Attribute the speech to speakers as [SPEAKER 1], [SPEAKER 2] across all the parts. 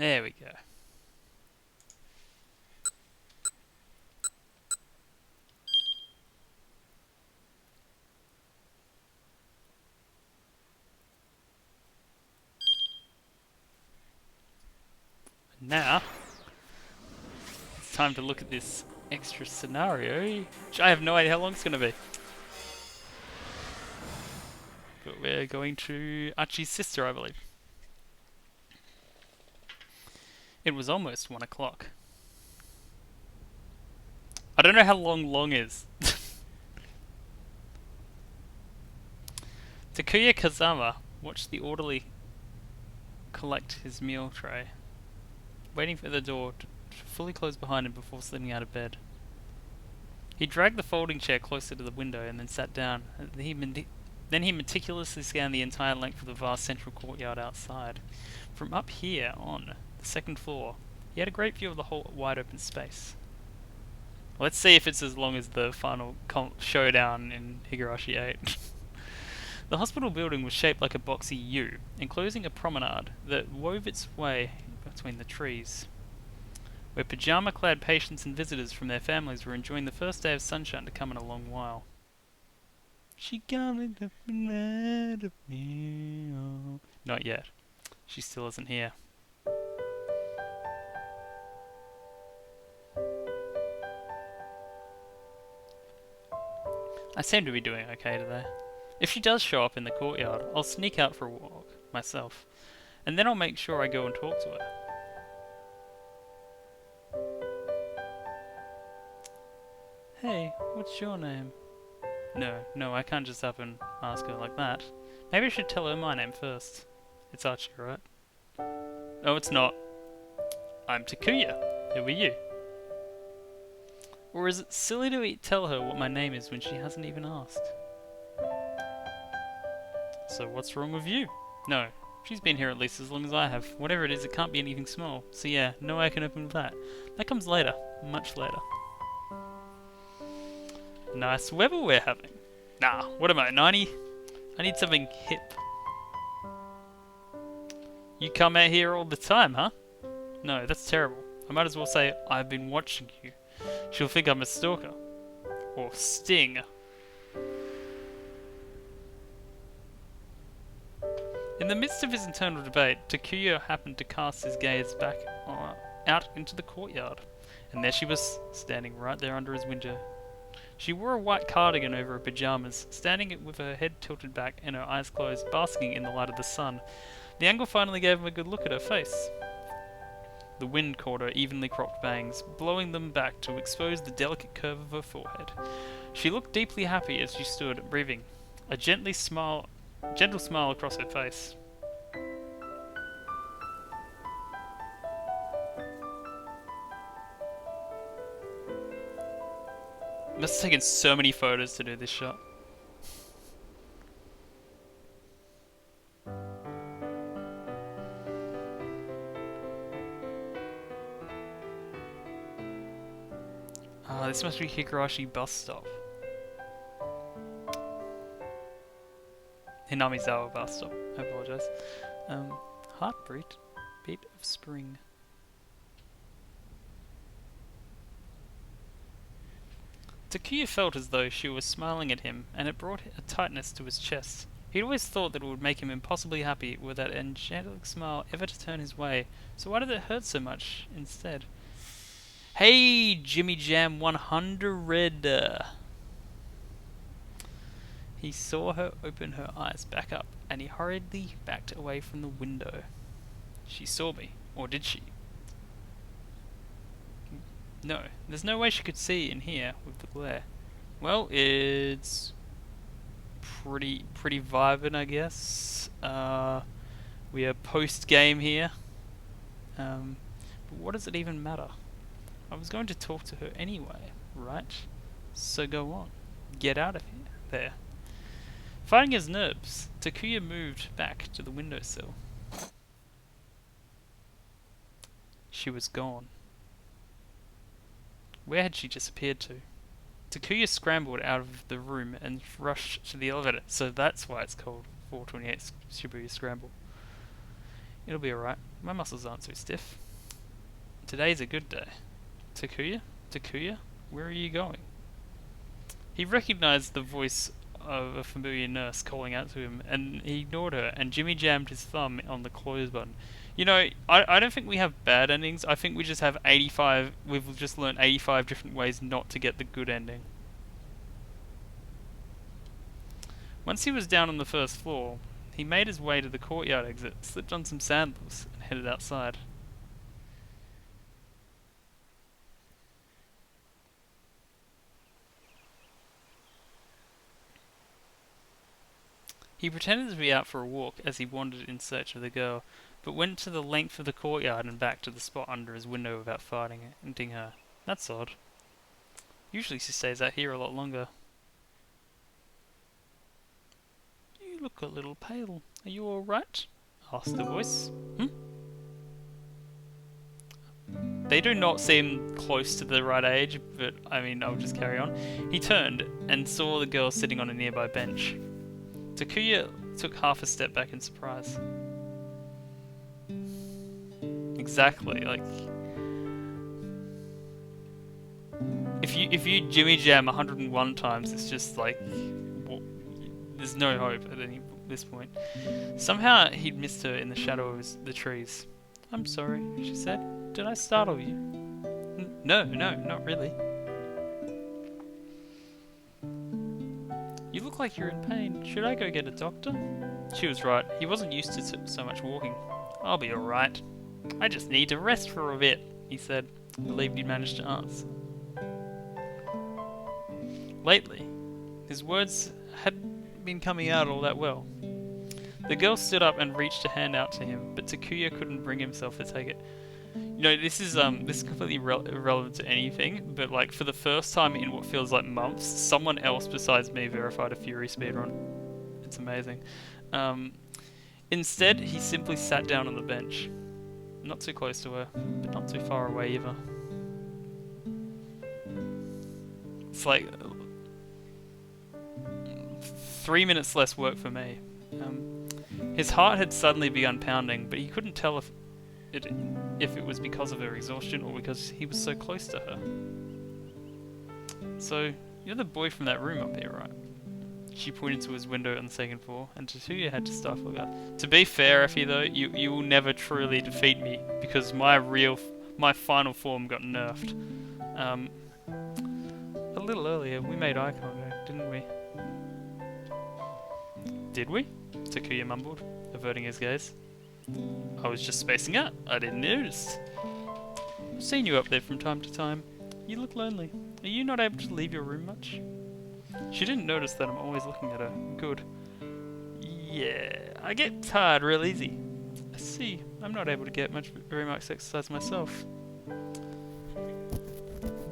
[SPEAKER 1] There we go. Now, it's time to look at this extra scenario, which I have no idea how long it's going to be. But we're going to Archie's sister, I believe. It was almost 1 o'clock. I don't know how long is. Takuya Kazama watched the orderly collect his meal tray, waiting for the door to fully close behind him before slipping out of bed. He dragged the folding chair closer to the window and then sat down. Then he meticulously scanned the entire length of the vast central courtyard outside. From up here on the second floor, he had a great view of the whole wide open space. Let's see if it's as long as the final showdown in Higurashi 8. The hospital building was shaped like a boxy U, enclosing a promenade that wove its way between the trees, where pyjama-clad patients and visitors from their families were enjoying the first day of sunshine to come in a long while. She coming up and out of me. Not yet. She still isn't here. I seem to be doing okay today. If she does show up in the courtyard, I'll sneak out for a walk, myself, and then I'll make sure I go and talk to her. Hey, what's your name? No, I can't just up and ask her like that. Maybe I should tell her my name first. It's Archie, right? No, it's not. I'm Takuya. Who are you? Or is it silly to tell her what my name is when she hasn't even asked? So what's wrong with you? No, she's been here at least as long as I have. Whatever it is, it can't be anything small. So yeah, no way I can open with that. That comes later. Much later. Nice weather we're having. Nah, what am I, 90? I need something hip. You come out here all the time, huh? No, that's terrible. I might as well say, I've been watching you. She'll think I'm a stalker. Or Sting. In the midst of his internal debate, Takuya happened to cast his gaze back out into the courtyard. And there she was, standing right there under his window. She wore a white cardigan over her pyjamas, standing with her head tilted back and her eyes closed, basking in the light of the sun. The angle finally gave him a good look at her face. The wind caught her evenly cropped bangs, blowing them back to expose the delicate curve of her forehead. She looked deeply happy as she stood, breathing, a gentle smile across her face. Must have taken so many photos to do this shot. Ah, this must be Higurashi bus stop. Hinamizawa bus stop. I apologize. Heartbeat. Beat of spring. Takuya felt as though she was smiling at him, and it brought a tightness to his chest. He'd always thought that it would make him impossibly happy were that angelic smile ever to turn his way, so why did it hurt so much instead? Hey, Jimmy Jam 100! He saw her open her eyes back up, and he hurriedly backed away from the window. She saw me, or did she? No, there's no way she could see in here with the glare. Well, it's pretty vibrant, I guess. We are post-game here. But what does it even matter? I was going to talk to her anyway, right? So go on. Get out of here. There. Fighting his nerves, Takuya moved back to the windowsill. She was gone. Where had she disappeared to? Takuya scrambled out of the room and rushed to the elevator, so that's why it's called 428 Shibuya Scramble. It'll be alright. My muscles aren't so stiff. Today's a good day. Takuya? Takuya? Where are you going? He recognized the voice of a familiar nurse calling out to him, and he ignored her, and Jimmy jammed his thumb on the close button. You know, I don't think we have bad endings. I think we just have 85... We've just learned 85 different ways not to get the good ending. Once he was down on the first floor, he made his way to the courtyard exit, slipped on some sandals, and headed outside. He pretended to be out for a walk as he wandered in search of the girl, but went to the length of the courtyard and back to the spot under his window without finding her. That's odd. Usually she stays out here a lot longer. You look a little pale. Are you alright? Asked the voice. They do not seem close to the right age, but I mean, I'll just carry on. He turned and saw the girl sitting on a nearby bench. Takuya took half a step back in surprise. Exactly, like... If you Jimmy Jam 101 times, it's just like... Well, there's no hope at this point. Somehow he'd missed her in the shadow of the trees. I'm sorry, she said. Did I startle you? No, not really. You look like you're in pain. Should I go get a doctor? She was right. He wasn't used to so much walking. I'll be alright. I just need to rest for a bit, he said, relieved he'd managed to answer. Lately, his words hadn't been coming out all that well. The girl stood up and reached a hand out to him, but Takuya couldn't bring himself to take it. You know, this is completely irrelevant to anything, but like for the first time in what feels like months, someone else besides me verified a Fury speedrun. It's amazing. Instead, he simply sat down on the bench. Not too close to her, but not too far away either. It's like 3 minutes less work for me. His heart had suddenly begun pounding, but he couldn't tell if it was because of her exhaustion or because he was so close to her. So, you're the boy from that room up here, right? She pointed to his window on the second floor, and Takuya had to stifle that. To be fair, Effie, though, you will never truly defeat me, because my final form got nerfed. A little earlier, we made eye contact, didn't we? Did we? Takuya mumbled, averting his gaze. I was just spacing out. I didn't notice. I've seen you up there from time to time. You look lonely. Are you not able to leave your room much? She didn't notice that I'm always looking at her. Good. Yeah, I get tired real easy. I see. I'm not able to get very much exercise myself.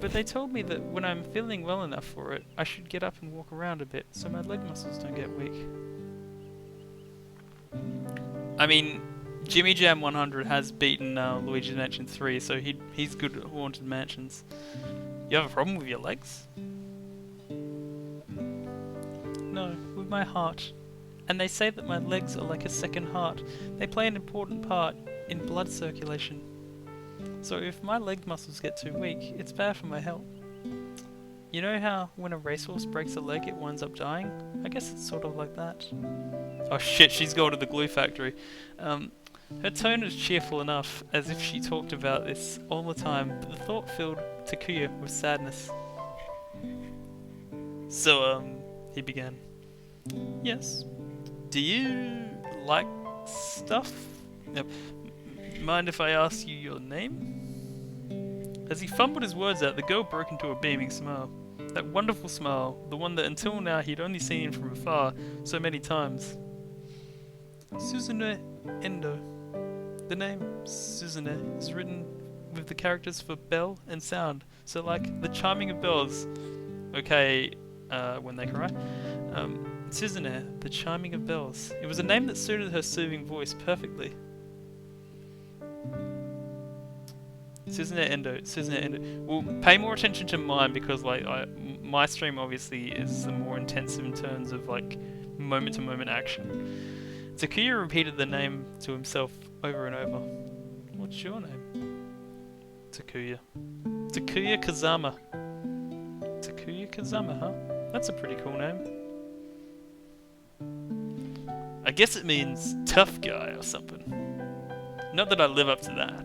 [SPEAKER 1] But they told me that when I'm feeling well enough for it, I should get up and walk around a bit so my leg muscles don't get weak. I mean, Jimmy Jam 100 has beaten Luigi's Mansion 3, so he's good at Haunted Mansions. You have a problem with your legs? No, with my heart. And they say that my legs are like a second heart. They play an important part in blood circulation. So if my leg muscles get too weak, it's bad for my health. You know how when a racehorse breaks a leg it winds up dying? I guess it's sort of like that. Oh shit, she's gone to the glue factory. Her tone was cheerful enough, as if she talked about this all the time, but the thought filled Takuya with sadness. So, he began. Yes. Do you like stuff? Mind if I ask you your name? As he fumbled his words out, the girl broke into a beaming smile. That wonderful smile, the one that until now he'd only seen from afar so many times. Suzune Endo. The name Suzune is written with the characters for bell and sound, so like the chiming of bells. Okay, when they cry. Suzune, the chiming of bells. It was a name that suited her soothing voice perfectly. Suzune Endo. Well, pay more attention to mine because like my stream obviously is more intensive in terms of like moment to moment action. Takuya repeated the name to himself over and over. What's your name? Takuya. Takuya Kazama. Takuya Kazama, huh? That's a pretty cool name. I guess it means tough guy or something. Not that I live up to that.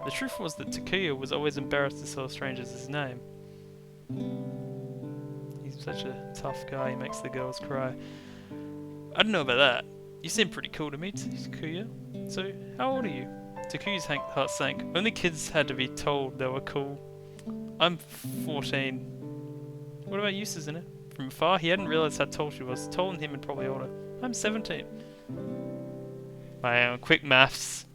[SPEAKER 1] The truth was that Takuya was always embarrassed to tell strangers his name. He's such a tough guy, he makes the girls cry. I don't know about that. You seem pretty cool to me, Takuya. So, how old are you? Takuya's heart sank. Only kids had to be told they were cool. I'm 14. What about you, Susanna? From afar, he hadn't realised how tall she was. Taller than him and probably older. I'm 17. Wow, quick maths.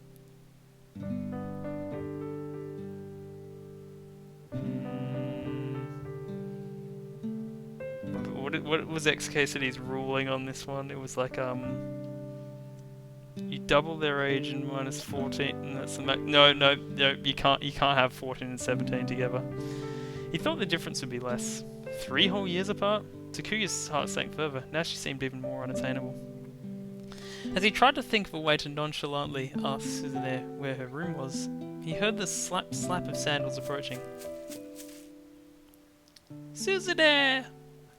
[SPEAKER 1] What was XK City's ruling on this one? It was like, you double their age and minus 14, and that's the max. No, you can't have 14 and 17 together. He thought the difference would be less. 3 whole years apart? Takuya's heart sank further. Now she seemed even more unattainable. As he tried to think of a way to nonchalantly ask Suzune where her room was, he heard the slap of sandals approaching. Suzune!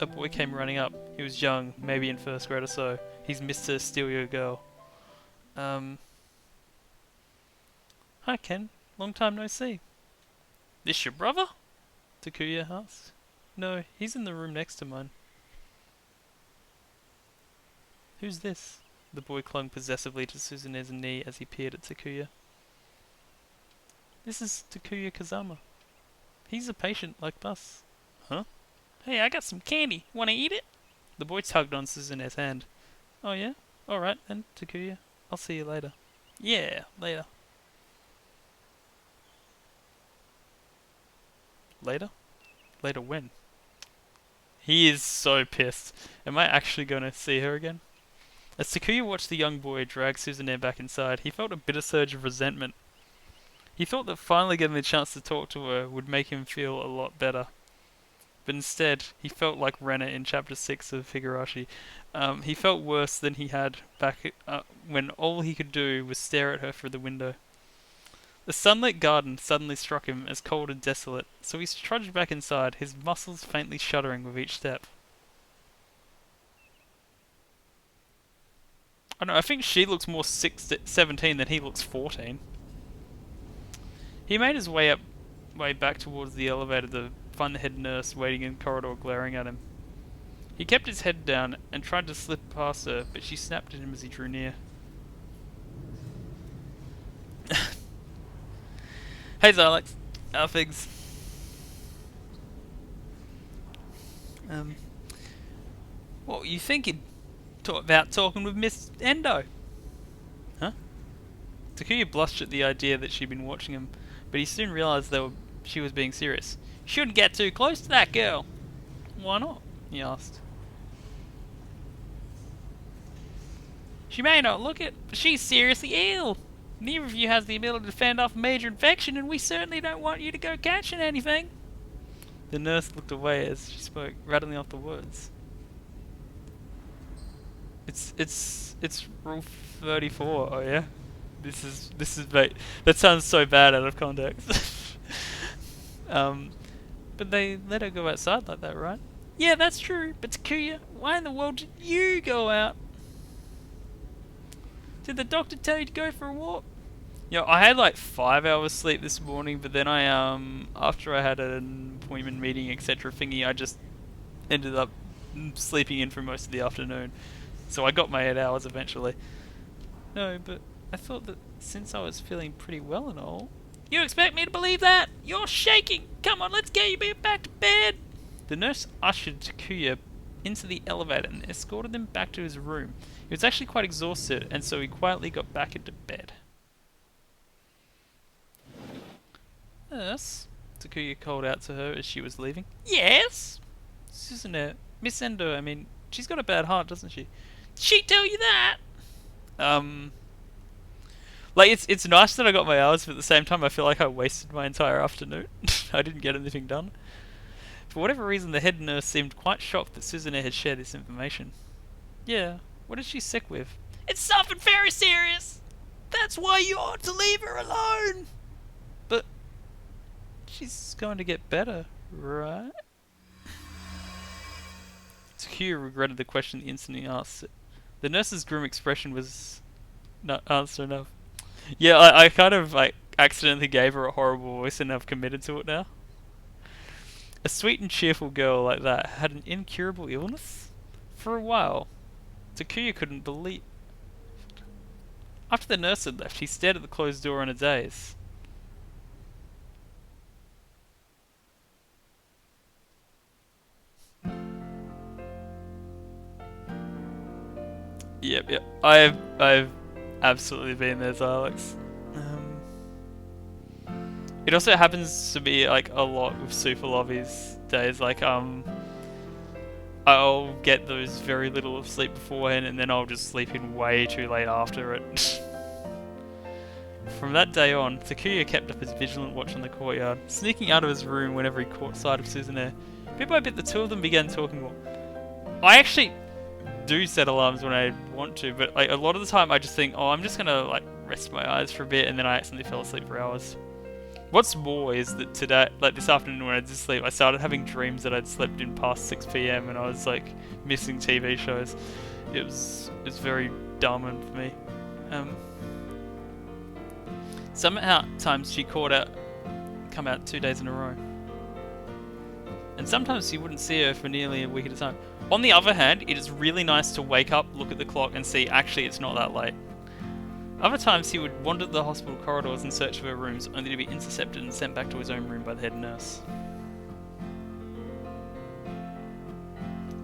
[SPEAKER 1] A boy came running up. He was young, maybe in first grade or so. He's Mr. Steal Your Girl. Hi Ken, long time no see. This your brother? Takuya asked. No, he's in the room next to mine. Who's this? The boy clung possessively to Suzune's knee as he peered at Takuya. This is Takuya Kazama. He's a patient like us. Huh? Hey, I got some candy. Wanna eat it? The boy tugged on Suzune's hand. Oh yeah? Alright then, Takuya. I'll see you later. Yeah, later. Later? Later when? He is so pissed. Am I actually going to see her again? As Takuya watched the young boy drag Suzune back inside, he felt a bitter surge of resentment. He thought that finally getting the chance to talk to her would make him feel a lot better. But instead, he felt like Renna in Chapter 6 of Higurashi. He felt worse than he had back when all he could do was stare at her through the window. The sunlit garden suddenly struck him as cold and desolate, so he trudged back inside, his muscles faintly shuddering with each step. I don't know, I think she looks more 17 than he looks 14. He made his way back towards the elevator, the fun-head nurse waiting in the corridor glaring at him. He kept his head down and tried to slip past her, but she snapped at him as he drew near. Hey Zylex, how are things? What were you thinking? About talking with Miss Endo? Huh? Takuya blushed at the idea that she'd been watching him, but he soon realised she was being serious. Shouldn't get too close to that girl. Why not? He asked. She may not look it, but she's seriously ill. Neither of you has the ability to fend off a major infection, and we certainly don't want you to go catching anything. The nurse looked away as she spoke, rattling off the words. It's Rule 34. Oh yeah, this is mate. That sounds so bad out of context. But they let her go outside like that, right? Yeah, that's true. But Takuya, why in the world did you go out? Did the doctor tell you to go for a walk? Yeah, I had like 5 hours sleep this morning, but then I after I had an appointment meeting etc. thingy, I just ended up sleeping in for most of the afternoon. So I got my 8 hours eventually. No, but I thought that since I was feeling pretty well and all... You expect me to believe that? You're shaking! Come on, let's get you back to bed! The nurse ushered Takuya into the elevator and escorted him back to his room. He was actually quite exhausted, and so he quietly got back into bed. Yes? Takuya called out to her as she was leaving. Yes? Suzune, Miss Endo, I mean, she's got a bad heart, doesn't she? She tell you that? Like, it's nice that I got my hours, but at the same time I feel like I wasted my entire afternoon. I didn't get anything done. For whatever reason, the head nurse seemed quite shocked that Suzune had shared this information. Yeah, what is she sick with? It's something very serious! That's why you ought to leave her alone! But she's going to get better, right? Takuya regretted the question the instant he asked it. The nurse's grim expression was not answer enough. Yeah, I kind of like accidentally gave her a horrible voice and I've committed to it now. A sweet and cheerful girl like that had an incurable illness? For a while, Takuya couldn't believe. After the nurse had left, he stared at the closed door in a daze. Yep. I've absolutely been there, Alex. It also happens to be like a lot with Super Lobbies days. Like I'll get those very little of sleep beforehand, and then I'll just sleep in way too late after it. From that day on, Takuya kept up his vigilant watch on the courtyard, sneaking out of his room whenever he caught sight of Suzume. Bit by bit, the two of them began talking more. I actually do set alarms when I want to, but like a lot of the time I just think, oh, I'm just gonna like rest my eyes for a bit, and then I accidentally fell asleep for hours. What's more is that today, like this afternoon when I did sleep, I started having dreams that I'd slept in past 6 p.m. and I was like missing TV shows. It was very dumb and for me. Sometimes she come out 2 days in a row. And sometimes you wouldn't see her for nearly a week at a time. On the other hand, it is really nice to wake up, look at the clock and see actually it's not that late. Other times he would wander the hospital corridors in search of her rooms, only to be intercepted and sent back to his own room by the head nurse.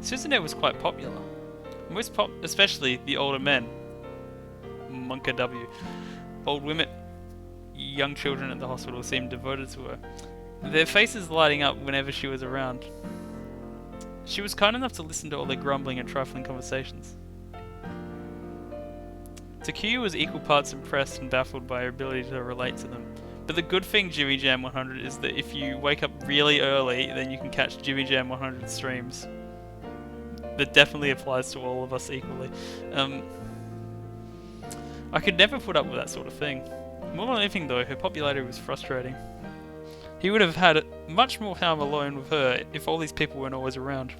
[SPEAKER 1] Suzume was quite popular. Especially the older men. Monka W. Old women, young children at the hospital seemed devoted to her, their faces lighting up whenever she was around. She was kind enough to listen to all their grumbling and trifling conversations. Takuya was equal parts impressed and baffled by her ability to relate to them. But the good thing Jimmy Jam 100 is that if you wake up really early, then you can catch Jimmy Jam 100 streams. That definitely applies to all of us equally. I could never put up with that sort of thing. More than anything though, her popularity was frustrating. He would have had much more time alone with her if all these people weren't always around.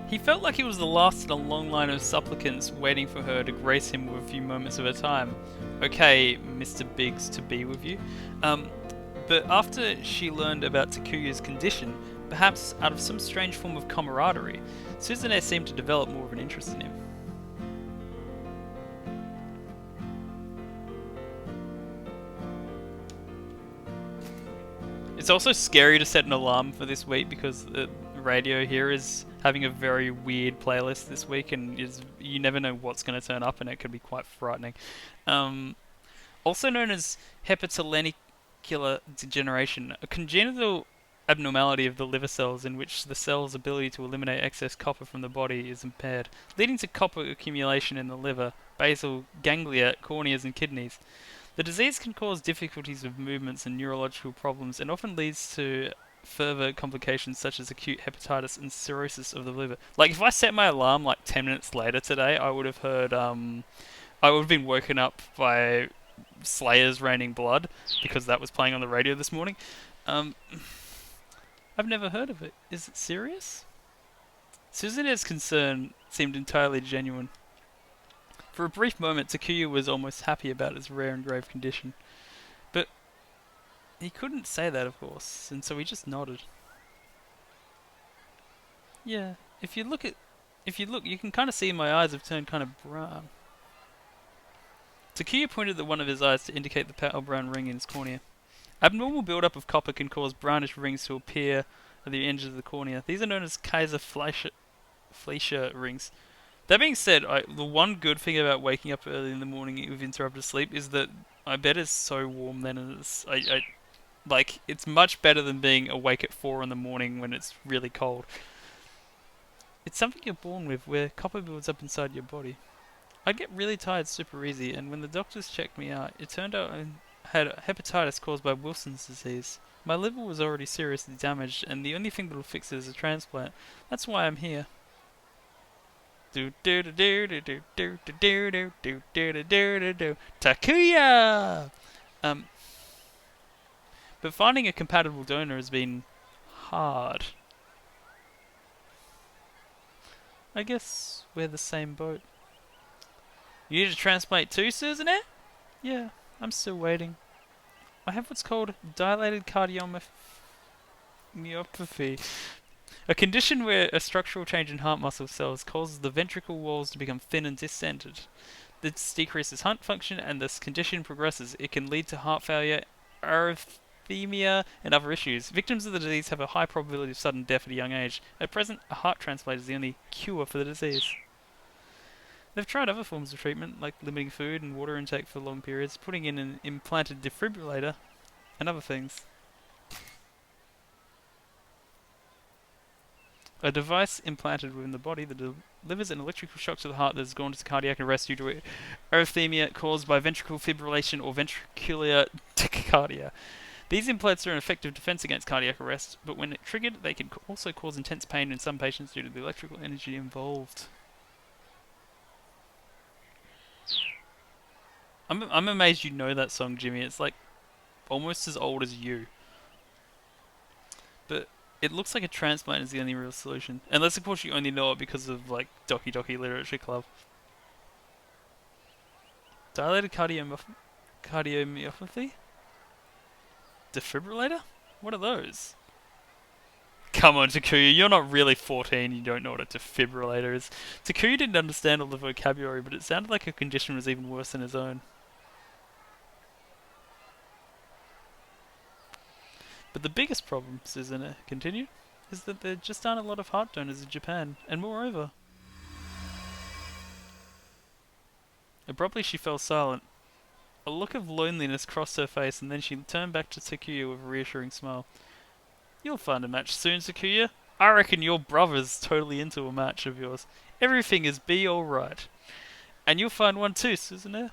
[SPEAKER 1] He felt like he was the last in a long line of supplicants waiting for her to grace him with a few moments of her time. Okay, Mr. Biggs, to be with you. But after she learned about Takuya's condition, perhaps out of some strange form of camaraderie, Suzume seemed to develop more of an interest in him. It's also scary to set an alarm for this week because the radio here is having a very weird playlist this week, and you never know what's going to turn up, and it could be quite frightening. Also known as hepatolenicular degeneration, a congenital abnormality of the liver cells in which the cell's ability to eliminate excess copper from the body is impaired, leading to copper accumulation in the liver, basal ganglia, corneas, and kidneys. The disease can cause difficulties with movements and neurological problems, and often leads to further complications such as acute hepatitis and cirrhosis of the liver. Like, if I set my alarm like 10 minutes later today, I would have heard, I would have been woken up by Slayer's Raining Blood, because that was playing on the radio this morning. I've never heard of it. Is it serious? Suzune's concern seemed entirely genuine. For a brief moment, Takuya was almost happy about his rare and grave condition. But he couldn't say that, of course, and so he just nodded. Yeah, if you look, you can kind of see my eyes have turned kind of brown. Takuya pointed at one of his eyes to indicate the pale brown ring in his cornea. Abnormal build-up of copper can cause brownish rings to appear at the edges of the cornea. These are known as Kaiser-Fleischer rings. That being said, the one good thing about waking up early in the morning with interrupted sleep is that my bed is so warm then, and it's much better than being awake at 4 in the morning when it's really cold. It's something you're born with, where copper builds up inside your body. I get really tired super easy, and when the doctors checked me out, it turned out I had hepatitis caused by Wilson's disease. My liver was already seriously damaged, and the only thing that'll fix it is a transplant. That's why I'm here. Takuya! But finding a compatible donor has been hard. I guess we're the same boat. You need a transplant too, Susanne? Yeah, I'm still waiting. I have what's called dilated cardiomyopathy, a condition where a structural change in heart muscle cells causes the ventricle walls to become thin and discentered. This decreases heart function, and this condition progresses. It can lead to heart failure, arrhythmia, and other issues. Victims of the disease have a high probability of sudden death at a young age. At present, a heart transplant is the only cure for the disease. They've tried other forms of treatment, like limiting food and water intake for long periods, putting in an implanted defibrillator, and other things. A device implanted within the body that delivers an electrical shock to the heart that has gone into cardiac arrest due to arrhythmia caused by ventricular fibrillation or ventricular tachycardia. These implants are an effective defense against cardiac arrest, but when triggered, they can also cause intense pain in some patients due to the electrical energy involved. I'm amazed you know that song, Jimmy. It's like almost as old as you. But it looks like a transplant is the only real solution. Unless, of course, you only know it because of, like, Doki Doki Literature Club. Dilated cardiomyopathy? Defibrillator? What are those? Come on, Takuya, you're not really 14, you don't know what a defibrillator is. Takuya didn't understand all the vocabulary, but it sounded like her condition was even worse than his own. But the biggest problem, Susanne continued, is that there just aren't a lot of heart donors in Japan, and moreover... Abruptly she fell silent. A look of loneliness crossed her face, and then she turned back to Takuya with a reassuring smile. You'll find a match soon, Takuya. I reckon your brother's totally into a match of yours. Everything is be alright. And you'll find one too, Susanne.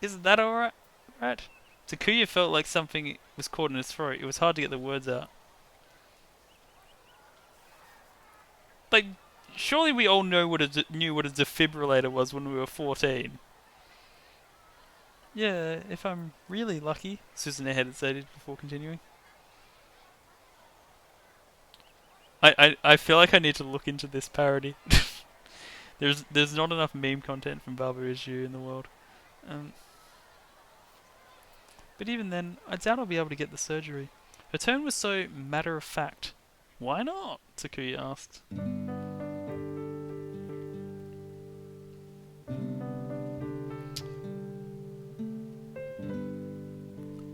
[SPEAKER 1] Isn't that alright? Right? Takuya felt like something was caught in his throat. It was hard to get the words out. Like, surely we all knew what a defibrillator was when we were 14. Yeah, if I'm really lucky, Susanne hesitated before continuing. I feel like I need to look into this parody. There's not enough meme content from Baba Is You in the world. But even then, I doubt I'll be able to get the surgery. Her tone was so matter-of-fact. Why not? Takuya asked.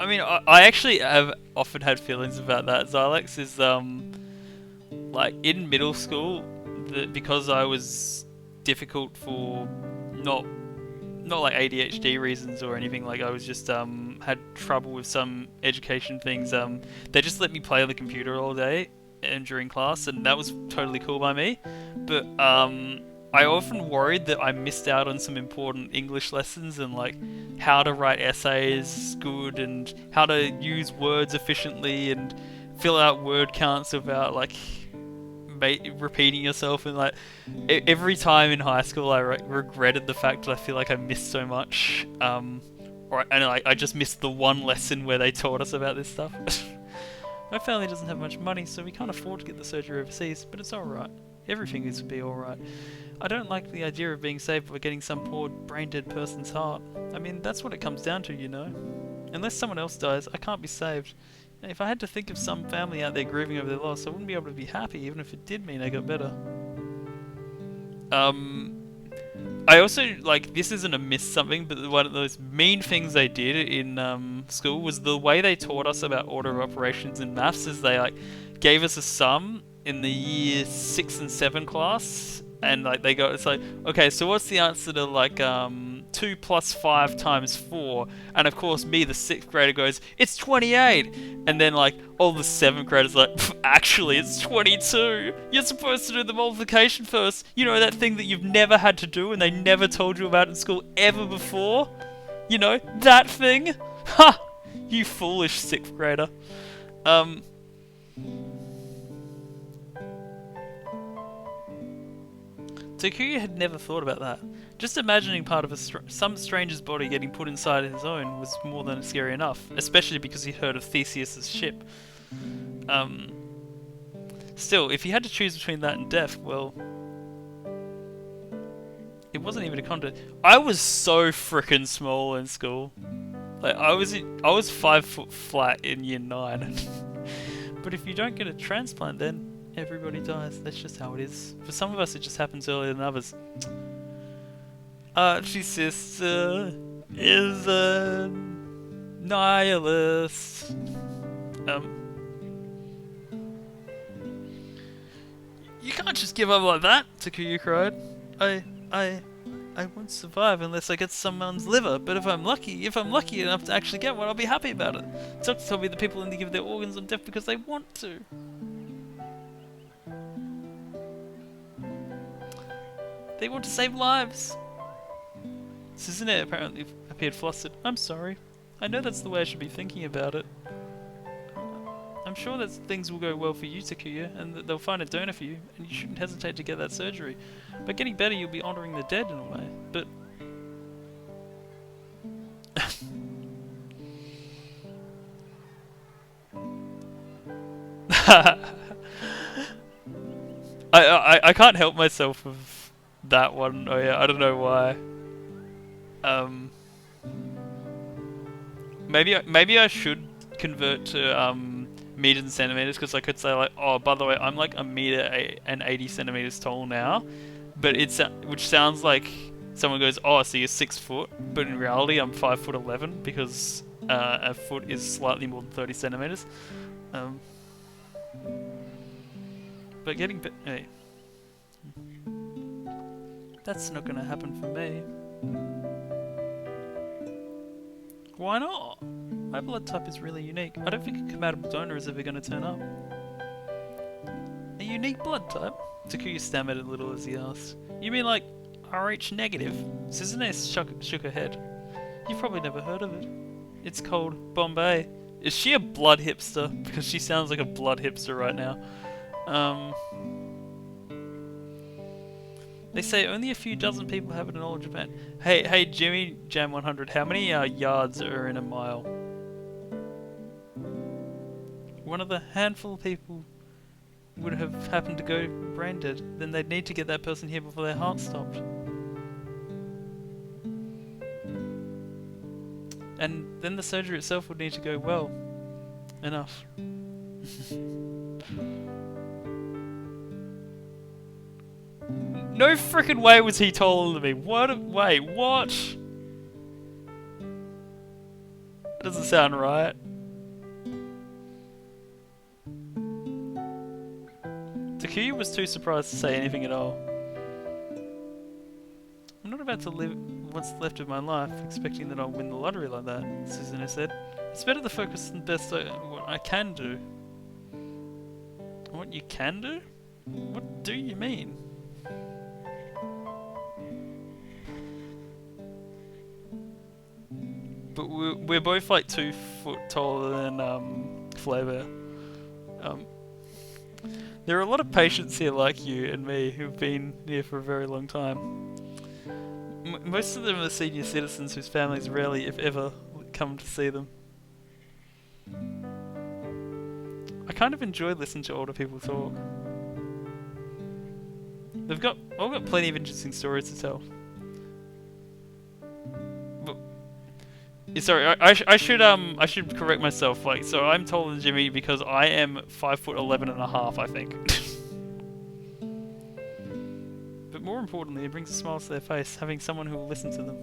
[SPEAKER 1] I mean, I actually have often had feelings about that. Xylex is, like, in middle school, because I was difficult for not like ADHD reasons or anything, like I was just had trouble with some education things. They just let me play on the computer all day and during class, and that was totally cool by me. But I often worried that I missed out on some important English lessons and like how to write essays good and how to use words efficiently and fill out word counts without like repeating yourself. And like every time in high school I regretted the fact that I feel like I missed so much, and like I just missed the one lesson where they taught us about this stuff. My family doesn't have much money, so we can't afford to get the surgery overseas, but it's alright. Everything is to be alright. I don't like the idea of being saved by getting some poor brain-dead person's heart. I mean, that's what it comes down to, you know. Unless someone else dies, I can't be saved. If I had to think of some family out there grieving over their loss, I wouldn't be able to be happy, even if it did mean I got better. I also, like, this isn't a miss something, but one of those mean things they did in school was the way they taught us about order of operations in maths is they, like, gave us a sum in the year 6 and 7 class, and, like, it's like, okay, so what's the answer to, like, 2 plus 5 times 4? And of course me, the 6th grader, goes, it's 28! And then like all the 7th graders are like, actually it's 22! You're supposed to do the multiplication first! You know, that thing that you've never had to do and they never told you about in school ever before? You know, that thing? Ha! You foolish 6th grader. Um... Takuya had never thought about that. Just imagining part of some stranger's body getting put inside his own was more than scary enough, especially because he'd heard of Theseus's ship. Still, if he had to choose between that and death, well... It wasn't even a contest. I was so frickin' small in school. Like, I was 5 foot flat in year 9. But if you don't get a transplant then, everybody dies. That's just how it is. For some of us, it just happens earlier than others. Archie's sister is a nihilist. You can't just give up like that, Takuya cried. I won't survive unless I get someone's liver, but if I'm lucky enough to actually get one, I'll be happy about it. Doctors told me that people only give their organs on death because they want to. They want to save lives. Suzume apparently appeared flustered. I'm sorry. I know that's the way I should be thinking about it. I'm sure that things will go well for you, Takuya, and that they'll find a donor for you, and you shouldn't hesitate to get that surgery. By getting better, you'll be honouring the dead in a way, but... I can't help myself with that one. Oh yeah, I don't know why. Maybe I should convert to meters and centimeters, because I could say like, oh, by the way, I'm like 1 meter and 80 centimeters tall now, but which sounds like someone goes, oh, so you're 6 foot, but in reality I'm 5'11" because a foot is slightly more than 30 centimeters. But getting hey, that's not gonna happen for me. Why not? My blood type is really unique. I don't think a compatible donor is ever going to turn up. A unique blood type? Takuya stammered a little as he asked. You mean like Rh negative? Suzume shook her head. You've probably never heard of it. It's called Bombay. Is she a blood hipster? Because she sounds like a blood hipster right now. They say only a few dozen people have it in all of Japan. Hey, Jimmy Jam 100, how many yards are in a mile? One of the handful of people would have happened to go brain dead. Then they'd need to get that person here before their heart stopped. And then the surgery itself would need to go well enough. No frickin' way was he taller than me. Wait, what? That doesn't sound right. Takuya was too surprised to say anything at all. I'm not about to live what's left of my life expecting that I'll win the lottery like that, Suzume said. It's better to focus on what I can do. What you can do? What do you mean? But we're both like 2 foot taller than Flavor. There are a lot of patients here like you and me who've been here for a very long time. Most of them are senior citizens whose families rarely, if ever, come to see them. I kind of enjoy listening to older people talk. They've all got plenty of interesting stories to tell. Sorry, I should correct myself. Like, so I'm taller than Jimmy because I am 5'11.5", I think. But more importantly, it brings a smile to their face having someone who will listen to them.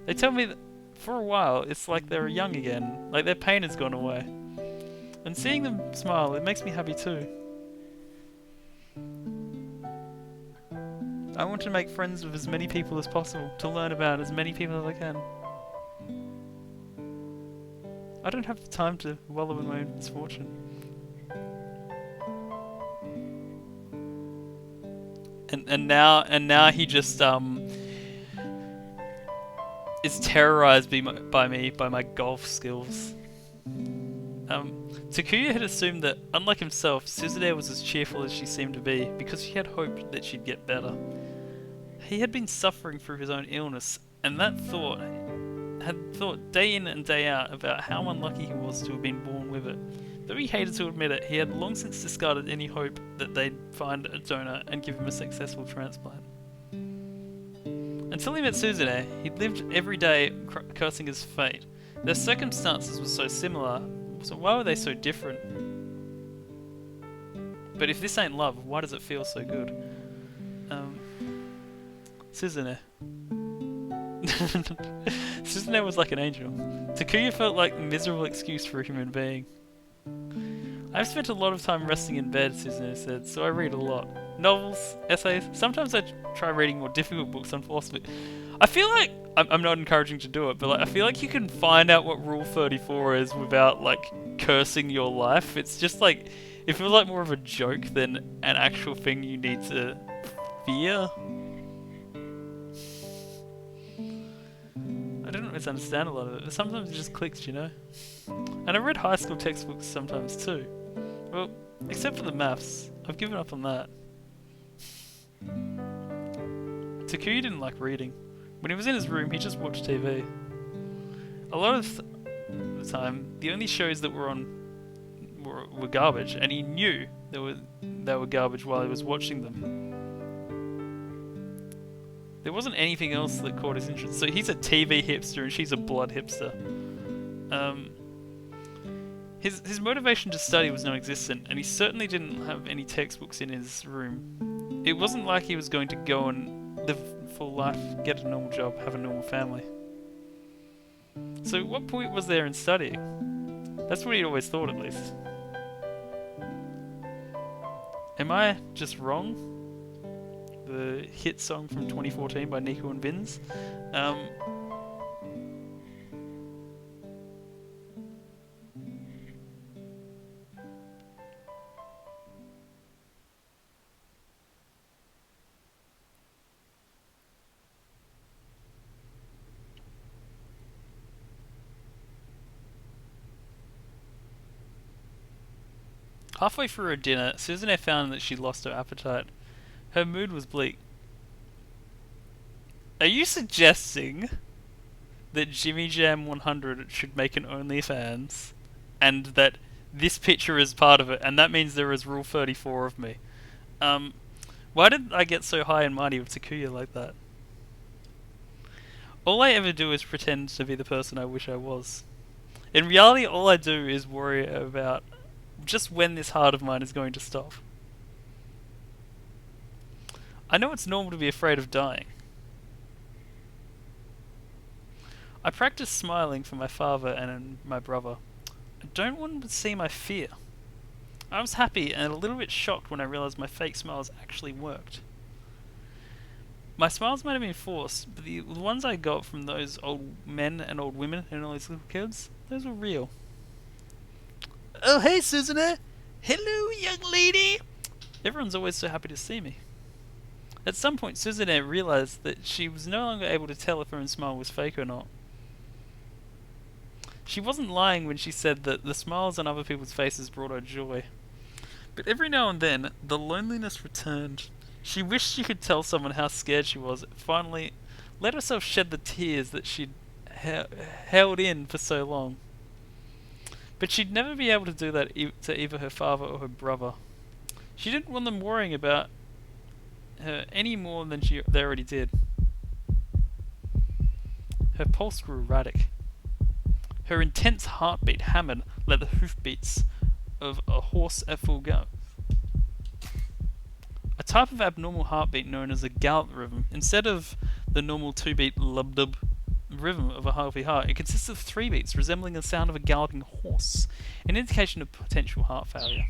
[SPEAKER 1] They tell me that for a while it's like they're young again, like their pain has gone away. And seeing them smile, it makes me happy too. I want to make friends with as many people as possible, to learn about as many people as I can. I don't have the time to wallow in my own misfortune. And now he just is terrorized by me by my golf skills. Takuya had assumed that, unlike himself, Suzune was as cheerful as she seemed to be because he had hoped that she'd get better. He had been suffering through his own illness, and had thought day in and day out about how unlucky he was to have been born with it. Though he hated to admit it, he had long since discarded any hope that they'd find a donor and give him a successful transplant. Until he met Suzune, he'd lived every day cursing his fate. Their circumstances were so similar, so why were they so different? But if this ain't love, why does it feel so good? Suzune. Suzune was like an angel. Takuya felt like a miserable excuse for a human being. I've spent a lot of time resting in bed, Suzune said, so I read a lot. Novels, essays, sometimes I try reading more difficult books on philosophy. I feel like, I'm not encouraging to do it, but like, I feel like you can find out what Rule 34 is without like cursing your life. It's just like, it feels like more of a joke than an actual thing you need to fear. I don't always understand a lot of it, but sometimes it just clicks, you know? And I read high school textbooks sometimes too. Well, except for the maths. I've given up on that. Takuya didn't like reading. When he was in his room, he just watched TV. A lot of the time, the only shows that were on were garbage, and he knew they were garbage while he was watching them. There wasn't anything else that caught his interest. So he's a TV hipster and she's a blood hipster. His motivation to study was non-existent, and he certainly didn't have any textbooks in his room. It wasn't like he was going to go and live a full life, get a normal job, have a normal family. So what point was there in studying? That's what he'd always thought, at least. Am I just wrong? The hit song from 2014 by Nico and Vinz. Halfway through her dinner, Suzune found that she'd lost her appetite. Her mood was bleak. Are you suggesting that Jimmy Jam 100 should make an OnlyFans, and that this picture is part of it, and that means there is Rule 34 of me? Why did I get so high and mighty with Takuya like that? All I ever do is pretend to be the person I wish I was. In reality, all I do is worry about just when this heart of mine is going to stop. I know it's normal to be afraid of dying. I practice smiling for my father and my brother. I don't want to see my fear. I was happy and a little bit shocked when I realized my fake smiles actually worked. My smiles might have been forced, but the ones I got from those old men and old women and all these little kids, those were real. Oh, hey, Suzune! Hello, young lady! Everyone's always so happy to see me. At some point, Suzune realized that she was no longer able to tell if her own smile was fake or not. She wasn't lying when she said that the smiles on other people's faces brought her joy. But every now and then, the loneliness returned. She wished she could tell someone how scared she was. Finally, let herself shed the tears that she'd held in for so long. But she'd never be able to do that to either her father or her brother. She didn't want them worrying about her any more than they already did. Her pulse grew erratic. Her intense heartbeat hammered like the hoofbeats of a horse at full gallop. A type of abnormal heartbeat known as a gallop rhythm, instead of the normal 2-beat lub-dub rhythm of a healthy heart, it consists of 3 beats resembling the sound of a galloping horse, an indication of potential heart failure.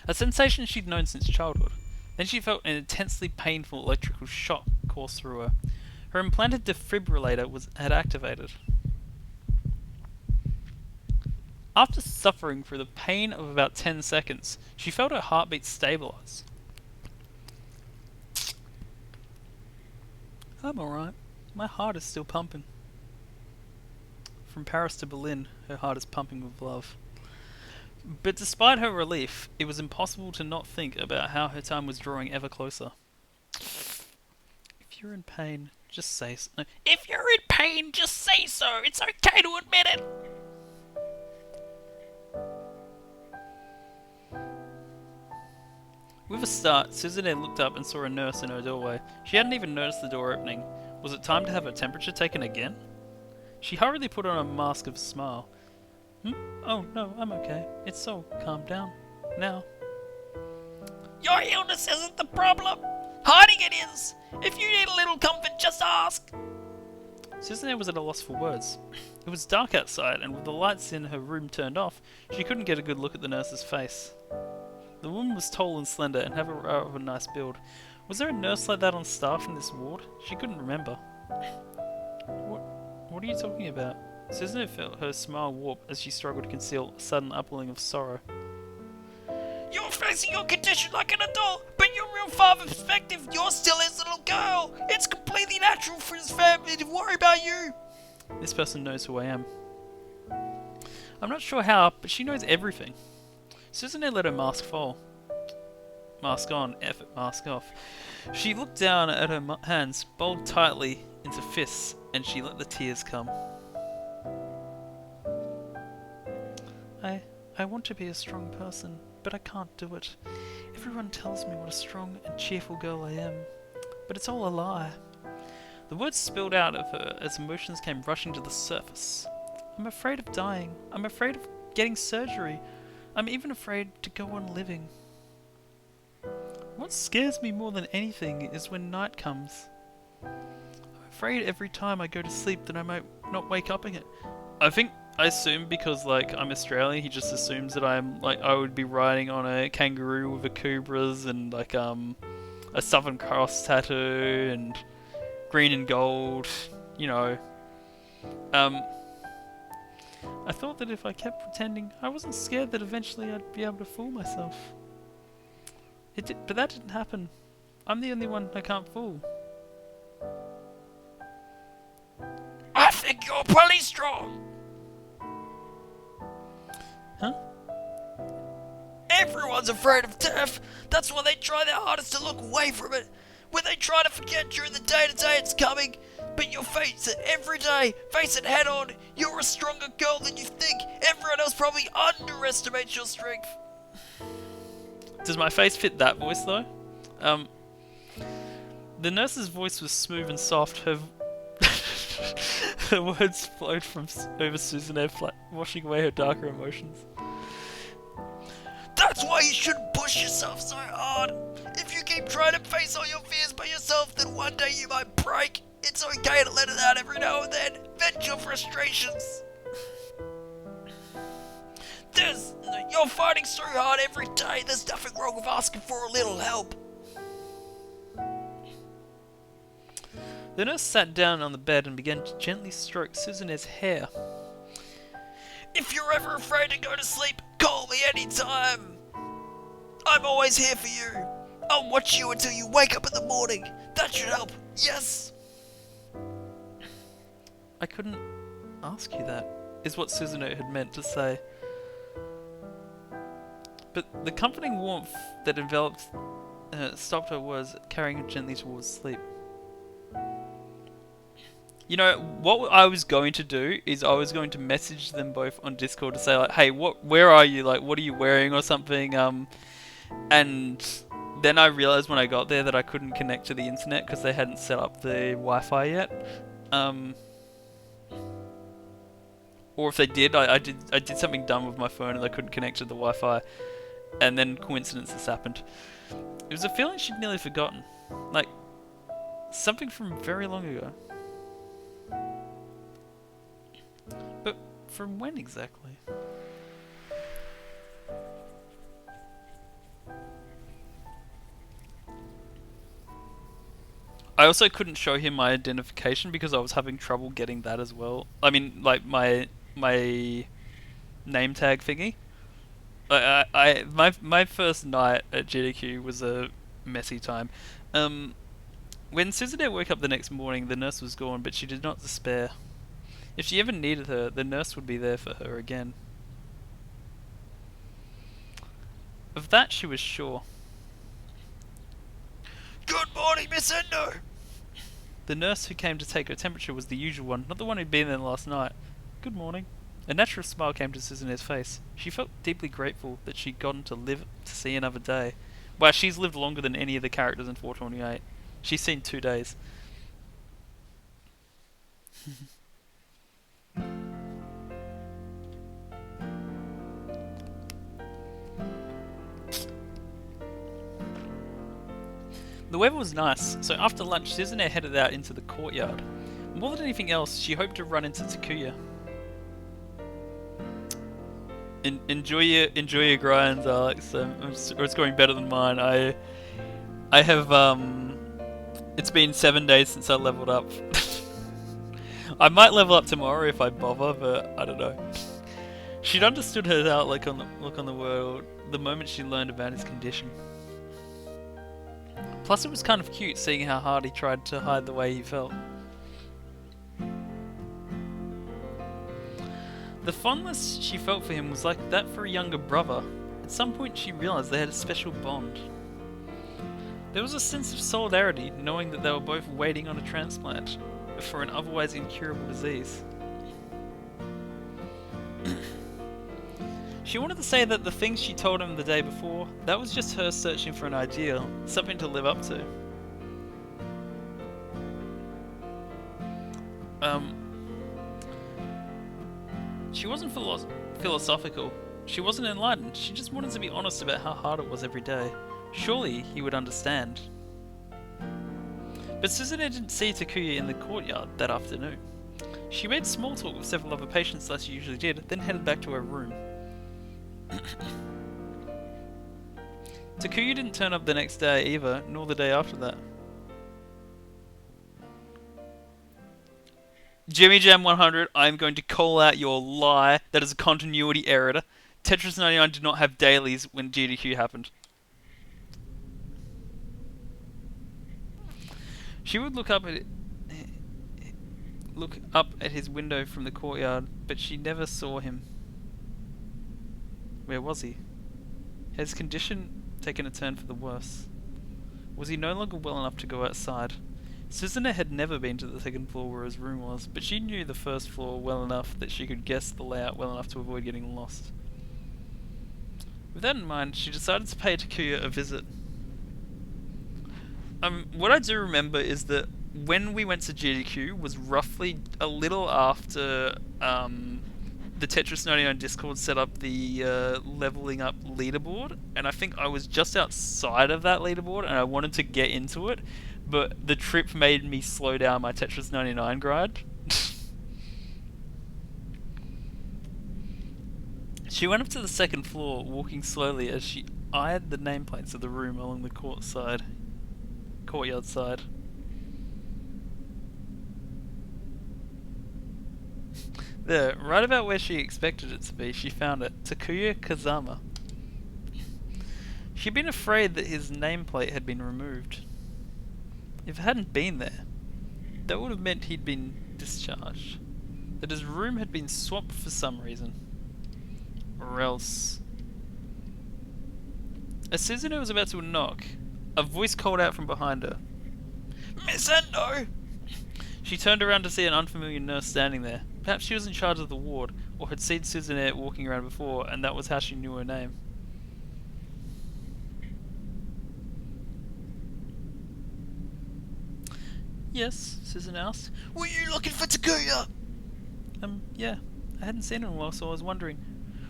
[SPEAKER 1] A sensation she'd known since childhood. Then she felt an intensely painful electrical shock course through her. Her implanted defibrillator had activated. After suffering through the pain of about 10 seconds, she felt her heartbeat stabilize. I'm alright. My heart is still pumping. From Paris to Berlin, her heart is pumping with love. But despite her relief, it was impossible to not think about how her time was drawing ever closer. If you're in pain, just say so. No. If you're in pain, just say so. It's okay to admit it. With a start, Suzanne looked up and saw a nurse in her doorway. She hadn't even noticed the door opening. Was it time to have her temperature taken again? She hurriedly put on a mask of a smile. Oh, no, I'm okay. It's all calmed down. Now. Your illness isn't the problem! Hiding it is! If you need a little comfort, just ask! Susanne was at a loss for words. It was dark outside, and with the lights in her room turned off, she couldn't get a good look at the nurse's face. The woman was tall and slender, and had a rather nice build. Was there a nurse like that on staff in this ward? She couldn't remember. What are you talking about? Susanne felt her smile warp as she struggled to conceal a sudden upwelling of sorrow. You're facing your condition like an adult, but your real father's perspective, you're still his little girl. It's completely natural for his family to worry about you. This person knows who I am. I'm not sure how, but she knows everything. Susanne let her mask fall. Mask on, effort, mask off. She looked down at her hands, balled tightly into fists, and she let the tears come. I want to be a strong person, but I can't do it. Everyone tells me what a strong and cheerful girl I am, but it's all a lie. The words spilled out of her as emotions came rushing to the surface. I'm afraid of dying. I'm afraid of getting surgery. I'm even afraid to go on living. What scares me more than anything is when night comes. I'm afraid every time I go to sleep that I might not wake up again. I assume because I'm Australian, he just assumes that I would be riding on a kangaroo with a Cobras and a Southern Cross tattoo and green and gold, you know. I thought that if I kept pretending, I wasn't scared that eventually I'd be able to fool myself. But that didn't happen. I'm the only one I can't fool. I think you're pretty strong! Huh? Everyone's afraid of death. That's why they try their hardest to look away from it. When they try to forget during the day-to-day it's coming. But you'll face it every day. Face it head on. You're a stronger girl than you think. Everyone else probably underestimates your strength. Does my face fit that voice though? The nurse's voice was smooth and soft. Her the words flowed from over Susanne, washing away her darker emotions. That's why you shouldn't push yourself so hard. If you keep trying to face all your fears by yourself, then one day you might break. It's okay to let it out every now and then. Vent your frustrations. You're fighting so hard every day. There's nothing wrong with asking for a little help. The nurse sat down on the bed and began to gently stroke Susanne's hair. If you're ever afraid to go to sleep, call me anytime. I'm always here for you. I'll watch you until you wake up in the morning. That should help, yes? I couldn't ask you that, is what Susanne had meant to say. But the comforting warmth that enveloped stopped her words, carrying her gently towards sleep. You know, what I was going to do is I was going to message them both on Discord to say hey, where are you? What are you wearing or something? And then I realized when I got there that I couldn't connect to the internet because they hadn't set up the Wi-Fi yet. Or if they did, I did something dumb with my phone and I couldn't connect to the Wi-Fi. And then coincidences happened. It was a feeling she'd nearly forgotten. Something from very long ago. But from when exactly? I also couldn't show him my identification because I was having trouble getting that as well. I mean, my name tag thingy. My first night at GDQ was a messy time. When Susanne woke up the next morning, the nurse was gone, but she did not despair. If she ever needed her, the nurse would be there for her again. Of that she was sure.
[SPEAKER 2] Good morning, Miss Endo!
[SPEAKER 1] The nurse who came to take her temperature was the usual one, not the one who'd been there last night. Good morning. A natural smile came to Susanne's face. She felt deeply grateful that she'd gotten to live to see another day. Wow, she's lived longer than any of the characters in 428. She's seen 2 days. The weather was nice, so after lunch, Susanne headed out into the courtyard. More than anything else, she hoped to run into Takuya. Enjoy your grinds, Alex. It's going better than mine. I have it's been 7 days since I leveled up. I might level up tomorrow if I bother, but I don't know. She'd understood her outlook on the world the moment she learned about his condition. Plus, it was kind of cute seeing how hard he tried to hide the way he felt. The fondness she felt for him was like that for a younger brother. At some point, she realized they had a special bond. There was a sense of solidarity knowing that they were both waiting on a transplant for an otherwise incurable disease. She wanted to say that the things she told him the day before, that was just her searching for an ideal, something to live up to. She wasn't philosophical. She wasn't enlightened. She just wanted to be honest about how hard it was every day. Surely he would understand. But Susanne didn't see Takuya in the courtyard that afternoon. She made small talk with several other patients like she usually did, then headed back to her room. Takuya didn't turn up the next day either, nor the day after that. Jimmy Jam 100, I am going to call out your lie. That is a continuity error. Tetris 99 did not have dailies when GDQ happened. She would look up at his window from the courtyard, but she never saw him. Where was he? Had his condition taken a turn for the worse? Was he no longer well enough to go outside? Susanne had never been to the second floor where his room was, but she knew the first floor well enough that she could guess the layout well enough to avoid getting lost. With that in mind, she decided to pay Takuya a visit. What I do remember is that when we went to GDQ was roughly a little after the Tetris 99 Discord set up the leveling up leaderboard, and I think I was just outside of that leaderboard and I wanted to get into it, but the trip made me slow down my Tetris 99 grind. She went up to the second floor, walking slowly as she eyed the nameplates of the room along the courtyard side. There, right about where she expected it to be, she found it. Takuya Kazama. She'd been afraid that his nameplate had been removed. If it hadn't been there, that would have meant he'd been discharged. That his room had been swapped for some reason. Or else... As Susanne was about to knock, a voice called out from behind her.
[SPEAKER 2] Miss Endo!
[SPEAKER 1] She turned around to see an unfamiliar nurse standing there. Perhaps she was in charge of the ward, or had seen Susanne walking around before, and that was how she knew her name. Yes, Susanne asked.
[SPEAKER 2] Were you looking for Takuya?
[SPEAKER 1] Yeah. I hadn't seen him in a while, so I was wondering.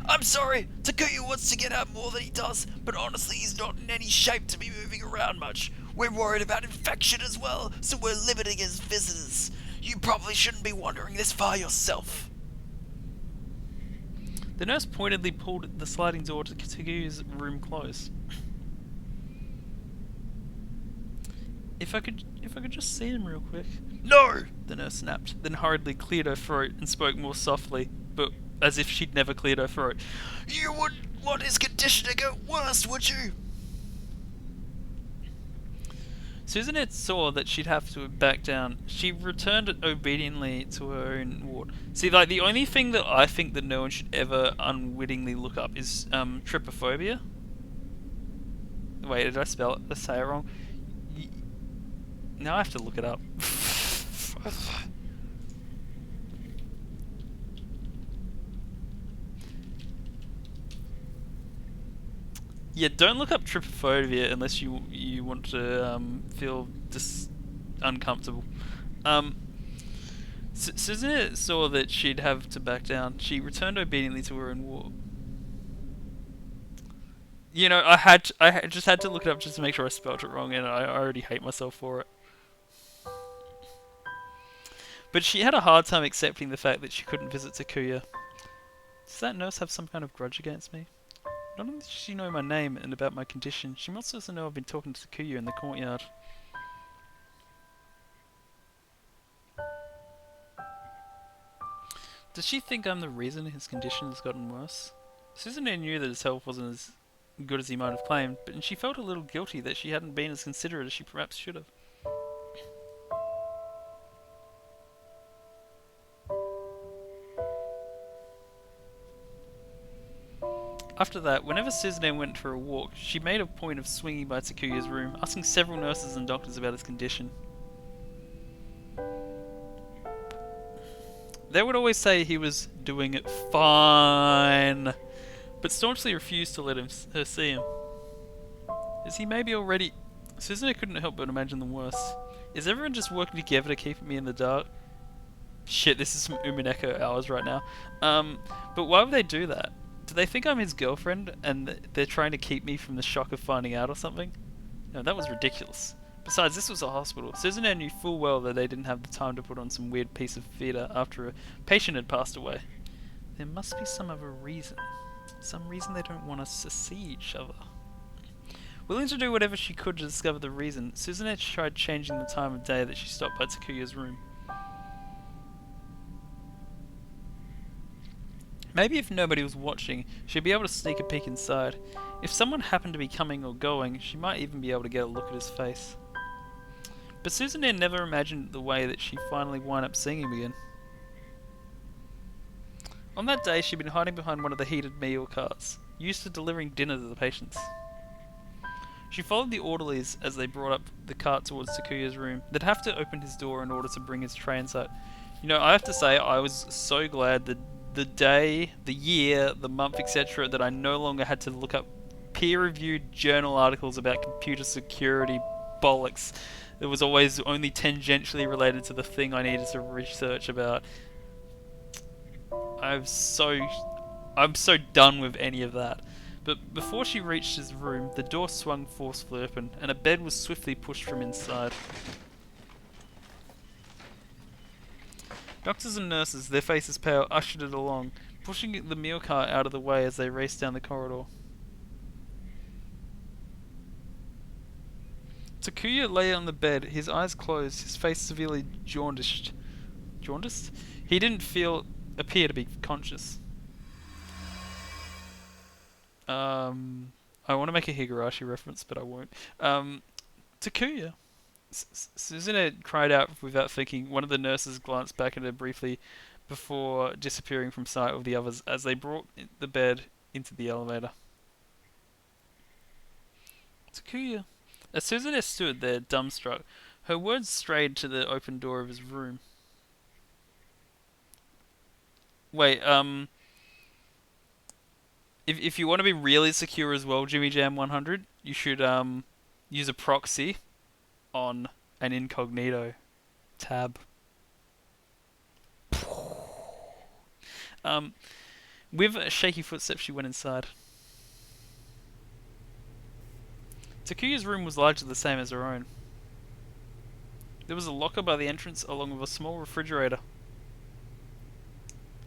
[SPEAKER 2] I'm sorry, Takuya wants to get out more than he does, but honestly he's not in any shape to be moving around much. We're worried about infection as well, so we're limiting his visitors. You probably shouldn't be wandering this far yourself.
[SPEAKER 1] The nurse pointedly pulled the sliding door to Takuya's room closed. If I could just see him real quick.
[SPEAKER 2] No!
[SPEAKER 1] The nurse snapped, then hurriedly cleared her throat and spoke more softly, but as if she'd never cleared her throat.
[SPEAKER 2] You wouldn't want his condition to get worse, would you?
[SPEAKER 1] Susanette saw that she'd have to back down. She returned obediently to her own ward. See, like, the only thing that I think that no one should ever unwittingly look up is trypophobia. Wait, did I spell it? Did I say it wrong? Now I have to look it up. Yeah, don't look up trypophobia unless you want to feel uncomfortable. Susanna saw that she'd have to back down. She returned obediently to her own ward. You know, just had to look it up just to make sure I spelled it wrong, and I already hate myself for it. But she had a hard time accepting the fact that she couldn't visit Takuya. Does that nurse have some kind of grudge against me? Not only does she know my name and about my condition, she must also know I've been talking to Takuya in the courtyard. Does she think I'm the reason his condition has gotten worse? Susanne knew that his health wasn't as good as he might have claimed, but she felt a little guilty that she hadn't been as considerate as she perhaps should have. After that, whenever Susanne went for a walk, she made a point of swinging by Takuya's room, asking several nurses and doctors about his condition. They would always say he was doing it fine, but staunchly refused to let her see him. Is he maybe already... Susanne couldn't help but imagine the worst. Is everyone just working together to keep me in the dark? Shit, this is some Umineko hours right now. But why would they do that? Do they think I'm his girlfriend and they're trying to keep me from the shock of finding out or something? No, that was ridiculous. Besides, this was a hospital. Susanne knew full well that they didn't have the time to put on some weird piece of theatre after a patient had passed away. There must be some other reason. Some reason they don't want us to see each other. Willing to do whatever she could to discover the reason, Susanne tried changing the time of day that she stopped by Takuya's room. Maybe if nobody was watching, she'd be able to sneak a peek inside. If someone happened to be coming or going, she might even be able to get a look at his face. But Susanne never imagined the way that she finally wound up seeing him again. On that day, she'd been hiding behind one of the heated meal carts, used to delivering dinner to the patients. She followed the orderlies as they brought up the cart towards Takuya's room. They'd have to open his door in order to bring his tray inside. You know, I have to say, I was so glad that the day, the year, the month, etc., that I no longer had to look up peer-reviewed journal articles about computer security bollocks. It was always only tangentially related to the thing I needed to research about. I'm so done with any of that. But before she reached his room, the door swung forcefully open, and a bed was swiftly pushed from inside. Doctors and nurses, their faces pale, ushered it along, pushing the meal cart out of the way as they raced down the corridor. Takuya lay on the bed, his eyes closed, his face severely jaundiced. Jaundiced? He didn't appear to be conscious. I want to make a Higurashi reference, but I won't. Takuya. Susanne cried out without thinking. One of the nurses glanced back at her briefly before disappearing from sight of the others as they brought the bed into the elevator. Takuya. As Susanne stood there, dumbstruck, her words strayed to the open door of his room. Wait, if you want to be really secure as well, Jimmy Jam 100, you should use a proxy on an incognito tab. With shaky footsteps, she went inside. Takuya's room was largely the same as her own. There was a locker by the entrance, along with a small refrigerator.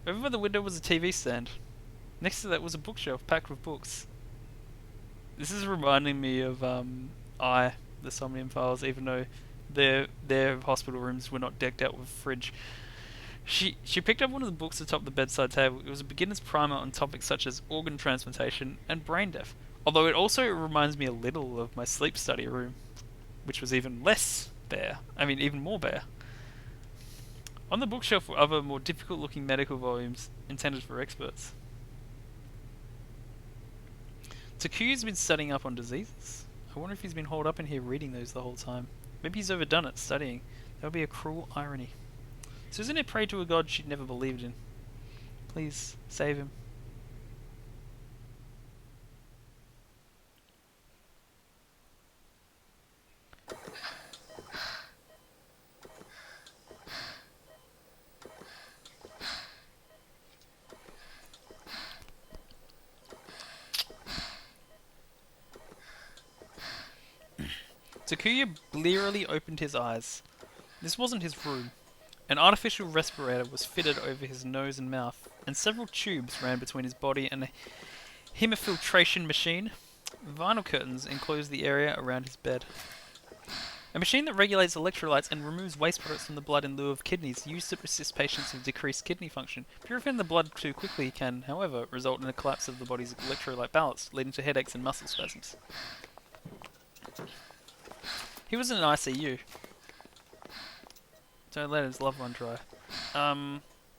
[SPEAKER 1] Over by the window was a TV stand. Next to that was a bookshelf packed with books. This is reminding me of the Somnium Files, even though their hospital rooms were not decked out with a fridge. She picked up one of the books atop the bedside table. It was a beginner's primer on topics such as organ transplantation and brain death. Although it also reminds me a little of my sleep study room. which was even less bare. I mean, even more bare. On the bookshelf were other, more difficult-looking medical volumes intended for experts. Takuya's been studying up on diseases. I wonder if he's been holed up in here reading those the whole time. Maybe he's overdone it, studying. That would be a cruel irony. Susan had prayed to a god she'd never believed in. Please, save him. Takuya blearily opened his eyes. This wasn't his room. An artificial respirator was fitted over his nose and mouth, and several tubes ran between his body and a hemofiltration machine. Vinyl curtains enclosed the area around his bed. A machine that regulates electrolytes and removes waste products from the blood in lieu of kidneys, used to assist patients with decreased kidney function. Purifying the blood too quickly can, however, result in a collapse of the body's electrolyte balance, leading to headaches and muscle spasms. He was in an ICU. Don't let his loved one dry.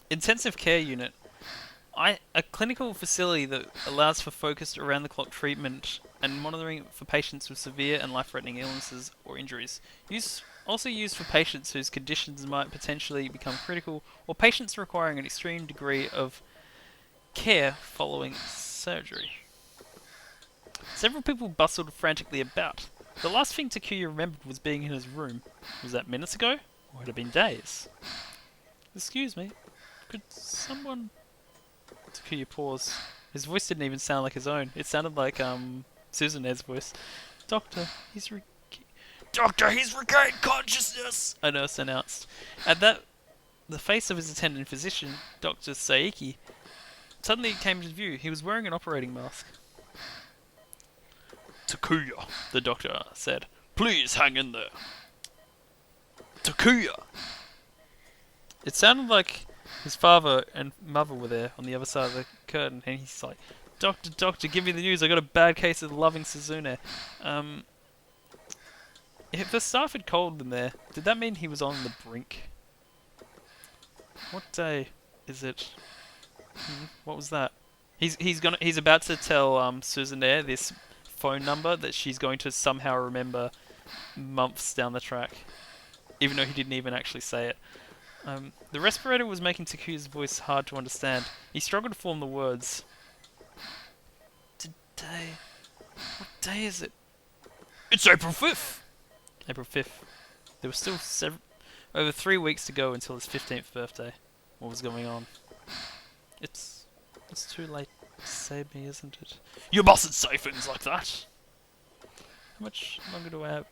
[SPEAKER 1] Intensive care unit. A clinical facility that allows for focused around-the-clock treatment and monitoring for patients with severe and life-threatening illnesses or injuries. Also used for patients whose conditions might potentially become critical, or patients requiring an extreme degree of care following surgery. Several people bustled frantically about. The last thing Takuya remembered was being in his room. Was that minutes ago? Or had it been days? Excuse me, could someone... Takuya paused. His voice didn't even sound like his own. It sounded like, Suzune's voice. Doctor, he's regained consciousness! A nurse announced. At that, the face of his attending physician, Dr. Saiki, suddenly came into view. He was wearing an operating mask.
[SPEAKER 2] Takuya, the doctor said. Please hang in there. Takuya!
[SPEAKER 1] It sounded like his father and mother were there on the other side of the curtain, and he's like, Doctor, give me the news, I got a bad case of loving Suzune. If the staff had called him there, did that mean he was on the brink? What day is it? What was that? He's about to tell Suzune this phone number that she's going to somehow remember months down the track, even though he didn't even actually say it. The respirator was making Takuya's voice hard to understand. He struggled to form the words. Today... What day is it?
[SPEAKER 2] It's April 5th!
[SPEAKER 1] April 5th. There was still over 3 weeks to go until his 15th birthday. What was going on? It's too late to save me, isn't it?
[SPEAKER 2] You mustn't say things like that!
[SPEAKER 1] How much longer do I have?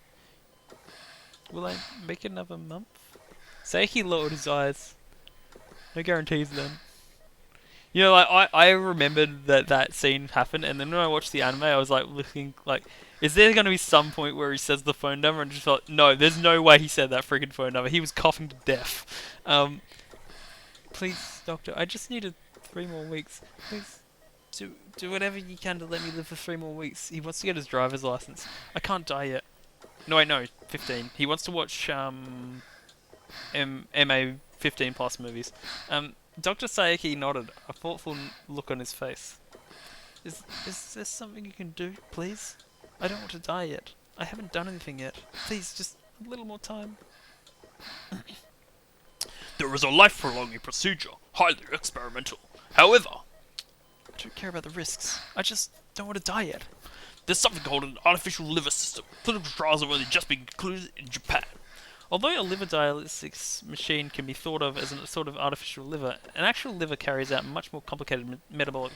[SPEAKER 1] Will I make it another month? Saiki lowered his eyes. No guarantees then. You know, like, I remembered that scene happened, and then when I watched the anime, I was like looking like, is there going to be some point where he says the phone number, and just thought, no, there's no way he said that friggin' phone number. He was coughing to death. Please, doctor, I just needed 3 more weeks. Please, do whatever you can to let me live for 3 more weeks. He wants to get his driver's license. I can't die yet. No, wait, no, 15. He wants to watch MA 15 plus movies. Dr. Saiki nodded, a thoughtful look on his face. Is there something you can do, please? I don't want to die yet. I haven't done anything yet. Please, just a little more time.
[SPEAKER 2] There is a life-prolonging procedure, highly experimental. However,
[SPEAKER 1] I don't care about the risks. I just don't want to die yet.
[SPEAKER 2] There's something called an artificial liver system. Clinical trials have only just been concluded in Japan.
[SPEAKER 1] Although a liver dialysis machine can be thought of as a sort of artificial liver, an actual liver carries out much more complicated metabolic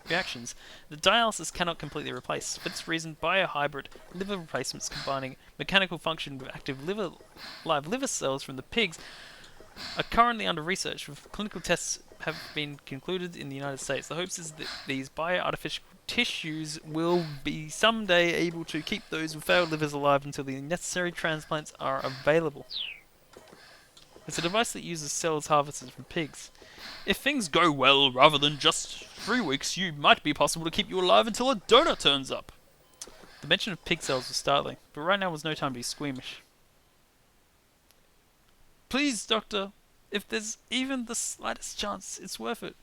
[SPEAKER 1] reactions. The dialysis cannot completely replace. For this reason, biohybrid liver replacements combining mechanical function with active live liver cells from the pigs are currently under research, with clinical tests have been concluded in the United States. The hopes is that these bio-artificial tissues will be someday able to keep those with failed livers alive until the necessary transplants are available. It's a device that uses cells harvested from pigs.
[SPEAKER 2] If things go well, rather than just 3 weeks, you might be possible to keep you alive until a donor turns up.
[SPEAKER 1] The mention of pig cells was startling, but right now was no time to be squeamish. Please, Doctor, if there's even the slightest chance, it's worth it.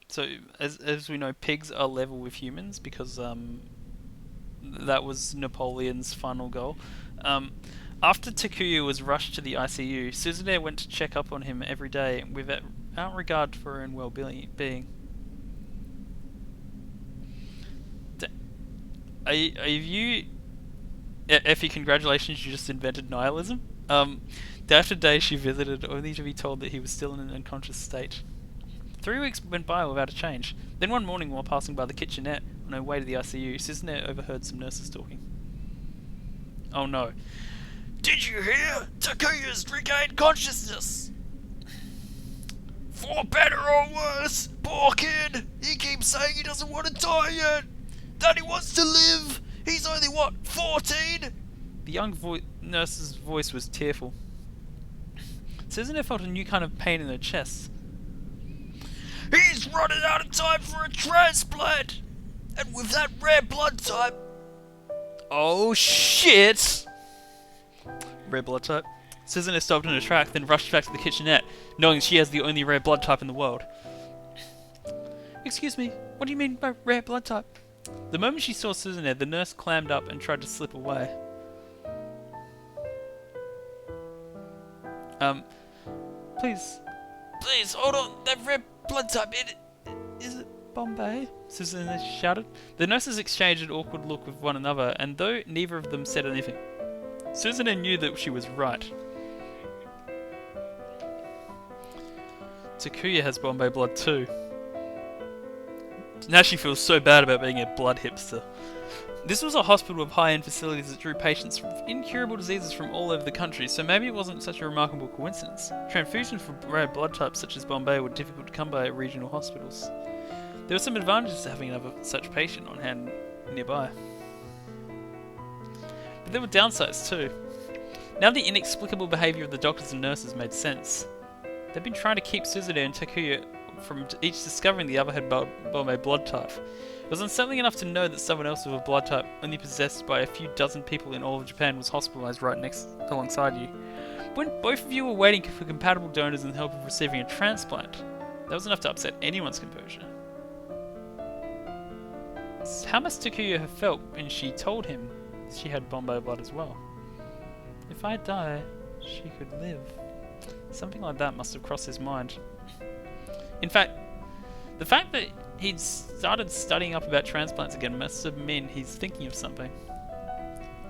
[SPEAKER 1] So, as we know, pigs are level with humans because that was Napoleon's final goal. After Takuya was rushed to the ICU, Suzune went to check up on him every day without regard for her own well-being. Are you... Effie, congratulations, you just invented nihilism. Day after day she visited, only to be told that he was still in an unconscious state. 3 weeks went by without a change. Then one morning, while passing by the kitchenette on her way to the ICU, Suzune overheard some nurses talking. Oh no.
[SPEAKER 2] Did you hear? Takuya's regained consciousness. For better or worse, poor kid. He keeps saying he doesn't want to die yet. That he wants to live. He's only, what, 14?
[SPEAKER 1] The young nurse's voice was tearful. Suzune felt a new kind of pain in her chest.
[SPEAKER 2] He's running out of time for a transplant. And with that rare blood type...
[SPEAKER 1] Oh shit! Rare blood type. Suzune stopped in her track, then rushed back to the kitchenette, knowing she has the only rare blood type in the world. Excuse me, what do you mean by rare blood type? The moment she saw Suzune, the nurse clammed up and tried to slip away. Please, hold on, that rare blood type, is it Bombay? Suzune shouted. The nurses exchanged an awkward look with one another, and though neither of them said anything, Suzune knew that she was right. Takuya has Bombay blood too. Now she feels so bad about being a blood hipster. This was a hospital with high-end facilities that drew patients with incurable diseases from all over the country, so maybe it wasn't such a remarkable coincidence. Transfusions for rare blood types such as Bombay were difficult to come by at regional hospitals. There were some advantages to having another such patient on hand nearby. But there were downsides too. Now the inexplicable behaviour of the doctors and nurses made sense. They'd been trying to keep Suzune and Takuya from each discovering the other had Bombay blood type. It was unsettling enough to know that someone else with a blood type only possessed by a few dozen people in all of Japan was hospitalized right alongside you. When both of you were waiting for compatible donors in the hope of receiving a transplant, that was enough to upset anyone's composure. How must Takuya have felt when she told him she had Bombay blood as well? If I die, she could live. Something like that must have crossed his mind. In fact, the fact that he'd started studying up about transplants again must have meant he's thinking of something.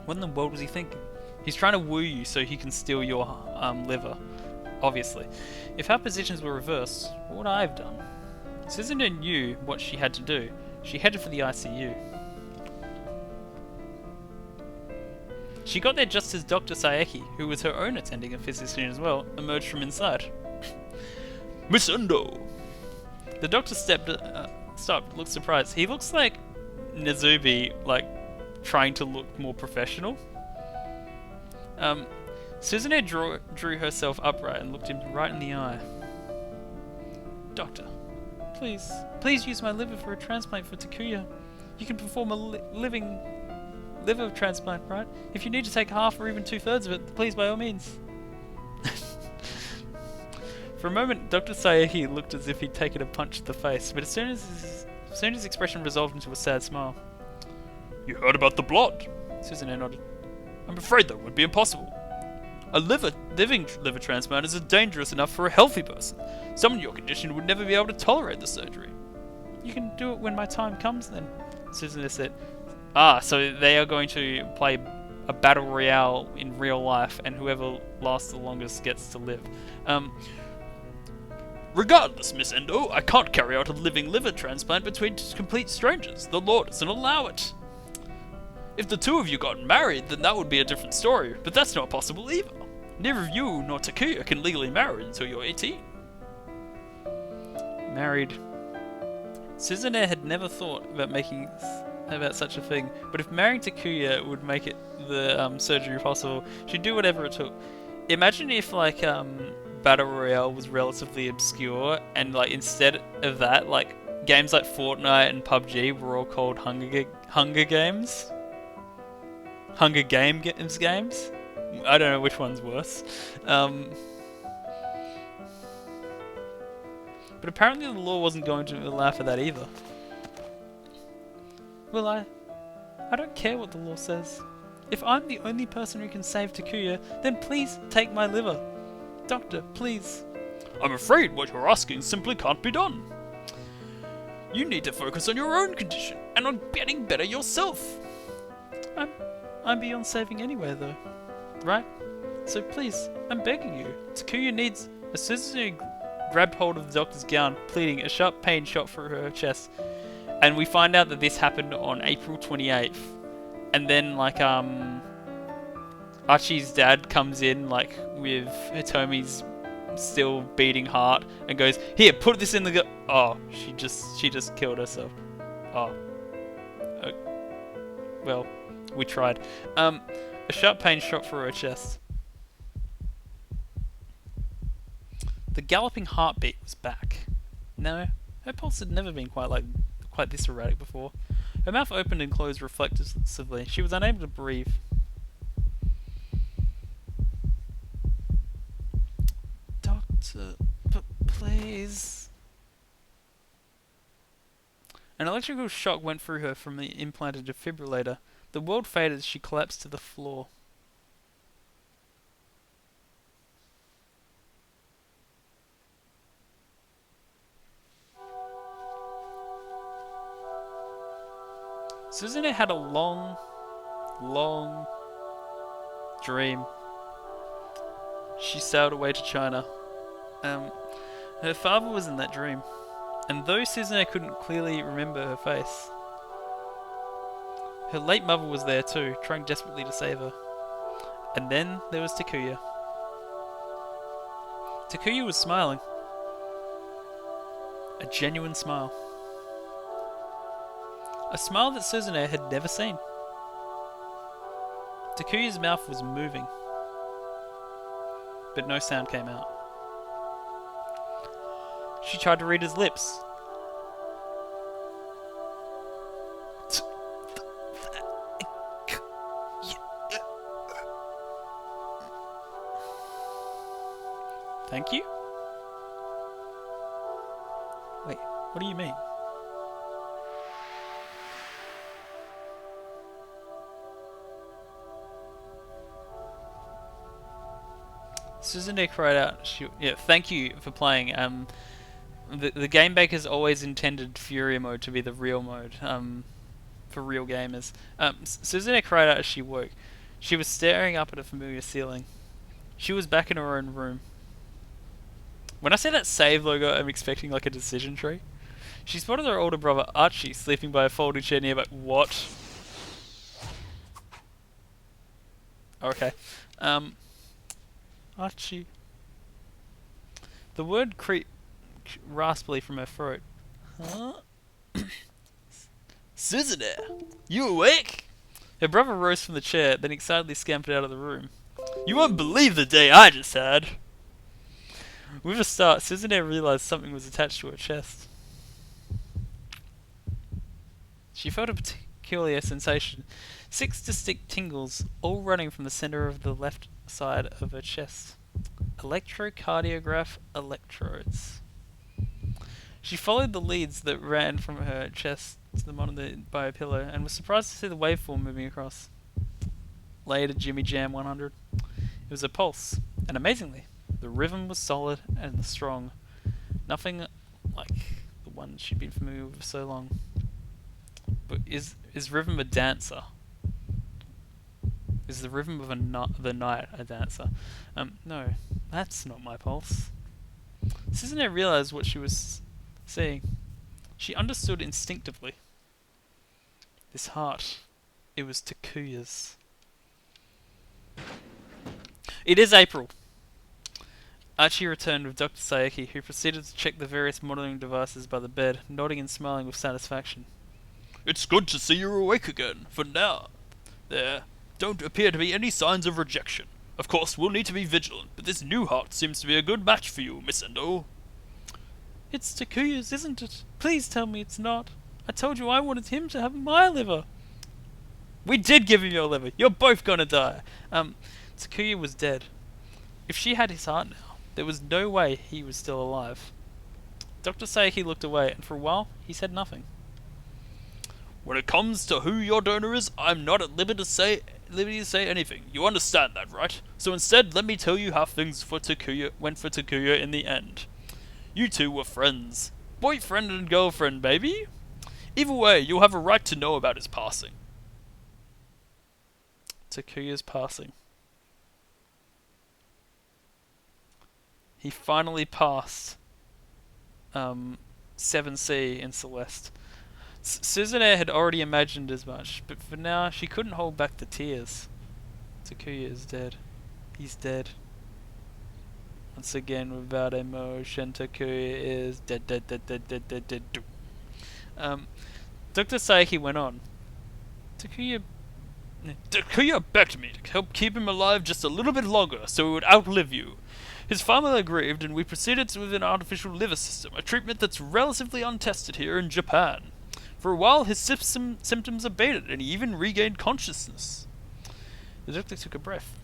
[SPEAKER 1] What in the world was he thinking? He's trying to woo you so he can steal your liver, obviously. If our positions were reversed, what would I have done? Suzune knew what she had to do. She headed for the ICU. She got there just as Dr. Saeki, who was her own attending a physician as well, emerged from inside. Miss Endo! The doctor stopped, looked surprised. He looks like Nezubi, like, trying to look more professional. Suzune drew herself upright and looked him right in the eye. Doctor, please use my liver for a transplant for Takuya. You can perform a living liver transplant, right? If you need to take half or even 2/3 of it, please by all means. For a moment, Dr. Saeki looked as if he'd taken a punch to the face, but as soon as his expression resolved into a sad smile. You heard about the blood? Suzune nodded. I'm afraid that would be impossible. A living liver transplant is dangerous enough for a healthy person. Someone in your condition would never be able to tolerate the surgery. You can do it when my time comes then, Suzune said. Ah, so they are going to play a battle royale in real life, and whoever lasts the longest gets to live. Regardless, Miss Endo, I can't carry out a living liver transplant between complete strangers. The law doesn't allow it. If the two of you got married, then that would be a different story, but that's not possible either. Neither of you nor Takuya can legally marry until you're 18. Married. Suzune had never thought about such a thing, but if marrying Takuya would make it the surgery possible, she'd do whatever it took. Imagine if, like, Battle Royale was relatively obscure, and like instead of that, like games like Fortnite and PUBG were all called Hunger Games. Hunger Games. I don't know which one's worse. But apparently the law wasn't going to allow for that either. Well, I don't care what the law says. If I'm the only person who can save Takuya, then please take my liver. Doctor, please. I'm afraid what you're asking simply can't be done. You need to focus on your own condition and on getting better yourself. I'm beyond saving anywhere though, right? So please, I'm begging you. Takuya needs... As soon as she grabbed hold of the doctor's gown, pleading, a sharp pain shot through her chest. And we find out that this happened on April 28th. And then, like, Archie's dad comes in, like, with Hitomi's still beating heart and goes, "Here, put this in the oh, she just killed herself. Oh. Well, we tried. A sharp pain shot through her chest. The galloping heartbeat was back. No, her pulse had never been quite this erratic before. Her mouth opened and closed reflexively. She was unable to breathe. Doctor, please. An electrical shock went through her from the implanted defibrillator. The world faded as she collapsed to the floor. Suzune had a long dream. She sailed away to China. Her father was in that dream. And though Suzune couldn't clearly remember her face, her late mother was there too, trying desperately to save her. And then there was Takuya. Takuya was smiling. A genuine smile. A smile that Suzune had never seen. Takuya's mouth was moving, but no sound came out. She tried to read his lips. Thank you? Wait, what do you mean? Suzune cried out, thank you for playing. The game makers always intended Fury mode to be the real mode, for real gamers. Suzune cried out as she woke. She was staring up at a familiar ceiling. She was back in her own room. When I say that save logo, I'm expecting like a decision tree. She spotted her older brother Archie sleeping by a folding chair nearby. What? Okay. Archie. The word creeped raspily from her throat. Huh? Suzune, you awake? Her brother rose from the chair, then excitedly scampered out of the room. You won't believe the day I just had. With a start, Suzune realized something was attached to her chest. She felt a peculiar sensation. 6 distinct tingles, all running from the center of the left side of her chest. Electrocardiograph electrodes. She followed the leads that ran from her chest to the monitor by her pillow and was surprised to see the waveform moving across. Later, Jimmy Jam 100. It was a pulse, and amazingly, the rhythm was solid and strong. Nothing like the one she'd been familiar with for so long. But is rhythm a dancer? Is the rhythm of the night a dancer? No, that's not my pulse. Suzune realized what she was seeing. She understood instinctively. This heart, it was Takuya's. It is April. Archie returned with Dr. Sayaki, who proceeded to check the various monitoring devices by the bed, nodding and smiling with satisfaction. It's good to see you awake again, for now. There don't appear to be any signs of rejection.
[SPEAKER 2] Of course, we'll need to be vigilant, but this new heart seems to be a good match for you, Miss Endo.
[SPEAKER 1] It's Takuya's, isn't it? Please tell me it's not. I told you I wanted him to have my liver. We did give him your liver. You're both gonna die. Takuya was dead. If she had his heart now, there was no way he was still alive. Dr. Saeki looked away, and for a while, he said nothing.
[SPEAKER 2] When it comes to who your donor is, I'm not at liberty to say anything. You understand that, right? So instead, let me tell you how things went for Takuya in the end. You two were friends. Boyfriend and girlfriend, baby. Either way, you'll have a right to know about his passing.
[SPEAKER 1] Takuya's passing. He finally passed 7C in Celeste. Suzune had already imagined as much, but for now she couldn't hold back the tears. Takuya is dead. He's dead. Once again, without emotion, Takuya is dead. Dr. Saeki went on. Takuya
[SPEAKER 2] begged me to help keep him alive just a little bit longer so he would outlive you. His family agreed, and we proceeded with an artificial liver system, a treatment that's relatively untested here in Japan. For a while, his symptoms abated, and he even regained consciousness. The doctor took a breath.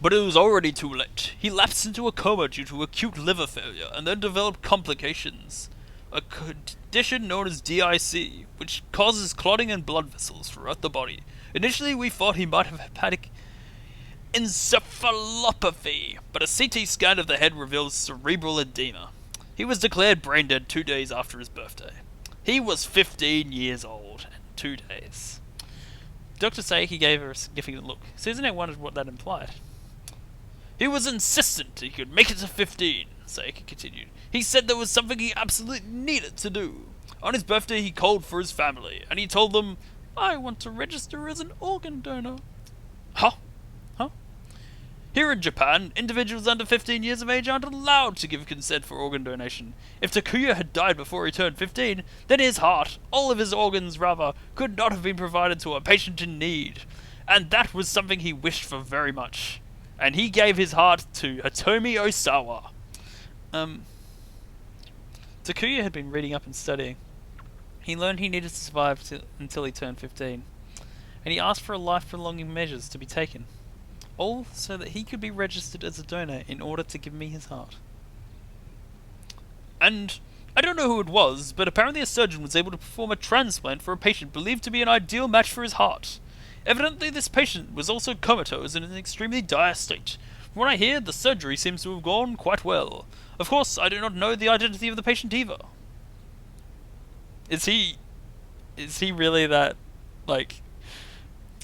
[SPEAKER 2] But it was already too late. He lapsed into a coma due to acute liver failure, and then developed complications. A condition known as DIC, which causes clotting in blood vessels throughout the body. Initially, we thought he might have hepatic encephalopathy, but a CT scan of the head reveals cerebral edema. He was declared brain dead 2 days after his birthday. He was 15 years old and 2 days. Dr. Saeki gave her a significant look. Suzune wondered what that implied. He was insistent he could make it to 15, Saeki continued. He said there was something he absolutely needed to do. On his birthday he called for his family, and he told them, I want to register as an organ donor. Huh? Here in Japan, individuals under 15 years of age aren't allowed to give consent for organ donation. If Takuya had died before he turned 15, then his heart, all of his organs rather, could not have been provided to a patient in need. And that was something he wished for very much. And he gave his heart to Hitomi Osawa. Takuya had been reading up and studying. He learned he needed to survive until he turned 15. And he asked for life-prolonging measures to be taken. All so that he could be registered as a donor in order to give me his heart. And I don't know who it was, but apparently a surgeon was able to perform a transplant for a patient believed to be an ideal match for his heart. Evidently this patient was also comatose and in an extremely dire state. From what I hear, the surgery seems to have gone quite well. Of course, I do not know the identity of the patient either. Is he really that, like...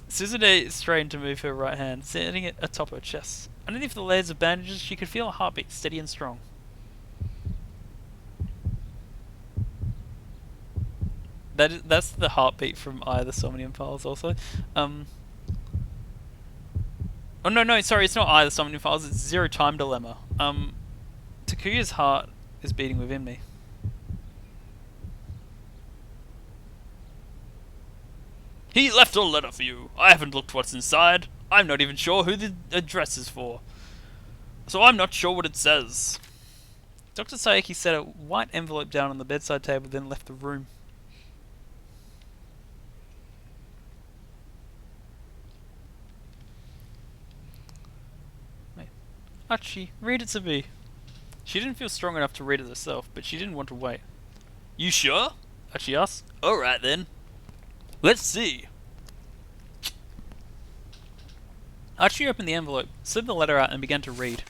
[SPEAKER 2] Suzune strained to move her right hand, sitting it atop her chest. Underneath the layers of bandages, she could feel a heartbeat steady and strong. That's the heartbeat from Eye of the Somnium Files also. Oh no, sorry, it's not Eye of the Somnium Files, it's Zero Time Dilemma. Takuya's heart is beating within me. He left a letter for you. I haven't looked what's inside. I'm not even sure who the address is for. So I'm not sure what it says.
[SPEAKER 1] Dr. Saeki set a white envelope down on the bedside table, then left the room. Wait. Archie, read it to me. She didn't feel strong enough to read it herself, but she didn't want to wait.
[SPEAKER 2] You sure?
[SPEAKER 1] Archie asked.
[SPEAKER 2] Alright then. Let's see.
[SPEAKER 1] Archie opened the envelope, slid the letter out, and began to read.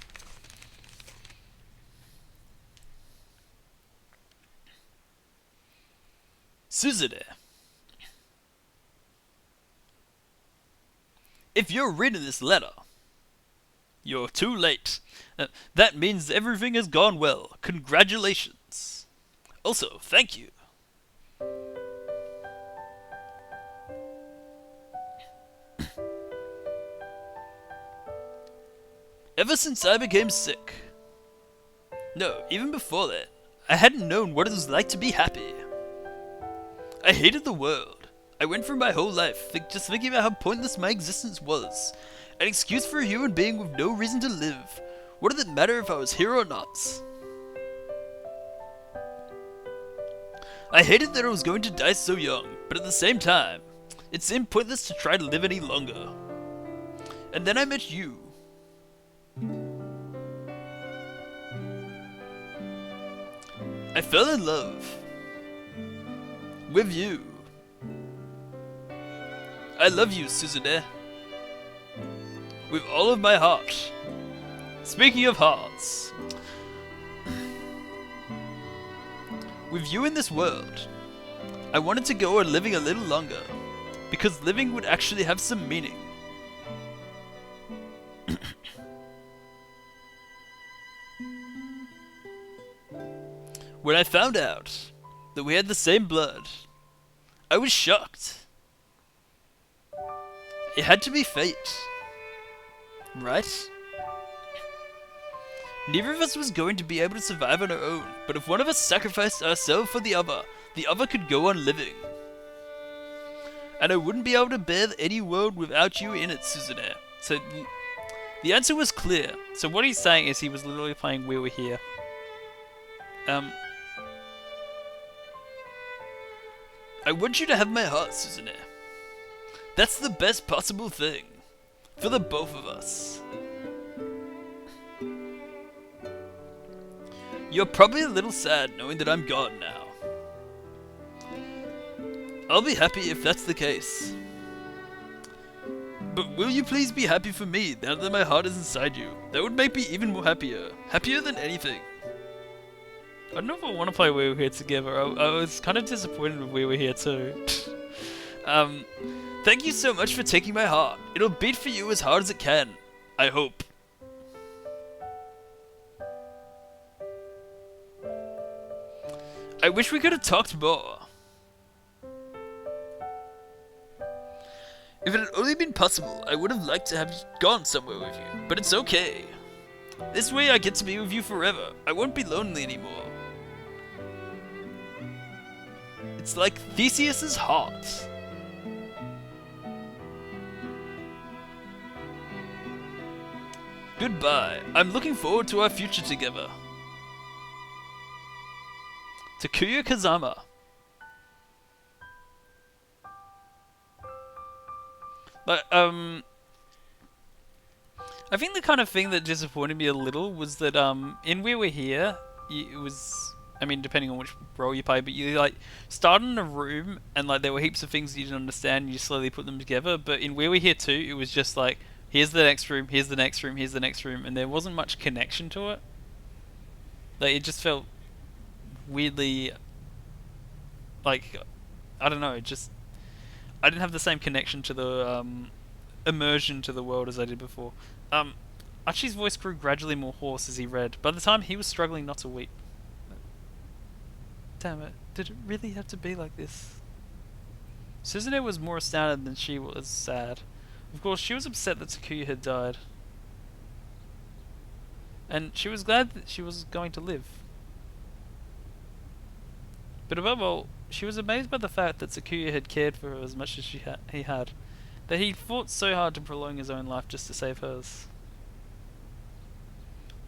[SPEAKER 2] Suzune. If you're reading this letter, you're too late. That means everything has gone well. Congratulations. Also, thank you. Ever since I became sick. No, even before that, I hadn't known what it was like to be happy. I hated the world. I went through my whole life just thinking about how pointless my existence was. An excuse for a human being with no reason to live. What did it matter if I was here or not? I hated that I was going to die so young, but at the same time, it seemed pointless to try to live any longer. And then I met you. I fell in love. With you. I love you, Suzune. With all of my heart. Speaking of hearts. With you in this world, I wanted to go on living a little longer, because living would actually have some meaning. When I found out that we had the same blood, I was shocked. It had to be fate, right? Neither of us was going to be able to survive on our own, but if one of us sacrificed ourselves for the other could go on living. And I wouldn't be able to bear any world without you in it, Suzune. So, the answer was clear.
[SPEAKER 1] So what he's saying is he was literally playing We Were Here.
[SPEAKER 2] I want you to have my heart, Suzune. That's the best possible thing. For the both of us. You're probably a little sad knowing that I'm gone now. I'll be happy if that's the case. But will you please be happy for me now that my heart is inside you? That would make me even more happier. Happier than anything.
[SPEAKER 1] I don't know if I want to play We Were Here together. I was kind of disappointed with We Were Here too.
[SPEAKER 2] Thank you so much for taking my heart. It'll beat for you as hard as it can. I hope. I wish we could have talked more. If it had only been possible, I would have liked to have gone somewhere with you, but it's okay. This way I get to be with you forever. I won't be lonely anymore. It's like Theseus's heart. Goodbye. I'm looking forward to our future together. Takuya Kazama.
[SPEAKER 1] But, I think the kind of thing that disappointed me a little was that, in We Were Here, it was, I mean, depending on which role you play, but you, like, started in a room, and, like, there were heaps of things you didn't understand, and you slowly put them together, but in We Were Here too, it was just like, here's the next room, here's the next room, here's the next room, and there wasn't much connection to it. Like, it just felt weirdly, like, I don't know, just, I didn't have the same connection to the, immersion to the world as I did before. Archie's voice grew gradually more hoarse as he read. By the time he was struggling not to weep. Damn it, did it really have to be like this? Suzune was more astounded than she was sad. Of course, she was upset that Takuya had died. And she was glad that she was going to live. But above all, she was amazed by the fact that Takuya had cared for her as much as he had. That he fought so hard to prolong his own life just to save hers.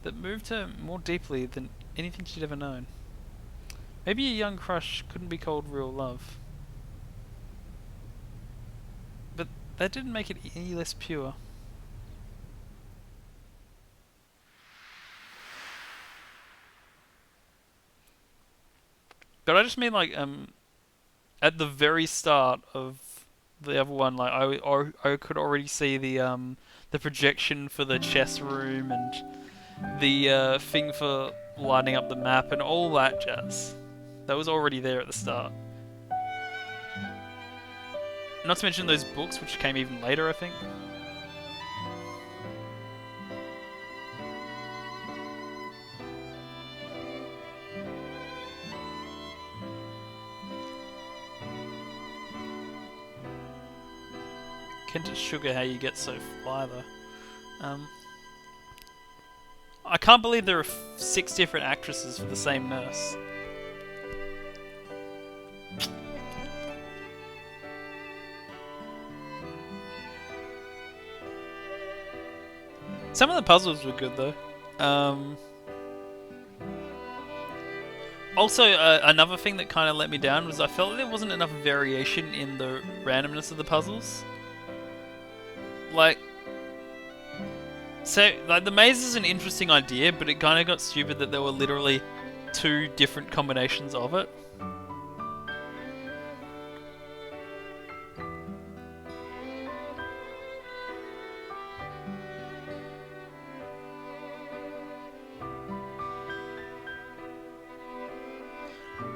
[SPEAKER 1] That moved her more deeply than anything she'd ever known. Maybe a young crush couldn't be called real love. But that didn't make it any less pure. But I just mean, like, at the very start of the other one, like, I could already see the projection for the chess room and the thing for lighting up the map and all that jazz. That was already there at the start. Not to mention those books, which came even later, I think. Kenta Sugar, how you get so fly though. I can't believe there are 6 different actresses for the same nurse. Some of the puzzles were good though. Also, another thing that kind of let me down was I felt like there wasn't enough variation in the randomness of the puzzles. Like, so like the maze is an interesting idea, but it kind of got stupid that there were literally 2 different combinations of it.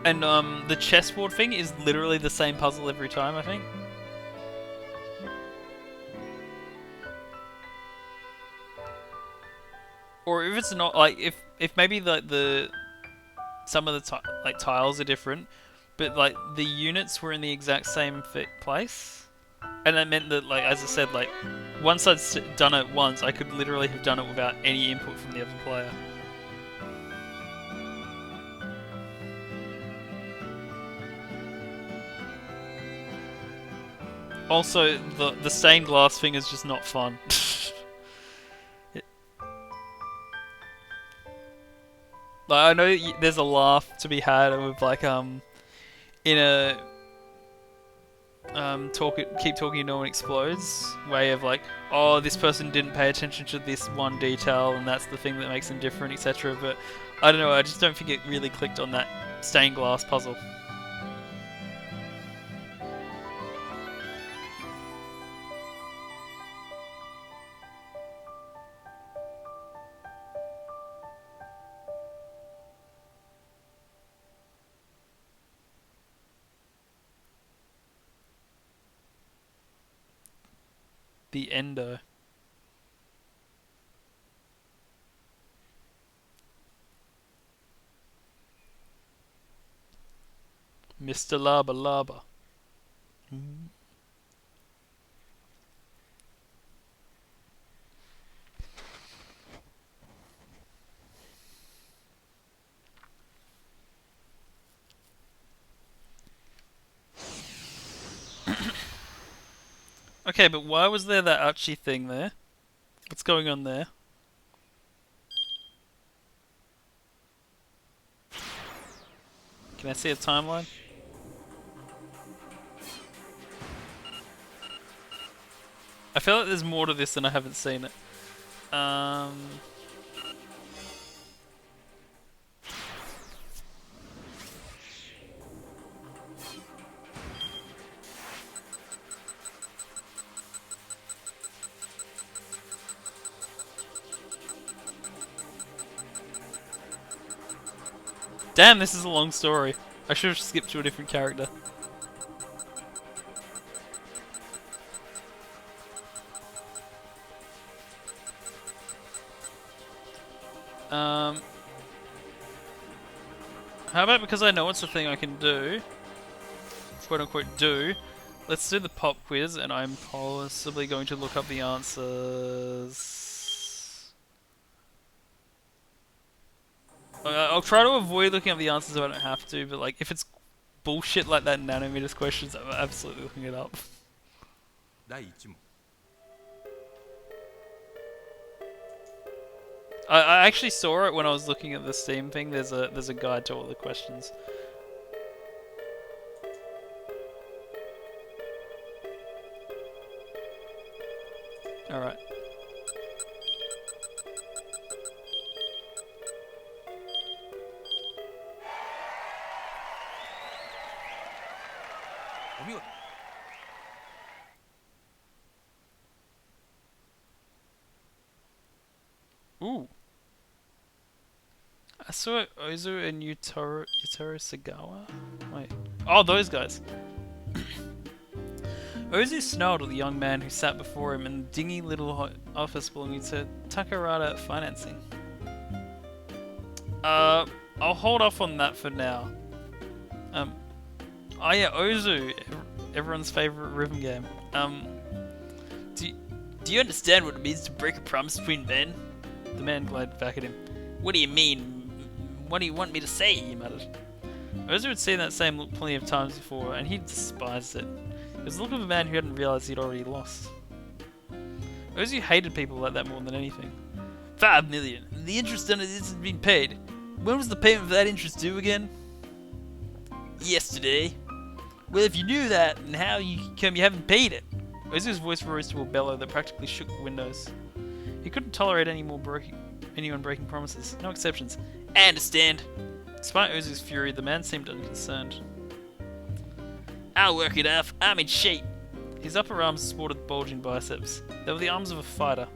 [SPEAKER 1] And the chessboard thing is literally the same puzzle every time, I think. Or if it's not, like, if maybe like some of the like tiles are different, but like the units were in the exact same place, and that meant that, like, as I said, like once I'd done it once, I could literally have done it without any input from the other player. Also, the stained glass thing is just not fun. Like, I know there's a laugh to be had with, like, in a keep talking, no one explodes way of, like, oh, this person didn't pay attention to this one detail and that's the thing that makes them different, etc. But I don't know, I just don't think it really clicked on that stained glass puzzle. The Endo. Mr. Laba Laba. Okay, but why was there that Archie thing there? What's going on there? Can I see a timeline? I feel like there's more to this than I haven't seen it. Damn, this is a long story. I should have skipped to a different character. How about, because I know it's a thing I can do, quote unquote do, let's do the pop quiz, and I'm possibly going to look up the answers. I'll try to avoid looking up the answers if I don't have to, but like if it's bullshit like that nanometers questions, I'm absolutely looking it up. I actually saw it when I was looking at the Steam thing. There's a guide to all the questions. All right. Ooh. I saw Ozu and Yutaro Sagawa? Wait. Oh, those guys. Ozu snarled at the young man who sat before him in the dingy little office belonging to Takarada Financing. I'll hold off on that for now. Oh yeah, Ozu, everyone's favorite rhythm game. Do you understand what it means to break a promise between men? The man glared back at him. What do you mean? What do you want me to say? He muttered. Ozu had seen that same look plenty of times before, and he despised it. It was the look of a man who hadn't realised he'd already lost. Ozu hated people like that more than anything.
[SPEAKER 2] 5 million. The interest on it isn't being paid. When was the payment for that interest due again? Yesterday. Well, if you knew that, then how come you haven't paid it?
[SPEAKER 1] Ozu's voice rose to a bellow that practically shook the windows. He couldn't tolerate anyone breaking promises. No exceptions.
[SPEAKER 2] I understand.
[SPEAKER 1] Despite Ozu's fury, the man seemed unconcerned.
[SPEAKER 2] I'll work it off. I'm in shape.
[SPEAKER 1] His upper arms sported bulging biceps. They were the arms of a fighter.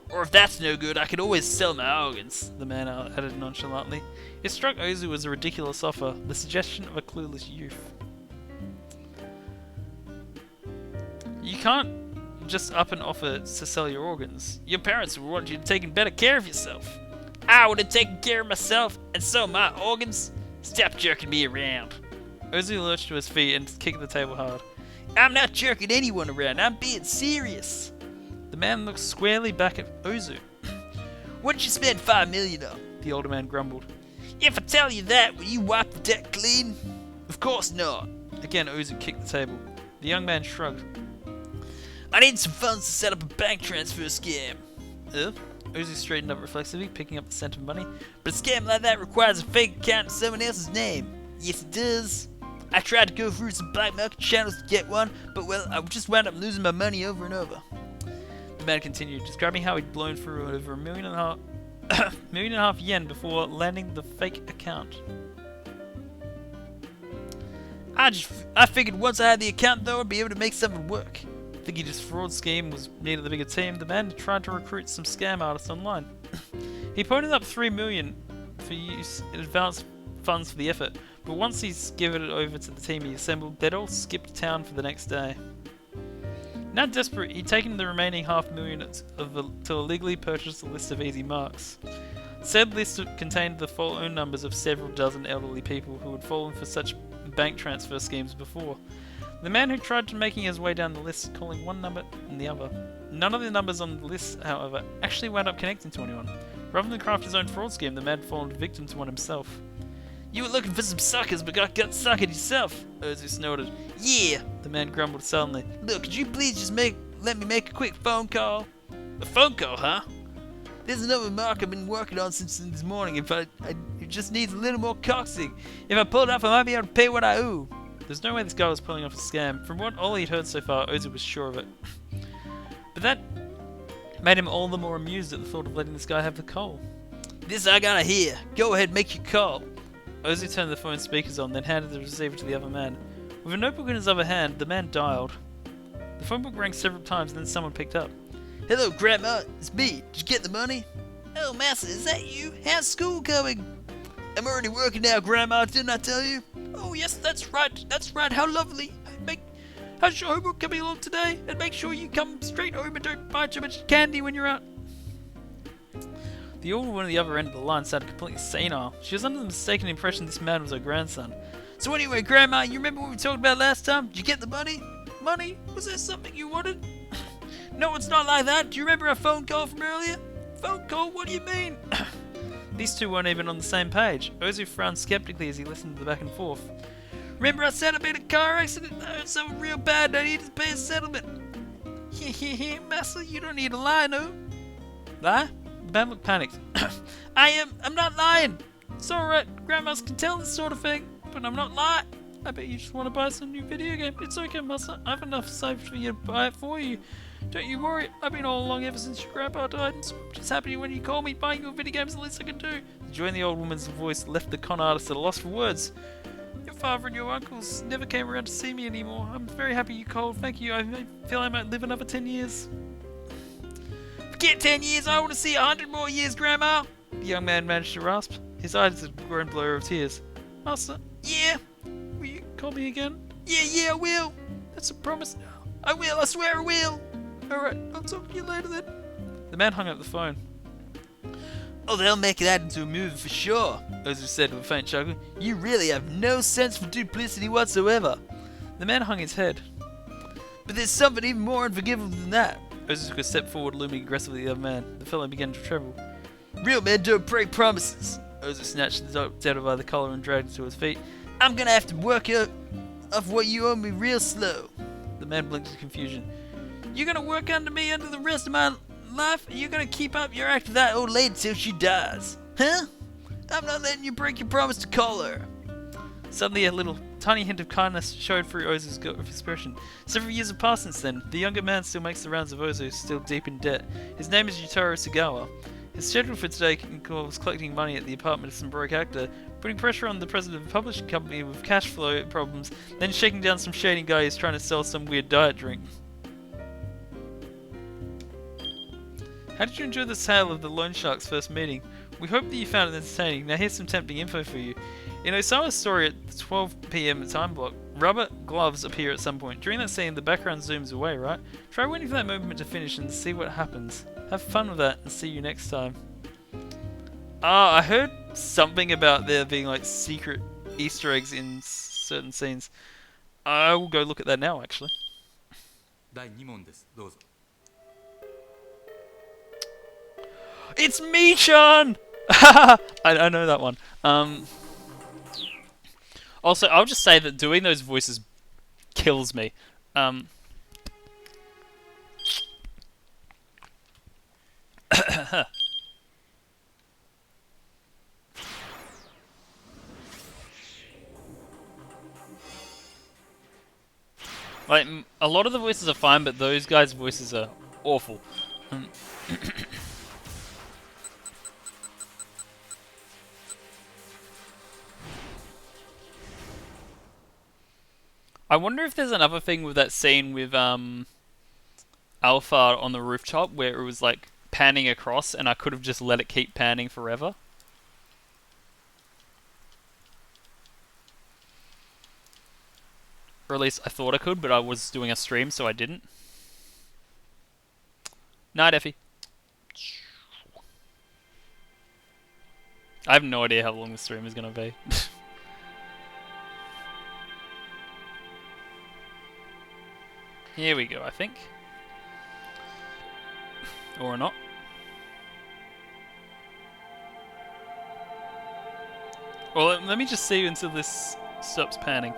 [SPEAKER 2] Or if that's no good, I could always sell my organs.
[SPEAKER 1] The man added nonchalantly. It struck Ozu as a ridiculous offer, the suggestion of a clueless youth. You can't just up and offer to sell your organs. Your parents would want you to take better care of yourself.
[SPEAKER 2] I would have taken care of myself, and so my organs. Stop jerking me around.
[SPEAKER 1] Ozu lurched to his feet and kicked the table hard.
[SPEAKER 2] I'm not jerking anyone around. I'm being serious.
[SPEAKER 1] The man looked squarely back at Ozu.
[SPEAKER 2] What'd you spend 5 million on?
[SPEAKER 1] The older man grumbled.
[SPEAKER 2] If I tell you that, will you wipe the debt clean? Of course not.
[SPEAKER 1] Again, Ozu kicked the table. The young man shrugged.
[SPEAKER 2] I need some funds to set up a bank transfer scam.
[SPEAKER 1] Ozu straightened up reflexively, picking up the scent of money.
[SPEAKER 2] But a scam like that requires a fake account in someone else's name. Yes, it does. I tried to go through some black market channels to get one, but well, I just wound up losing my money over and over.
[SPEAKER 1] The man continued, describing how he'd blown through over $1.5 million yen before landing the fake account.
[SPEAKER 2] I figured once I had the account, though, I'd be able to make something work.
[SPEAKER 1] Thinking his fraud scheme was needed the bigger team, the man tried to recruit some scam artists online. He ponied up $3 million for use in advance funds for the effort, but once he's given it over to the team he assembled, they'd all skipped town for the next day. Now desperate, he'd taken the remaining $500,000 to illegally purchase a list of easy marks. Said list contained the phone numbers of several dozen elderly people who had fallen for such bank transfer schemes before. The man who tried to making his way down the list, calling one number and the other. None of the numbers on the list, however, actually wound up connecting to anyone. Rather than craft his own fraud scheme, the man fallen victim to one himself.
[SPEAKER 2] You were looking for some suckers, but got suckered yourself, Ozu snorted. Yeah,
[SPEAKER 1] the man grumbled sullenly.
[SPEAKER 2] Look, could you please just let me make a quick phone call? A phone call, huh? There's another mark I've been working on since this morning. It just needs a little more coaxing. If I pull it off, I might be able to pay what I owe.
[SPEAKER 1] There's no way this guy was pulling off a scam. From what all he'd heard so far, Ozu was sure of it. But that made him all the more amused at the thought of letting this guy have the coal.
[SPEAKER 2] This I gotta hear. Go ahead, make your call.
[SPEAKER 1] Ozu turned the phone speakers on, then handed the receiver to the other man. With a notebook in his other hand, the man dialed. The phone book rang several times, and then someone picked up.
[SPEAKER 2] Hello, Grandma. It's me. Did you get the money? Oh, Massa, is that you? How's school going? I'm already working now, Grandma. Didn't I tell you? Oh, yes, that's right. That's right. How lovely. How's your homework coming along today? And make sure you come straight home and don't buy too much candy when you're out.
[SPEAKER 1] The old woman at the other end of the line sounded completely senile. She was under the mistaken impression this man was her grandson.
[SPEAKER 2] So anyway, Grandma, you remember what we talked about last time? Did you get the money? Money? Was there something you wanted? No, it's not like that. Do you remember our phone call from earlier? Phone call? What do you mean?
[SPEAKER 1] These two weren't even on the same page. Ozu frowned skeptically as he listened to the back and forth.
[SPEAKER 2] Remember I said I made a car accident? I heard something real bad. I needed to pay a settlement. Massa, you don't need to lie, no?
[SPEAKER 1] Lie? The man looked panicked.
[SPEAKER 2] I'm not lying. It's alright. Grandmas can tell this sort of thing, but I'm not lying.
[SPEAKER 1] I bet you just want to buy some new video game. It's okay, Massa. I have enough saved for you to buy it for you. Don't you worry. I've been all along ever since your grandpa died, and so I'm just happy when you call me. Buying your video games is the least I can do. The joy in the old woman's voice left the con artist at a loss for words. Your father and your uncles never came around to see me anymore. I'm very happy you called. Thank you. I feel I might live another 10 years.
[SPEAKER 2] Forget 10 years. I want to see 100 more years, Grandma.
[SPEAKER 1] The young man managed to rasp. His eyes had grown blurry of tears. Master.
[SPEAKER 2] Yeah?
[SPEAKER 1] Will you call me again?
[SPEAKER 2] Yeah, I will.
[SPEAKER 1] That's a promise.
[SPEAKER 2] I will. I swear I will.
[SPEAKER 1] Alright, I'll talk to you later then. The man hung up the phone.
[SPEAKER 2] Oh, they'll make that into a movie for sure, Ozu said with a faint chuckle. You really have no sense for duplicity whatsoever.
[SPEAKER 1] The man hung his head.
[SPEAKER 2] But there's something even more unforgivable than that.
[SPEAKER 1] Ozu took a step forward, looming aggressively at the other man. The fellow began to tremble.
[SPEAKER 2] Real men don't break promises. Ozu snatched the Zelda by the collar and dragged him to his feet. I'm gonna have to work off what you owe me real slow.
[SPEAKER 1] The man blinked in confusion.
[SPEAKER 2] You're gonna work under me under the rest of my life, and you're gonna keep up your act with that old lady till she dies. Huh? I'm not letting you break your promise to call her.
[SPEAKER 1] Suddenly, a little tiny hint of kindness showed through Ozu's expression. Several years have passed since then. The younger man still makes the rounds of Ozu, still deep in debt. His name is Yutaro Sugawa. His schedule for today involves collecting money at the apartment of some broke actor, putting pressure on the president of a publishing company with cash flow problems, then shaking down some shady guy who's trying to sell some weird diet drink. How did you enjoy the tale of the loan shark's first meeting? We hope that you found it entertaining. Now here's some tempting info for you. In Osawa's story at the 12 PM time block, rubber gloves appear at some point. During that scene, the background zooms away, right? Try waiting for that moment to finish and see what happens. Have fun with that and see you next time. I heard something about there being like secret Easter eggs in certain scenes. I will go look at that now, actually.
[SPEAKER 3] 第2問です。どうぞ。
[SPEAKER 1] It's Michan! I know that one. Also, I'll just say that doing those voices kills me. Like, a lot of the voices are fine, but those guys' voices are awful. I wonder if there's another thing with that scene with Alpha on the rooftop where it was like panning across and I could have just let it keep panning forever. Or at least I thought I could, but I was doing a stream, so I didn't. Night, Effie. I have no idea how long the stream is going to be. Here we go, I think. Or not. Well, let me just see until this stops panning.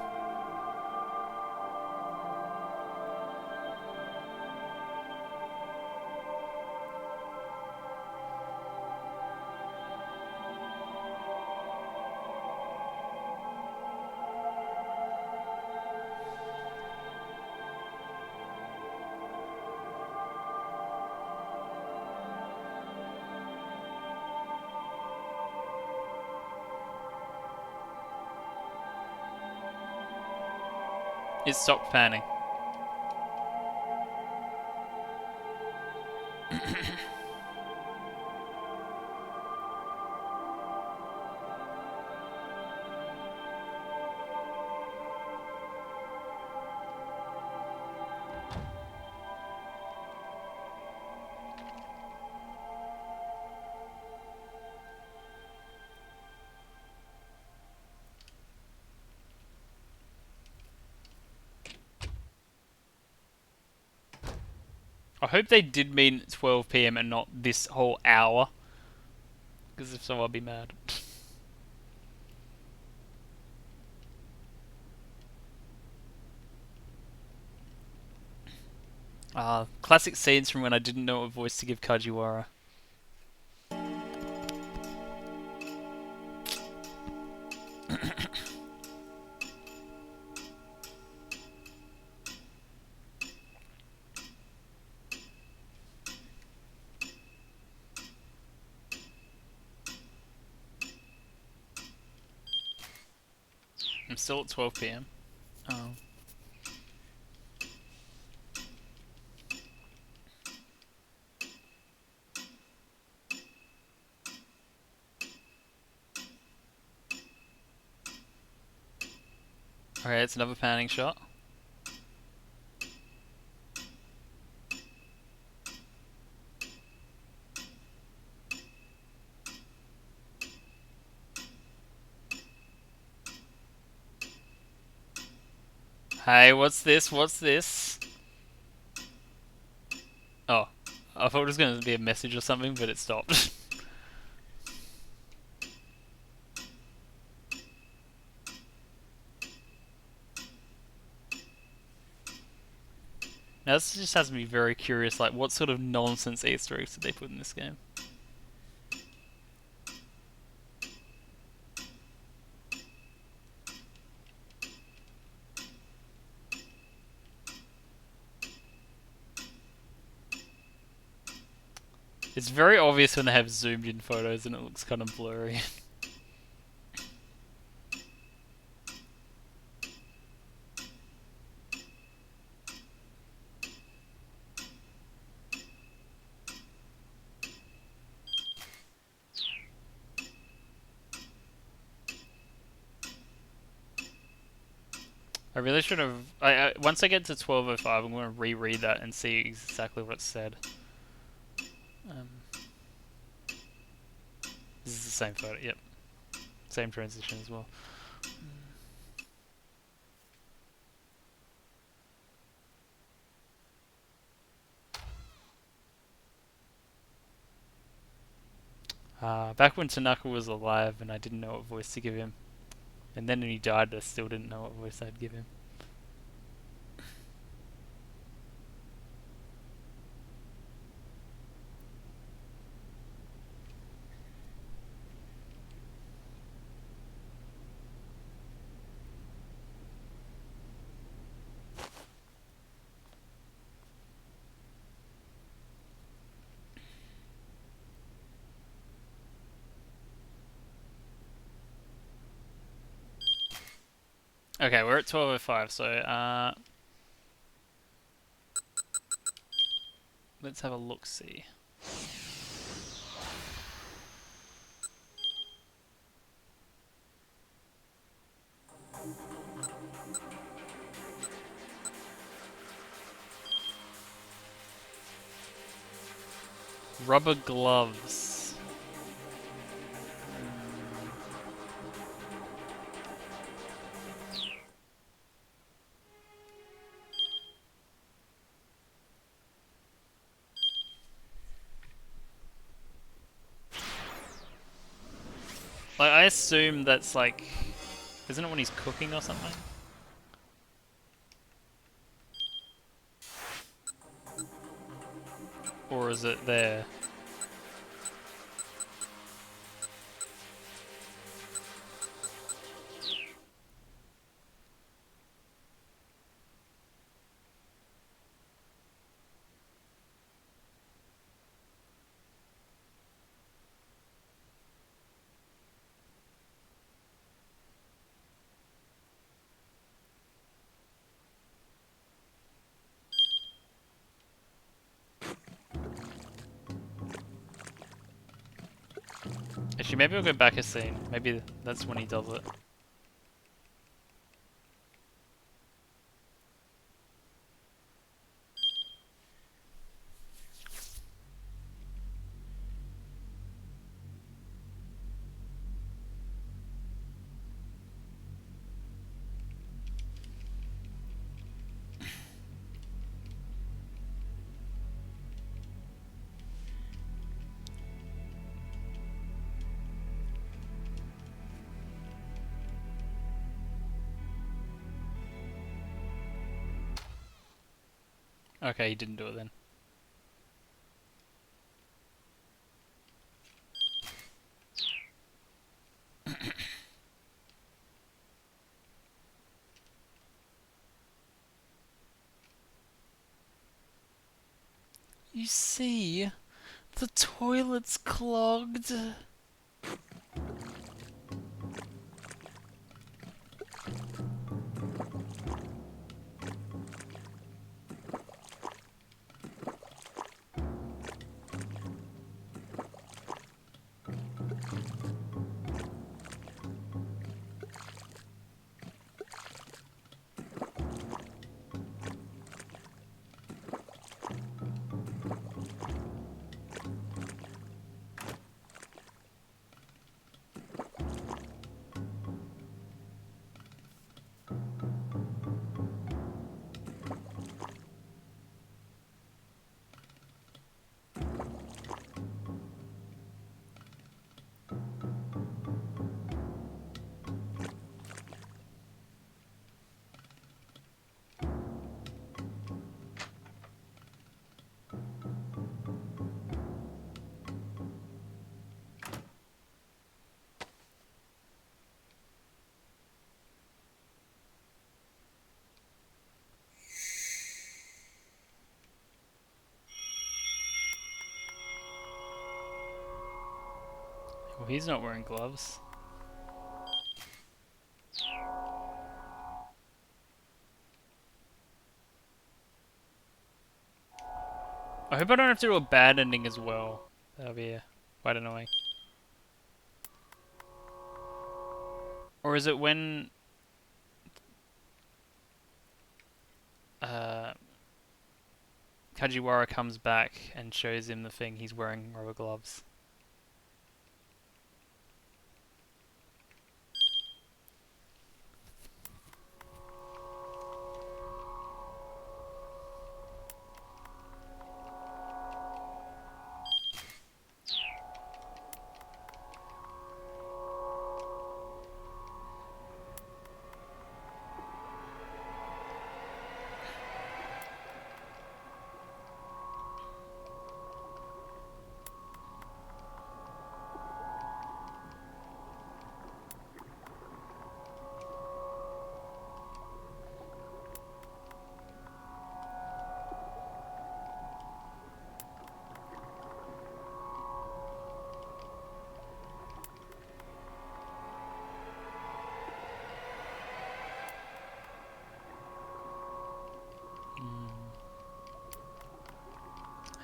[SPEAKER 1] It stopped panning. I hope they did mean 12 PM and not this whole hour. Because if so, I'll be mad. Classic scenes from when I didn't know what voice to give Kajiwara. I'm still at 12 PM. Oh. Okay, it's another panning shot. Hey, what's this? What's this? Oh, I thought it was going to be a message or something, but it stopped. Now, this just has me very curious, like, what sort of nonsense Easter eggs did they put in this game? It's very obvious when they have zoomed in photos and it looks kind of blurry. I really should have. Once I get to 12:05, I'm going to reread that and see exactly what it said. This is the same photo. Yep, same transition as well. Back when Tanaka was alive and I didn't know what voice to give him, and then when he died, I still didn't know what voice I'd give him. Okay, we're at 12:05, so let's have a look-see. Rubber gloves. Like, I assume that's like, isn't it when he's cooking or something? Or is it there? Actually, maybe we'll go back a scene. Maybe that's when he does it. Okay, he didn't do it then. You see, the toilet's clogged. he's not wearing gloves. I hope I don't have to do a bad ending as well. That'll be quite annoying. Or is it when Kajiwara comes back and shows him the thing, he's wearing rubber gloves?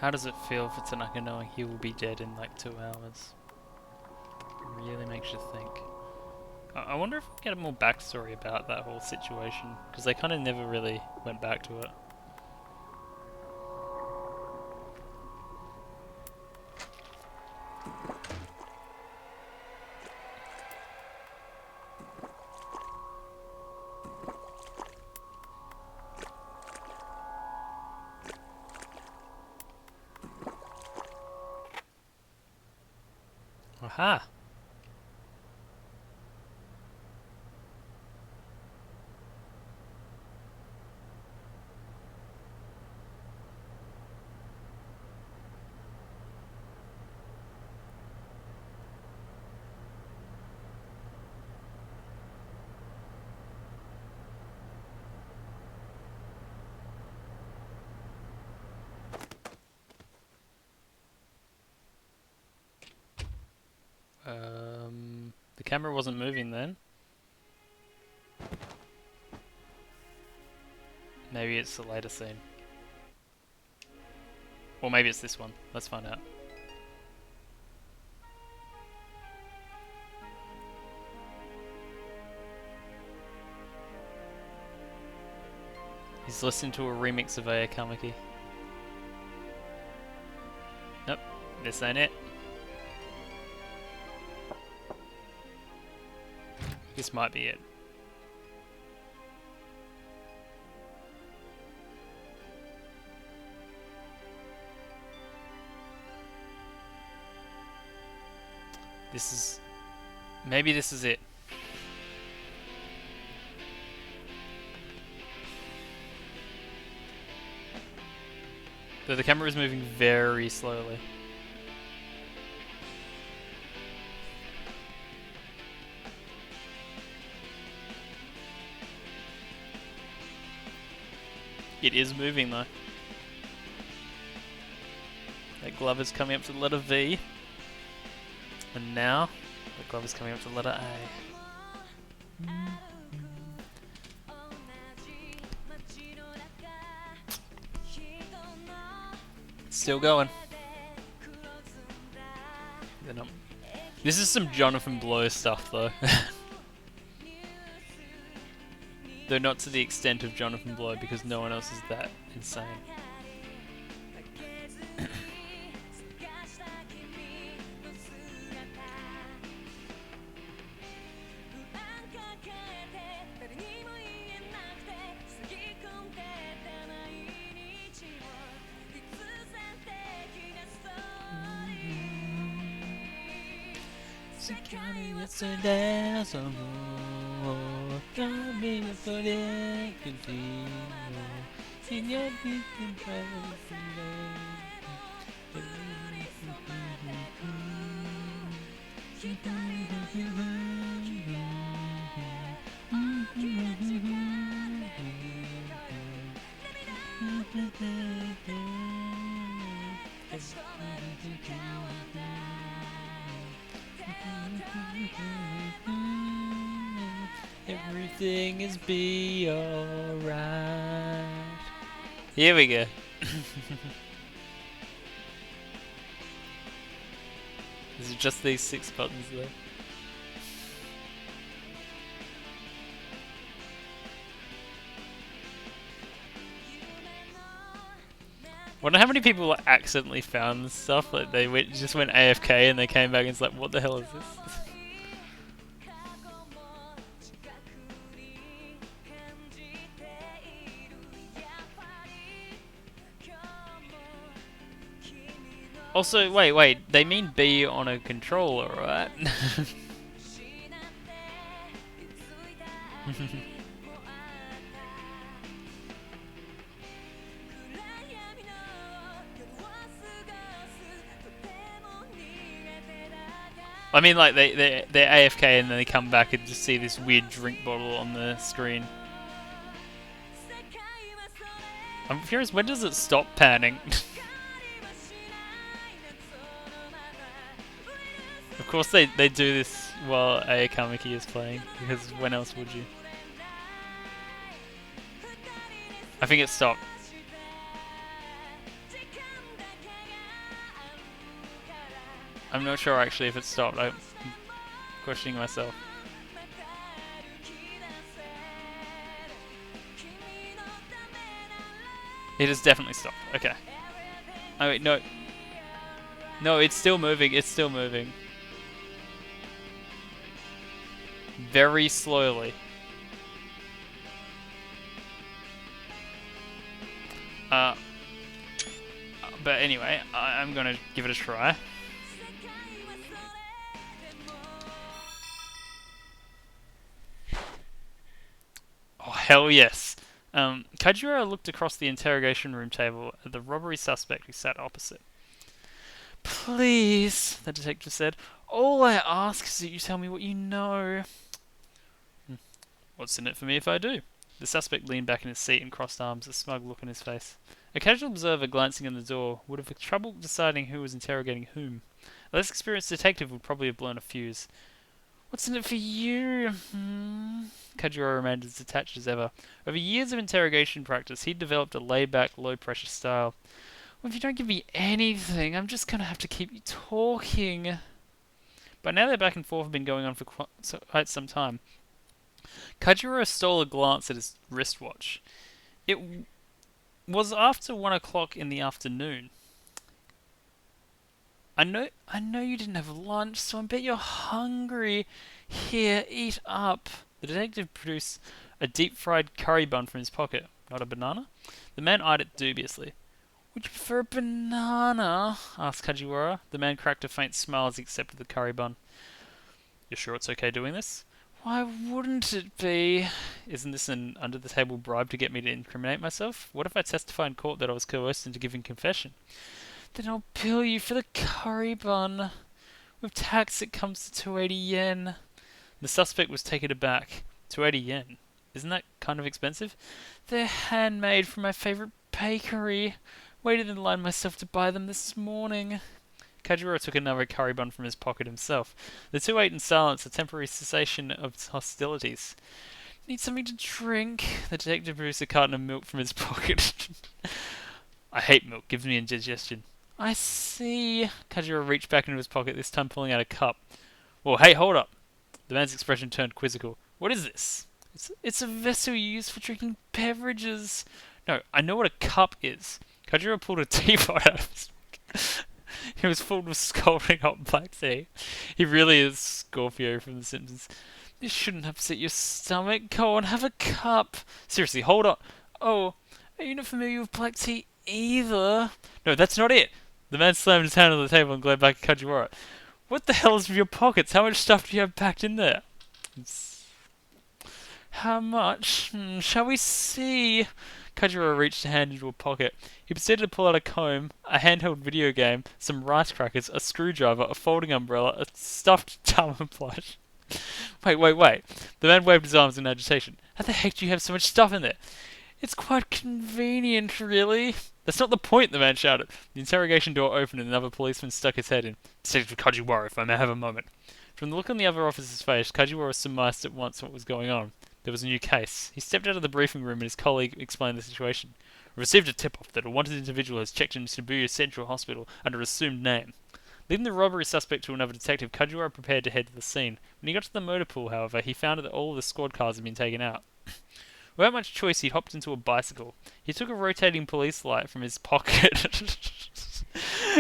[SPEAKER 1] How does it feel for Tanaka knowing he will be dead in like 2 hours? It really makes you think. I wonder if we get a more backstory about that whole situation, because they kind of never really went back to it. Aha! The camera wasn't moving then. Maybe it's the later scene. Or maybe it's this one. Let's find out. He's listening to a remix of Aya Kamiki. Nope, this ain't it. This might be it. This is... maybe this is it. Though the camera is moving very slowly. It is moving though. That glove is coming up to the letter V. And now, the glove is coming up to the letter A. Still going. This is some Jonathan Blow stuff though. Though not to the extent of Jonathan Blow because no one else is that insane. everything is be alright. Here we go. Is it just these 6 buttons though? Wonder how many people accidentally found this stuff. Like they just went AFK and they came back and it's like, what the hell is this? Also, wait, they mean be on a controller, right? I mean, like, they're AFK and then they come back and just see this weird drink bottle on the screen. I'm curious, when does it stop panning? Of course they do this while Ayakamiki is playing, because when else would you? I think it stopped. I'm not sure actually if it stopped. I'm questioning myself. It has definitely stopped. Okay. Oh wait, no. No, it's still moving. It's still moving. Very slowly. But anyway, I'm gonna give it a try. Oh, hell yes. Kajiura looked across the interrogation room table at the robbery suspect who sat opposite. Please, the detective said, all I ask is that you tell me what you know. What's in it for me if I do? The suspect leaned back in his seat and crossed arms, a smug look on his face. A casual observer glancing in the door would have trouble deciding who was interrogating whom. A less experienced detective would probably have blown a fuse. What's in it for you? Kajiura remained as detached as ever. Over years of interrogation practice, he'd developed a laid-back, low-pressure style. Well, if you don't give me anything, I'm just going to have to keep you talking. By now their back and forth have been going on for quite some time. Kajiura stole a glance at his wristwatch. It was after 1 o'clock in the afternoon. I know you didn't have lunch, so I bet you're hungry. Here, eat up. The detective produced a deep-fried curry bun from his pocket. Not a banana? The man eyed it dubiously. Would you prefer a banana? Asked Kajiura. The man cracked a faint smile as he accepted the curry bun. You're sure it's okay doing this? Why wouldn't it be? Isn't this an under-the-table bribe to get me to incriminate myself? What if I testify in court that I was coerced into giving confession? Then I'll bill you for the curry bun. With tax it comes to 280 yen. The suspect was taken aback. 280 yen? Isn't that kind of expensive? They're handmade from my favourite bakery. Waited in line myself to buy them this morning. Kajiura took another curry bun from his pocket himself. The two ate in silence, a temporary cessation of hostilities. Need something to drink? The detective produced a carton of milk from his pocket. I hate milk, gives me indigestion. I see. Kajiura reached back into his pocket, this time pulling out a cup. Well, hey, hold up. The man's expression turned quizzical. What is this? It's a vessel you use for drinking beverages. No, I know what a cup is. Kajiura pulled a teapot out of his... It was full of scalding hot black tea. He really is Scorpio from The Simpsons. This shouldn't upset your stomach. Go on, have a cup. Seriously, hold on. Oh, are you not familiar with black tea either? No, that's not it. The man slammed his hand on the table and glared back at Kajiura. What the hell is in your pockets? How much stuff do you have packed in there? How much? Shall we see? Kajiura reached a hand into a pocket. He proceeded to pull out a comb, a handheld video game, some rice crackers, a screwdriver, a folding umbrella, a stuffed Tama plush. Wait. The man waved his arms in agitation. How the heck do you have so much stuff in there? It's quite convenient, really. That's not the point, the man shouted. The interrogation door opened and another policeman stuck his head in. Detective Kajiura, if I may have a moment. From the look on the other officer's face, Kajiura surmised at once what was going on. There was a new case. He stepped out of the briefing room and his colleague explained the situation. We received a tip-off that a wanted individual has checked into Shibuya Central Hospital under an assumed name. Leaving the robbery suspect to another detective, Kajiwara prepared to head to the scene. When he got to the motor pool, however, he found that all of the squad cars had been taken out. Without much choice, he hopped into a bicycle. He took a rotating police light from his pocket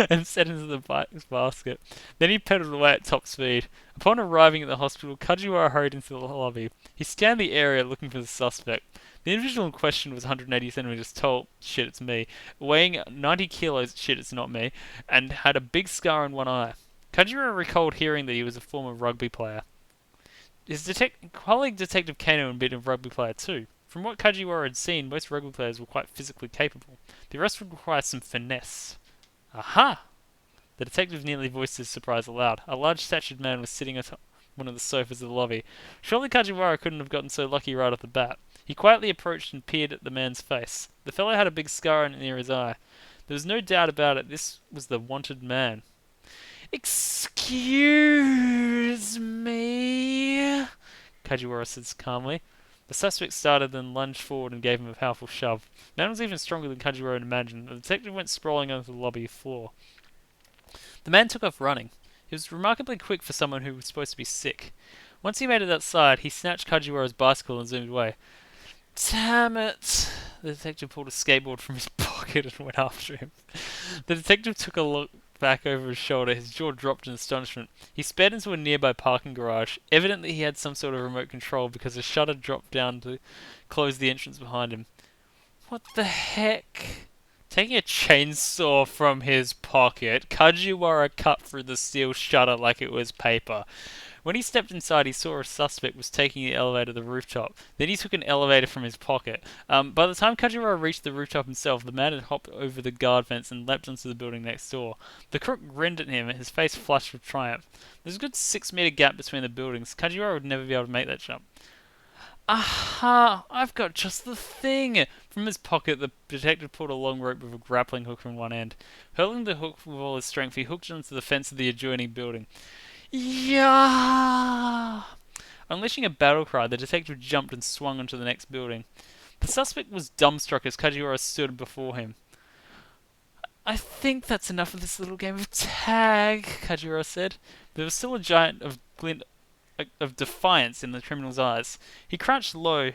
[SPEAKER 1] and set into the bike's basket. Then he pedaled away at top speed. Upon arriving at the hospital, Kajiwara hurried into the lobby. He scanned the area looking for the suspect. The individual in question was 180 centimeters tall, shit it's me, weighing 90 kilos, shit it's not me, and had a big scar on one eye. Kajiwara recalled hearing that he was a former rugby player. His colleague Detective Kano had been a rugby player too. From what Kajiwara had seen, most rugby players were quite physically capable. The arrest would require some finesse. Aha! The detective nearly voiced his surprise aloud. A large-statured man was sitting at one of the sofas of the lobby. Surely Kajiwara couldn't have gotten so lucky right off the bat. He quietly approached and peered at the man's face. The fellow had a big scar near his eye. There was no doubt about it, this was the wanted man. "Excuse me," Kajiwara said calmly. The suspect started, then lunged forward and gave him a powerful shove. The man was even stronger than Kajiwara had imagined. The detective went sprawling onto the lobby floor. The man took off running. He was remarkably quick for someone who was supposed to be sick. Once he made it outside, he snatched Kajiwara's bicycle and zoomed away. Damn it! The detective pulled a skateboard from his pocket and went after him. The detective took a look back over his shoulder. His jaw dropped in astonishment. He sped into a nearby parking garage. Evidently he had some sort of remote control because a shutter dropped down to close the entrance behind him. What the heck? Taking a chainsaw from his pocket, Kajiwara cut through the steel shutter like it was paper. When he stepped inside, he saw a suspect was taking the elevator to the rooftop. Then he took an elevator from his pocket. By the time Kajiwara reached the rooftop himself, the man had hopped over the guard fence and leapt onto the building next door. The crook grinned at him, and his face flushed with triumph. There's a good 6-meter gap between the buildings. Kajiwara would never be able to make that jump. Aha! I've got just the thing! From his pocket, the detective pulled a long rope with a grappling hook from one end. Hurling the hook with all his strength, he hooked it onto the fence of the adjoining building. Yeah! Unleashing a battle cry, the detective jumped and swung onto the next building. The suspect was dumbstruck as Kajiwara stood before him. I think that's enough of this little game of tag, Kajiwara said. There was still a giant of glint of defiance in the criminal's eyes. He crouched low,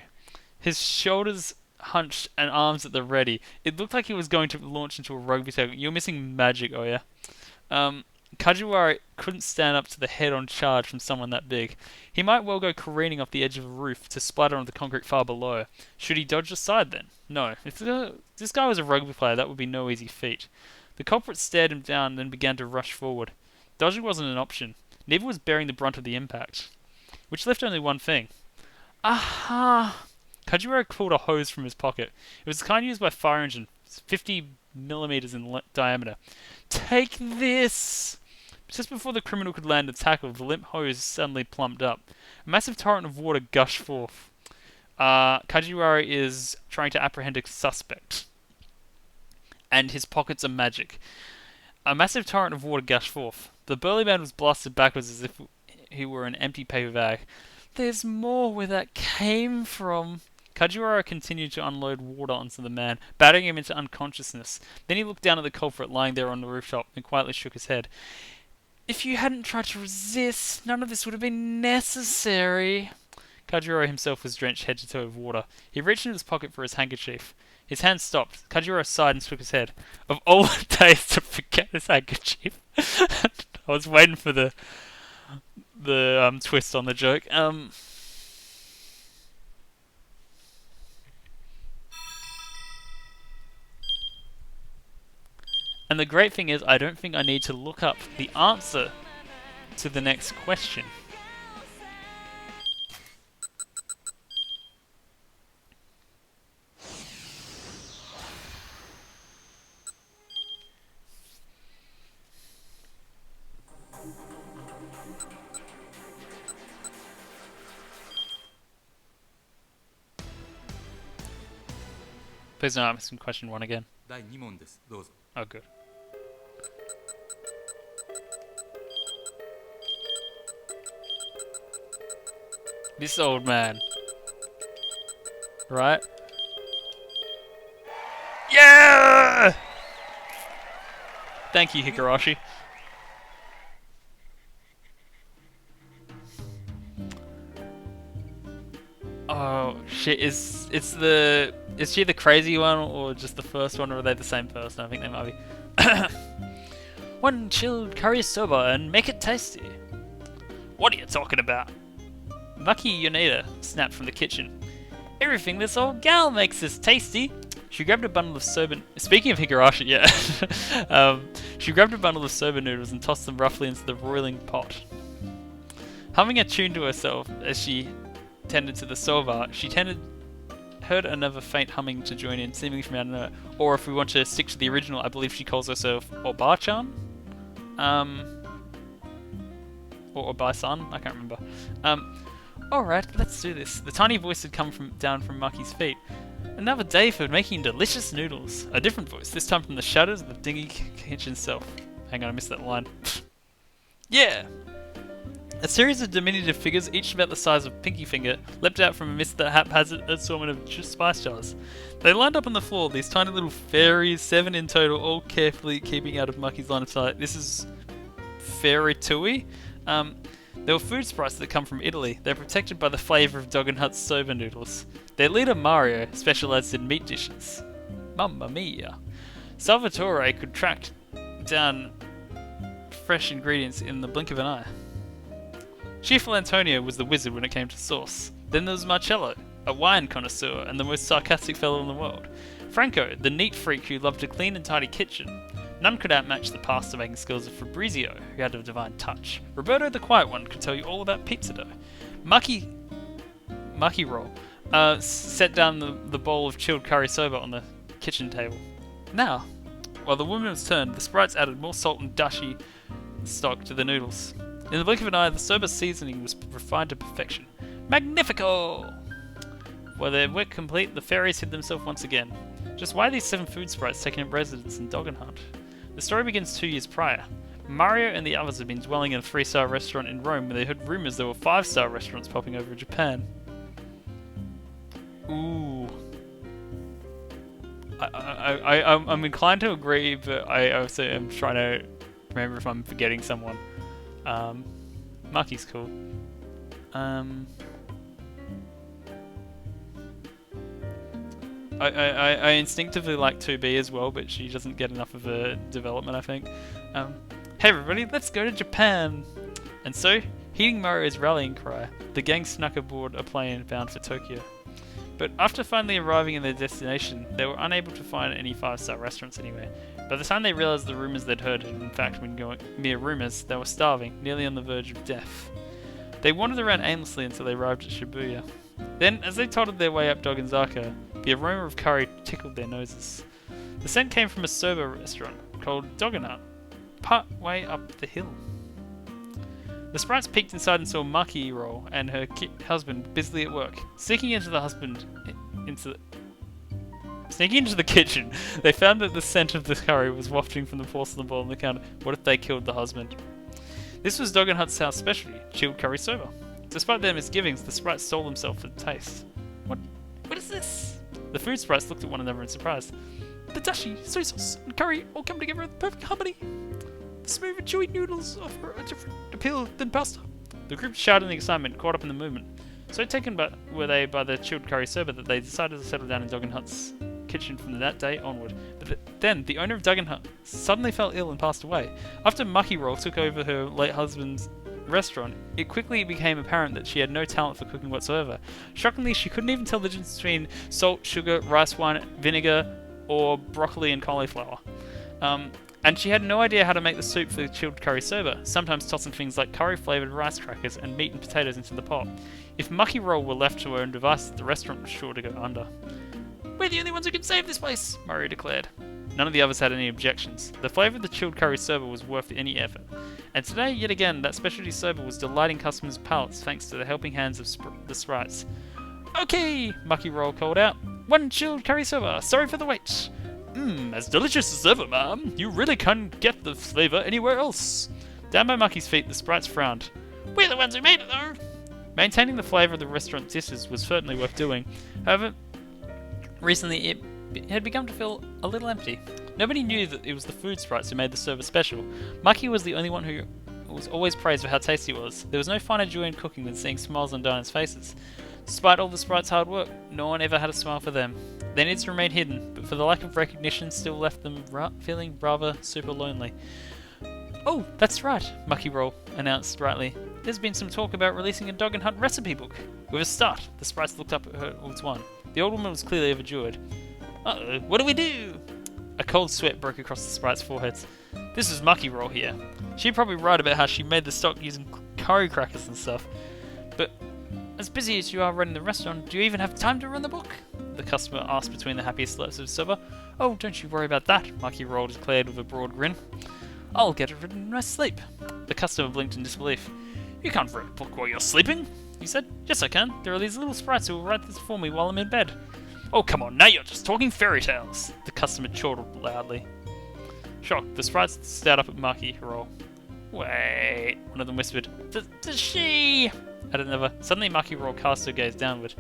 [SPEAKER 1] his shoulders hunched and arms at the ready. It looked like he was going to launch into a rugby tackle. You're missing magic, oh yeah? Kajiwara couldn't stand up to the head-on charge from someone that big. He might well go careening off the edge of a roof to splatter onto the concrete far below. Should he dodge aside then? No. If this guy was a rugby player, that would be no easy feat. The culprit stared him down and then began to rush forward. Dodging wasn't an option. Neither was bearing the brunt of the impact. Which left only one thing. Aha! Kajiwara pulled a hose from his pocket. It was the kind used by fire engine, 50 millimeters in diameter. Take this! Just before the criminal could land a tackle, the limp hose suddenly plumped up. A massive torrent of water gushed forth. Kajiwara is trying to apprehend a suspect. And his pockets are magic. A massive torrent of water gushed forth. The burly man was blasted backwards as if he were an empty paper bag. There's more where that came from. Kajiwara continued to unload water onto the man, battering him into unconsciousness. Then he looked down at the culprit lying there on the rooftop and quietly shook his head. If you hadn't tried to resist, none of this would have been necessary. Kajiwara himself was drenched head to toe with water. He reached into his pocket for his handkerchief. His hand stopped. Kajiwara sighed and shook his head. Of all the days to forget his handkerchief. I was waiting for the twist on the joke. And the great thing is, I don't think I need to look up the answer to the next question. Please don't ask me question 1 again.
[SPEAKER 3] 第2問です。どうぞ。
[SPEAKER 1] Oh, good. This old man. Right? Yeah! Thank you, Higurashi. Oh shit! Is she the crazy one or just the first one, or are they the same person? I think they might be. One chilled curry soba and make it tasty. What are you talking about? Maki Yoneda snapped from the kitchen. Everything this old gal makes is tasty. She grabbed a bundle of soba. Speaking of Higurashi, yeah. She grabbed a bundle of soba noodles and tossed them roughly into the roiling pot. Humming a tune to herself as she tended to the soba, heard another faint humming to join in, seemingly from out of nowhere. Or if we want to stick to the original, I believe she calls herself Oba-chan. Or Obai-san, I can't remember. Alright, let's do this. The tiny voice had come down from Maki's feet. Another day for making delicious noodles. A different voice, this time from the shadows of the dingy kitchen itself. Hang on, I missed that line. Yeah! A series of diminutive figures, each about the size of Pinky Finger, leapt out from amidst the haphazard assortment of spice jars. They lined up on the floor, these tiny little fairies, 7 in total, all carefully keeping out of Maki's line of sight. This is Fairy Tui. They were food sprites that come from Italy. They're protected by the flavour of Doggen Hut's soba noodles. Their leader, Mario, specialised in meat dishes. Mamma mia. Salvatore could track down fresh ingredients in the blink of an eye. Chief Antonio was the wizard when it came to sauce. Then there was Marcello, a wine connoisseur and the most sarcastic fellow in the world. Franco, the neat freak who loved a clean and tidy kitchen. None could outmatch the pasta making skills of Fabrizio, who had a divine touch. Roberto, the quiet one, could tell you all about pizza dough. Maki Roll set down the bowl of chilled curry soba on the kitchen table. Now, while the woman was turned, the sprites added more salt and dashi stock to the noodles. In the blink of an eye, the soba seasoning was refined to perfection. Magnifico! While their work complete, the fairies hid themselves once again. Just why are these 7 food sprites taking up residence in Doggen Hunt? The story begins 2 years prior. Mario and the others had been dwelling in a 3-star restaurant in Rome when they heard rumours there were 5-star restaurants popping over in Japan. Ooh. I'm inclined to agree, but I also am trying to remember if I'm forgetting someone. Maki's cool. I instinctively like 2B as well, but she doesn't get enough of a development, I think. Hey everybody, let's go to Japan! And so, heeding Mario's rallying cry, the gang snuck aboard a plane bound for Tokyo. But after finally arriving in their destination, they were unable to find any 5-star restaurants anywhere. By the time they realised the rumours they'd heard had in fact been mere rumours, they were starving, nearly on the verge of death. They wandered around aimlessly until they arrived at Shibuya. Then, as they tottered their way up Dogenzaka, the aroma of curry tickled their noses. The scent came from a soba restaurant called Doggen Hut, part way up the hill. The sprites peeked inside and saw Maki Roll and her husband busily at work. Sneaking into the kitchen, they found that the scent of the curry was wafting from the porcelain bowl on the counter. What if they killed the husband? This was Doggen Hut's house specialty, chilled curry soba. Despite their misgivings, the sprites stole themselves for the taste. What is this? The food sprites looked at one another in surprise. The dashi, soy sauce, and curry all come together in perfect harmony. The smooth and chewy noodles offer a different appeal than pasta. The group shouted in excitement, caught up in the movement. So taken were they by the chilled curry soba that they decided to settle down in Doggen Hut's kitchen from that day onward. But then, the owner of Doggen Hut suddenly fell ill and passed away. After Maki Roll took over her late husband's restaurant, it quickly became apparent that she had no talent for cooking whatsoever. Shockingly, she couldn't even tell the difference between salt, sugar, rice wine, vinegar, or broccoli and cauliflower. And she had no idea how to make the soup for the chilled curry soba, sometimes tossing things like curry-flavoured rice crackers and meat and potatoes into the pot. If Maki Roll were left to her own devices, the restaurant was sure to go under. We're the only ones who can save this place, Mario declared. None of the others had any objections. The flavour of the chilled curry soba was worth any effort. And today, yet again, that specialty soba was delighting customers' palates thanks to the helping hands of the sprites. Okay, Maki Roll called out. 1 chilled curry soba, sorry for the wait. As delicious as ever, ma'am. You really can't get the flavour anywhere else. Down by Maki's feet, the sprites frowned. We're the ones who made it, though. Maintaining the flavour of the restaurant dishes was certainly worth doing. However, Recently, it had begun to feel a little empty. Nobody knew that it was the food sprites who made the service special. Maki was the only one who was always praised for how tasty it was. There was no finer joy in cooking than seeing smiles on diners' faces. Despite all the sprites' hard work, no one ever had a smile for them. They needed to remain hidden, but for the lack of recognition still left them feeling rather super lonely. Oh, that's right, Maki Roll announced brightly. There's been some talk about releasing a Dog and Hunt recipe book. With a start, the sprites looked up at her towards one. The old woman was clearly overjoyed. Uh-oh, what do we do? A cold sweat broke across the sprites' foreheads. This is Maki Roll here. She'd probably write about how she made the stock using curry crackers and stuff. But as busy as you are running the restaurant, do you even have time to run the book? The customer asked between the happiest slurps of soba. Oh, don't you worry about that, Maki Roll declared with a broad grin. I'll get it written in my sleep. The customer blinked in disbelief. You can't write a book while you're sleeping, he said. Yes, I can. There are these little sprites who will write this for me while I'm in bed. Oh, come on, now you're just talking fairy tales, the customer chortled loudly. Shocked, the sprites stared up at Maki Roll. Wait, one of them whispered. Does she? Added another. Suddenly Maki Roll cast her gaze downward.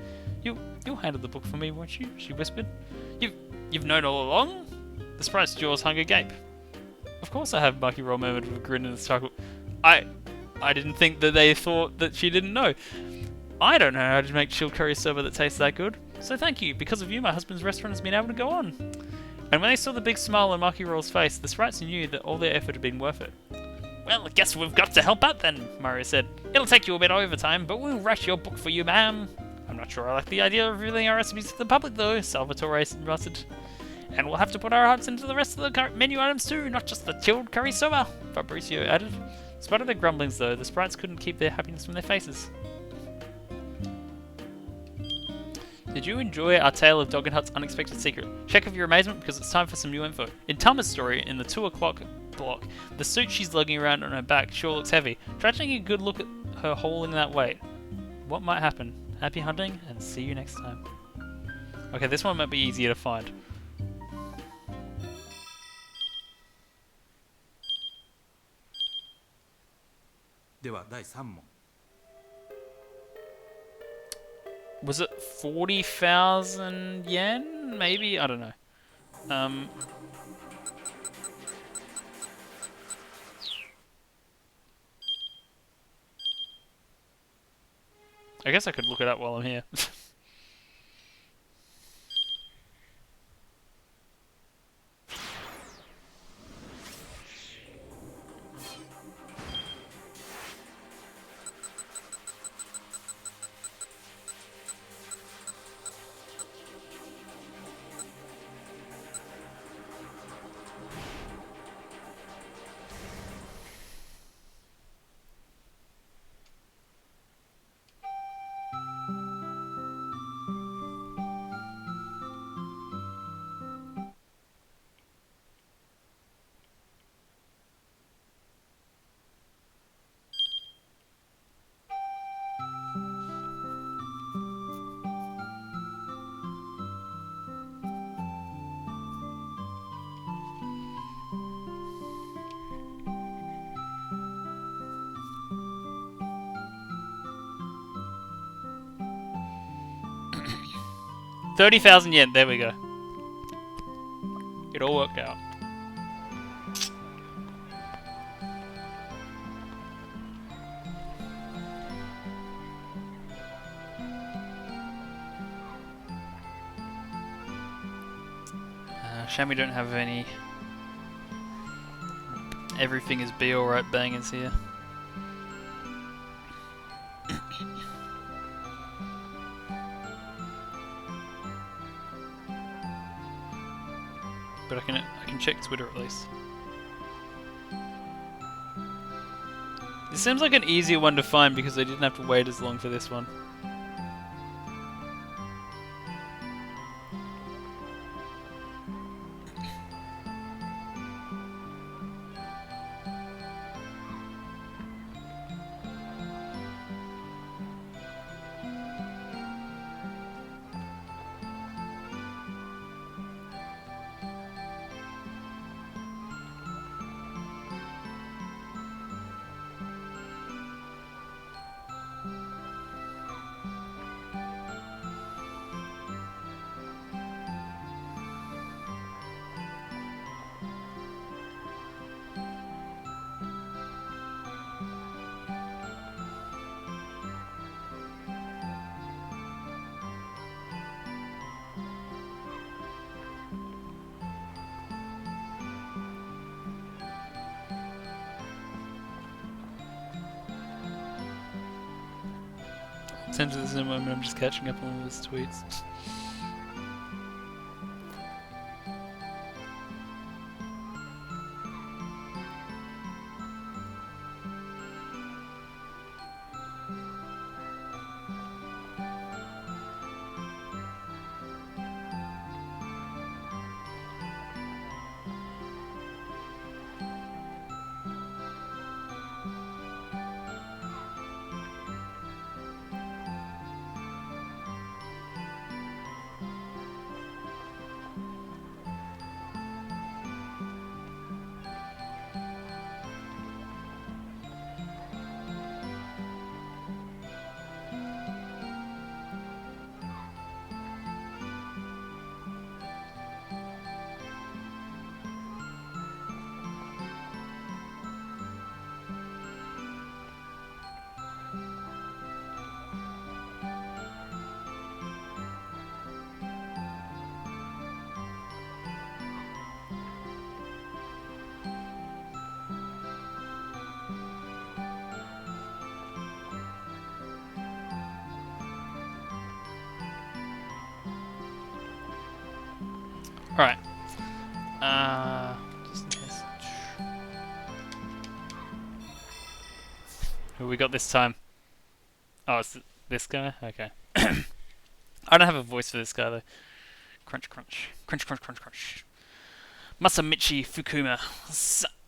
[SPEAKER 1] You'll handle the book for me, won't you? She whispered. You've known all along? The sprite's jaws hung agape. Of course I have, Maki Roll murmured with a grin and a struggle. I didn't think that they thought that she didn't know. I don't know how to make chilled curry soba that tastes that good. So thank you. Because of you, my husband's restaurant has been able to go on. And when they saw the big smile on Maki Roll's face, the sprites knew that all their effort had been worth it. Well, I guess we've got to help out then, Mario said. It'll take you a bit of overtime, but we'll write your book for you, ma'am. I'm not sure I like the idea of revealing our recipes to the public, though, Salvatore muttered. And we'll have to put our hearts into the rest of the menu items too, not just the chilled curry soba, Fabrizio added. Despite their grumblings, though, the sprites couldn't keep their happiness from their faces. Did you enjoy our tale of Dog and Hunt's unexpected secret? Check of your amazement because it's time for some new info. In Tama's story, in the 2 o'clock block, the suit she's lugging around on her back sure looks heavy. Try taking a good look at her hauling that weight. What might happen? Happy hunting, and see you next time. Okay, this one might be easier to find. Was it 40,000 yen? Maybe? I don't know. I guess I could look it up while I'm here. $30,000 yen, there we go. It all worked out. Shame we don't have any everything is be alright bangers here. But I can check Twitter at least. This seems like an easier one to find because I didn't have to wait as long for this one. Sends this in a moment. I'm just catching up on all his tweets. Alright. Just in case. Who we got this time? Oh, it's this guy? Okay. I don't have a voice for this guy though. Crunch, crunch. Crunch, crunch, crunch, crunch. Masamichi Fukuma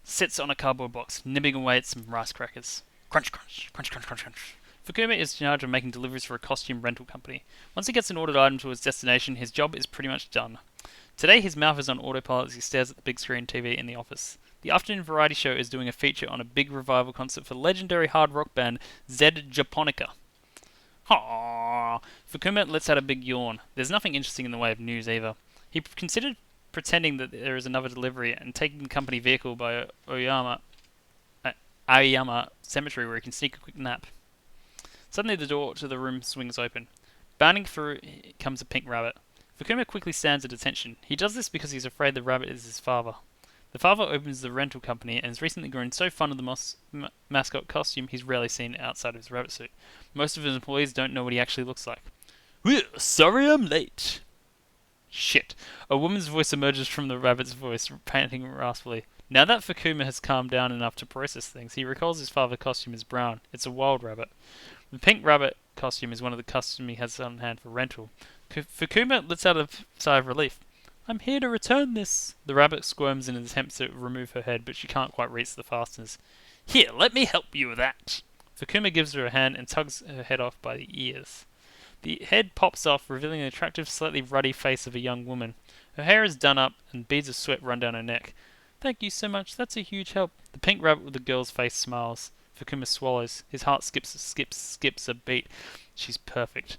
[SPEAKER 1] sits on a cardboard box, nibbling away at some rice crackers. Crunch, crunch, crunch, crunch, crunch, crunch. Fukuma is in charge of making deliveries for a costume rental company. Once he gets an ordered item to his destination, his job is pretty much done. Today his mouth is on autopilot as he stares at the big screen TV in the office. The afternoon variety show is doing a feature on a big revival concert for legendary hard rock band Zed Japonica. Aww. Fukuma lets out a big yawn. There's nothing interesting in the way of news either. He considered pretending that there is another delivery and taking the company vehicle by Aoyama Cemetery where he can sneak a quick nap. Suddenly the door to the room swings open. Bounding through comes a pink rabbit. Fukuma quickly stands at attention. He does this because he's afraid the rabbit is his father. The father opens the rental company and has recently grown so fond of the mascot costume he's rarely seen outside of his rabbit suit. Most of his employees don't know what he actually looks like. "We're sorry I'm late." Shit. A woman's voice emerges from the rabbit's voice, panting raspily. Now that Fukuma has calmed down enough to process things, he recalls his father's costume is brown. It's a wild rabbit. The pink rabbit costume is one of the costumes he has on hand for rental. Fukuma lets out a sigh of relief. "I'm here to return this." The rabbit squirms in an attempt to remove her head, but she can't quite reach the fasteners. "Here, let me help you with that." Fukuma gives her a hand and tugs her head off by the ears. The head pops off, revealing an attractive, slightly ruddy face of a young woman. Her hair is done up, and beads of sweat run down her neck. "Thank you so much, that's a huge help." The pink rabbit with the girl's face smiles. Fukuma swallows. His heart skips a beat. She's perfect.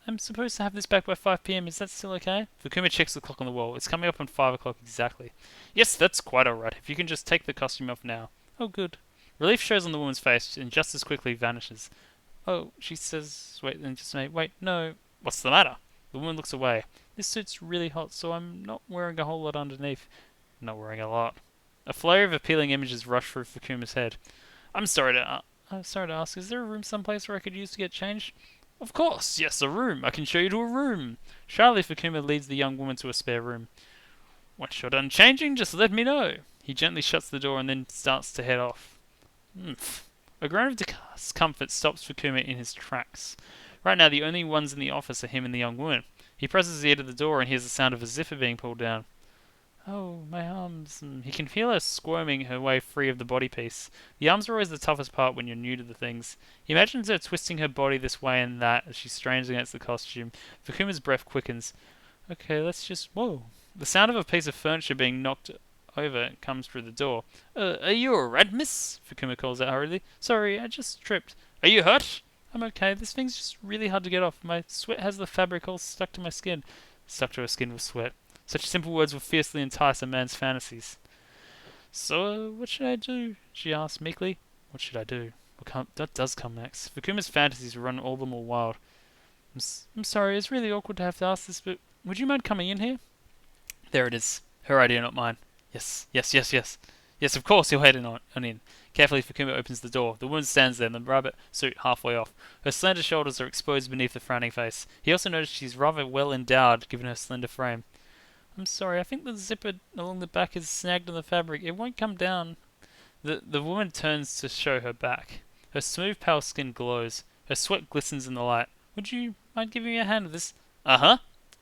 [SPEAKER 1] I'm supposed to have this back by 5 PM. Is that still okay? Fukuma checks the clock on the wall. It's coming up on 5 o'clock exactly. "Yes, that's quite alright. If you can just take the costume off now." "Oh, good." Relief shows on the woman's face and just as quickly vanishes. "Oh," she says, wait, no. "What's the matter?" The woman looks away. "This suit's really hot, so I'm not wearing a whole lot underneath." "Not wearing a lot." A flurry of appealing images rush through Fukuma's head. I'm sorry to ask, is there a room someplace where I could use to get changed?" "Of course, yes, a room. I can show you to a room." Shyly, Fukuma leads the young woman to a spare room. "Once you're done changing, just let me know." He gently shuts the door and then starts to head off. A groan of discomfort stops Fukuma in his tracks. Right now, the only ones in the office are him and the young woman. He presses his ear to the door and hears the sound of a zipper being pulled down. "Oh, my arms." He can feel her squirming her way free of the body piece. The arms are always the toughest part when you're new to the things. He imagines her twisting her body this way and that as she strains against the costume. Fukuma's breath quickens. "Okay, let's just... Whoa." The sound of a piece of furniture being knocked over comes through the door. Are you alright, miss?" Fukuma calls out hurriedly. "Sorry, I just tripped." "Are you hurt?" "I'm okay. This thing's just really hard to get off. My sweat has the fabric all stuck to my skin." Stuck to her skin with sweat. Such simple words will fiercely entice a man's fantasies. "So, what should I do?" she asked meekly. What should I do? That does come next. Fukuma's fantasies run all the more wild. I'm sorry, it's really awkward to have to ask this, but would you mind coming in here?" There it is. Her idea, not mine. Yes, of course, he'll head on in. Carefully, Fukuma opens the door. The woman stands there in the rabbit suit halfway off. Her slender shoulders are exposed beneath the frowning face. He also noticed she's rather well endowed, given her slender frame. I'm sorry, I think the zipper along the back is snagged on the fabric. It won't come down. The woman turns to show her back. Her smooth, pale skin glows. Her sweat glistens in the light. Would you mind giving me a hand with this? Uh-huh.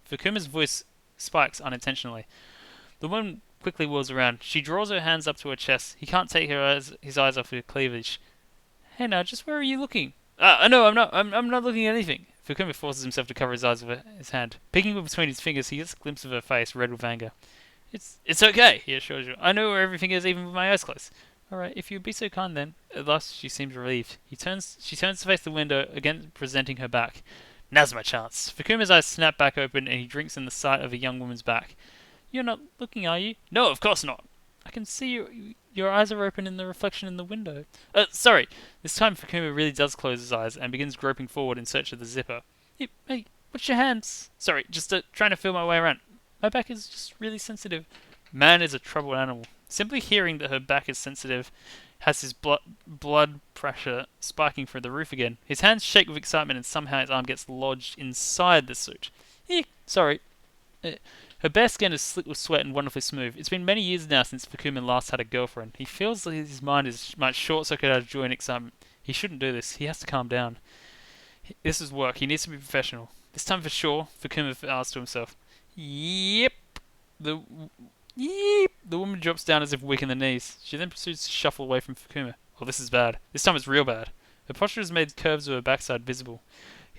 [SPEAKER 1] Fukuma's voice spikes unintentionally. The woman quickly whirls around. She draws her hands up to her chest. He can't take his eyes off her cleavage. Hey now, just where are you looking? No, I'm not. I'm not looking at anything. Fukuma forces himself to cover his eyes with his hand. Picking between his fingers, he gets a glimpse of her face, red with anger. It's okay, he assures you. I know where everything is, even with my eyes closed. Alright, if you'd be so kind then. At last, she seems relieved. She turns to face the window, again presenting her back. Now's my chance. Fukuma's eyes snap back open, and he drinks in the sight of a young woman's back. You're not looking, are you? No, of course not. I can see your eyes are open in the reflection in the window. Sorry. This time Fukuma really does close his eyes and begins groping forward in search of the zipper. Hey, what's your hands? Sorry, just trying to feel my way around. My back is just really sensitive. Man is a troubled animal. Simply hearing that her back is sensitive has his blood pressure spiking through the roof again. His hands shake with excitement and somehow his arm gets lodged inside the suit. Sorry. Her bare skin is slick with sweat and wonderfully smooth. It's been many years now since Fukuma last had a girlfriend. He feels that his mind might short-circuit out of joy and excitement. He shouldn't do this. He has to calm down. This is work. He needs to be professional. This time for sure, Fukuma vows to himself. Yep. The woman drops down as if weak in the knees. She then proceeds to shuffle away from Fukuma. Oh, this is bad. This time it's real bad. Her posture has made curves of her backside visible.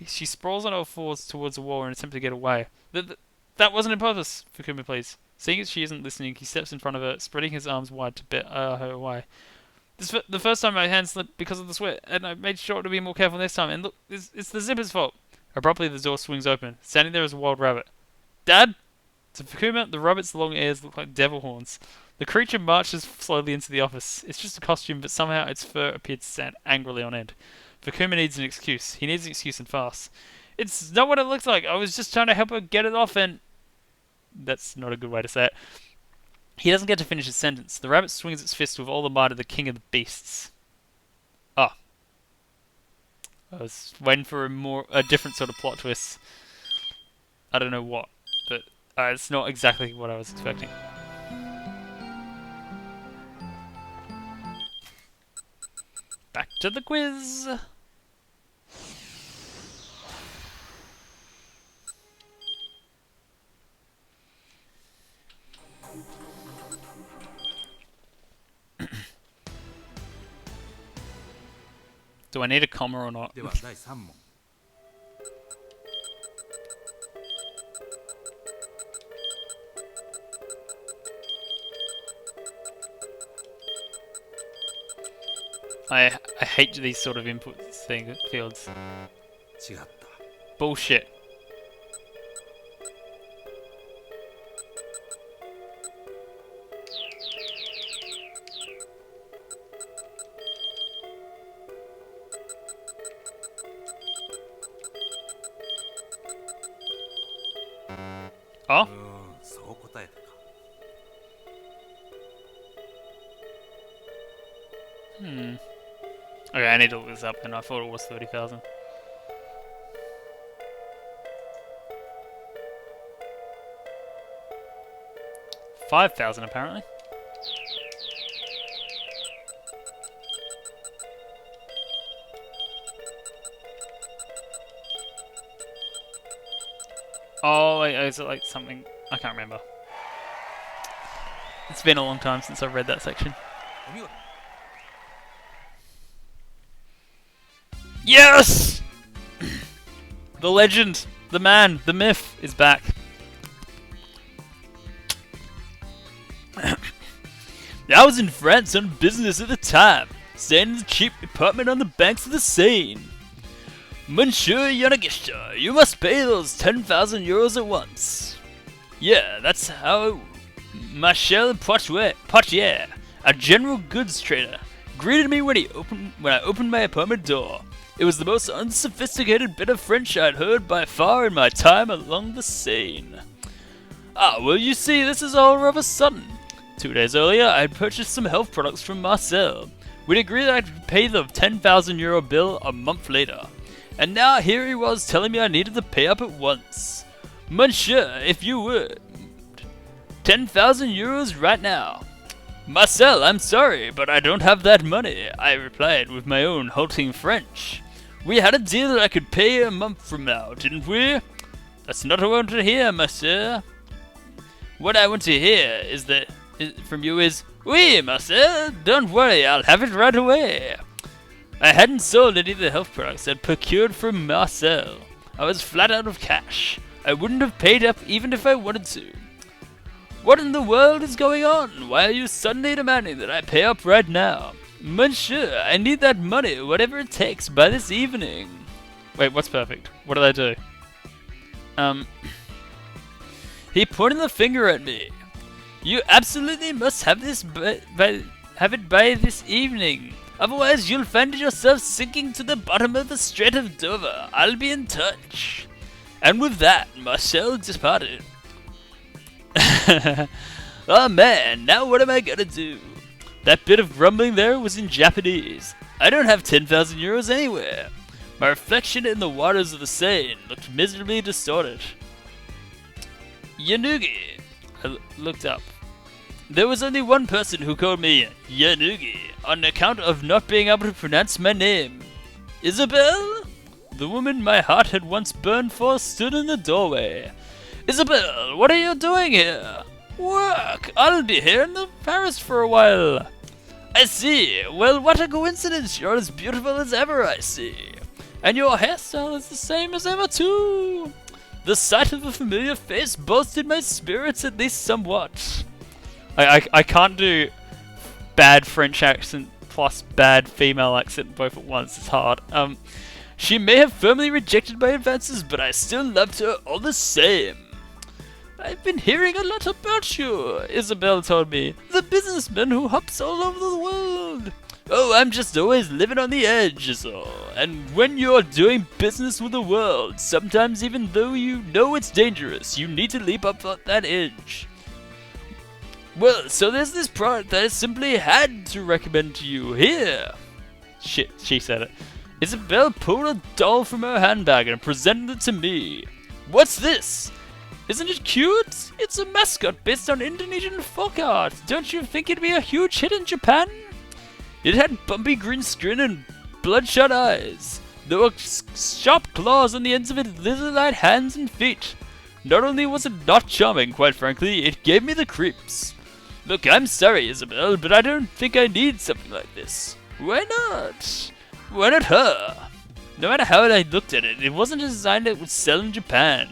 [SPEAKER 1] She sprawls on all fours towards the wall in an attempt to get away. That wasn't on purpose, Fukuma pleads. Seeing as she isn't listening, he steps in front of her, spreading his arms wide to bear her away. The first time my hand slipped because of the sweat, and I made sure to be more careful this time. And look, it's the zipper's fault. Abruptly, the door swings open. Standing there is a wild rabbit. Dad? To Fukuma, the rabbit's long ears look like devil horns. The creature marches slowly into the office. It's just a costume, but somehow its fur appeared to stand angrily on end. Fukuma needs an excuse. He needs an excuse and fast. It's not what it looks like. I was just trying to help her get it off and... That's not a good way to say it. He doesn't get to finish his sentence. The rabbit swings its fist with all the might of the king of the beasts. I was waiting for a different sort of plot twist. I don't know what, but it's not exactly what I was expecting. Back to the quiz! Do I need a comma or not?
[SPEAKER 3] では第3問
[SPEAKER 1] I hate these sort of input fields.
[SPEAKER 3] 違った
[SPEAKER 1] Bullshit. Oh?
[SPEAKER 3] そう答えたか
[SPEAKER 1] Okay, I need to look this up, and I thought it was 30,000. $5,000 apparently. Oh, is it like something? I can't remember. It's been a long time since I've read that section.
[SPEAKER 3] お見事
[SPEAKER 1] Yes! The legend, the man, the myth is back. I was in France on business at the time, staying in a cheap apartment on the banks of the Seine. Monsieur Yanagisha, you must pay those 10,000 euros at once. Yeah, that's how Marcel Poitier, a general goods trader, greeted me when I opened my apartment door. It was the most unsophisticated bit of French I'd heard by far in my time along the Seine. Well, you see, this is all rather sudden. 2 days earlier, I'd purchased some health products from Marcel. We'd agreed that I'd pay the 10,000 euro bill a month later. And now here he was telling me I needed to pay up at once. Monsieur, if you would. 10,000 euros right now. Marcel, I'm sorry, but I don't have that money, I replied with my own halting French. We had a deal that I could pay a month from now, didn't we? That's not what I want to hear, monsieur. What I want to hear from you is, oui, Marcel, don't worry, I'll have it right away. I hadn't sold any of the health products I'd procured from Marcel. I was flat out of cash. I wouldn't have paid up even if I wanted to. What in the world is going on? Why are you suddenly demanding that I pay up right now? Monsieur, I need that money, whatever it takes, by this evening. Wait, what's perfect? What did I do? He pointed the finger at me. You absolutely must have this have it by this evening. Otherwise, you'll find yourself sinking to the bottom of the Strait of Dover. I'll be in touch. And with that, Marcel departed. Oh man, now what am I gonna do? That bit of grumbling there was in Japanese. I don't have 10,000 euros anywhere. My reflection in the waters of the Seine looked miserably distorted. Yanugi. I looked up. There was only one person who called me Yanugi on account of not being able to pronounce my name. Isabelle? The woman my heart had once burned for stood in the doorway. Isabelle, what are you doing here? Work! I'll be here in the Paris for a while. I see. Well, what a coincidence. You're as beautiful as ever, I see. And your hairstyle is the same as ever, too. The sight of a familiar face boosted my spirits at least somewhat. I can't do bad French accent plus bad female accent both at once. It's hard. She may have firmly rejected my advances, but I still loved her all the same. I've been hearing a lot about you, Isabelle told me. The businessman who hops all over the world. Oh, I'm just always living on the edge, is all. And when you're doing business with the world, sometimes even though you know it's dangerous, you need to leap up that edge. Well, so there's this product that I simply had to recommend to you. Here. Shit, she said it. Isabelle pulled a doll from her handbag and presented it to me. What's this? Isn't it cute? It's a mascot based on Indonesian folk art. Don't you think it'd be a huge hit in Japan? It had bumpy green skin and bloodshot eyes. There were sharp claws on the ends of its lizard-like hands and feet. Not only was it not charming, quite frankly, it gave me the creeps. Look, I'm sorry, Isabelle, but I don't think I need something like this. Why not? Why not her? No matter how I looked at it, it wasn't a design that would sell in Japan.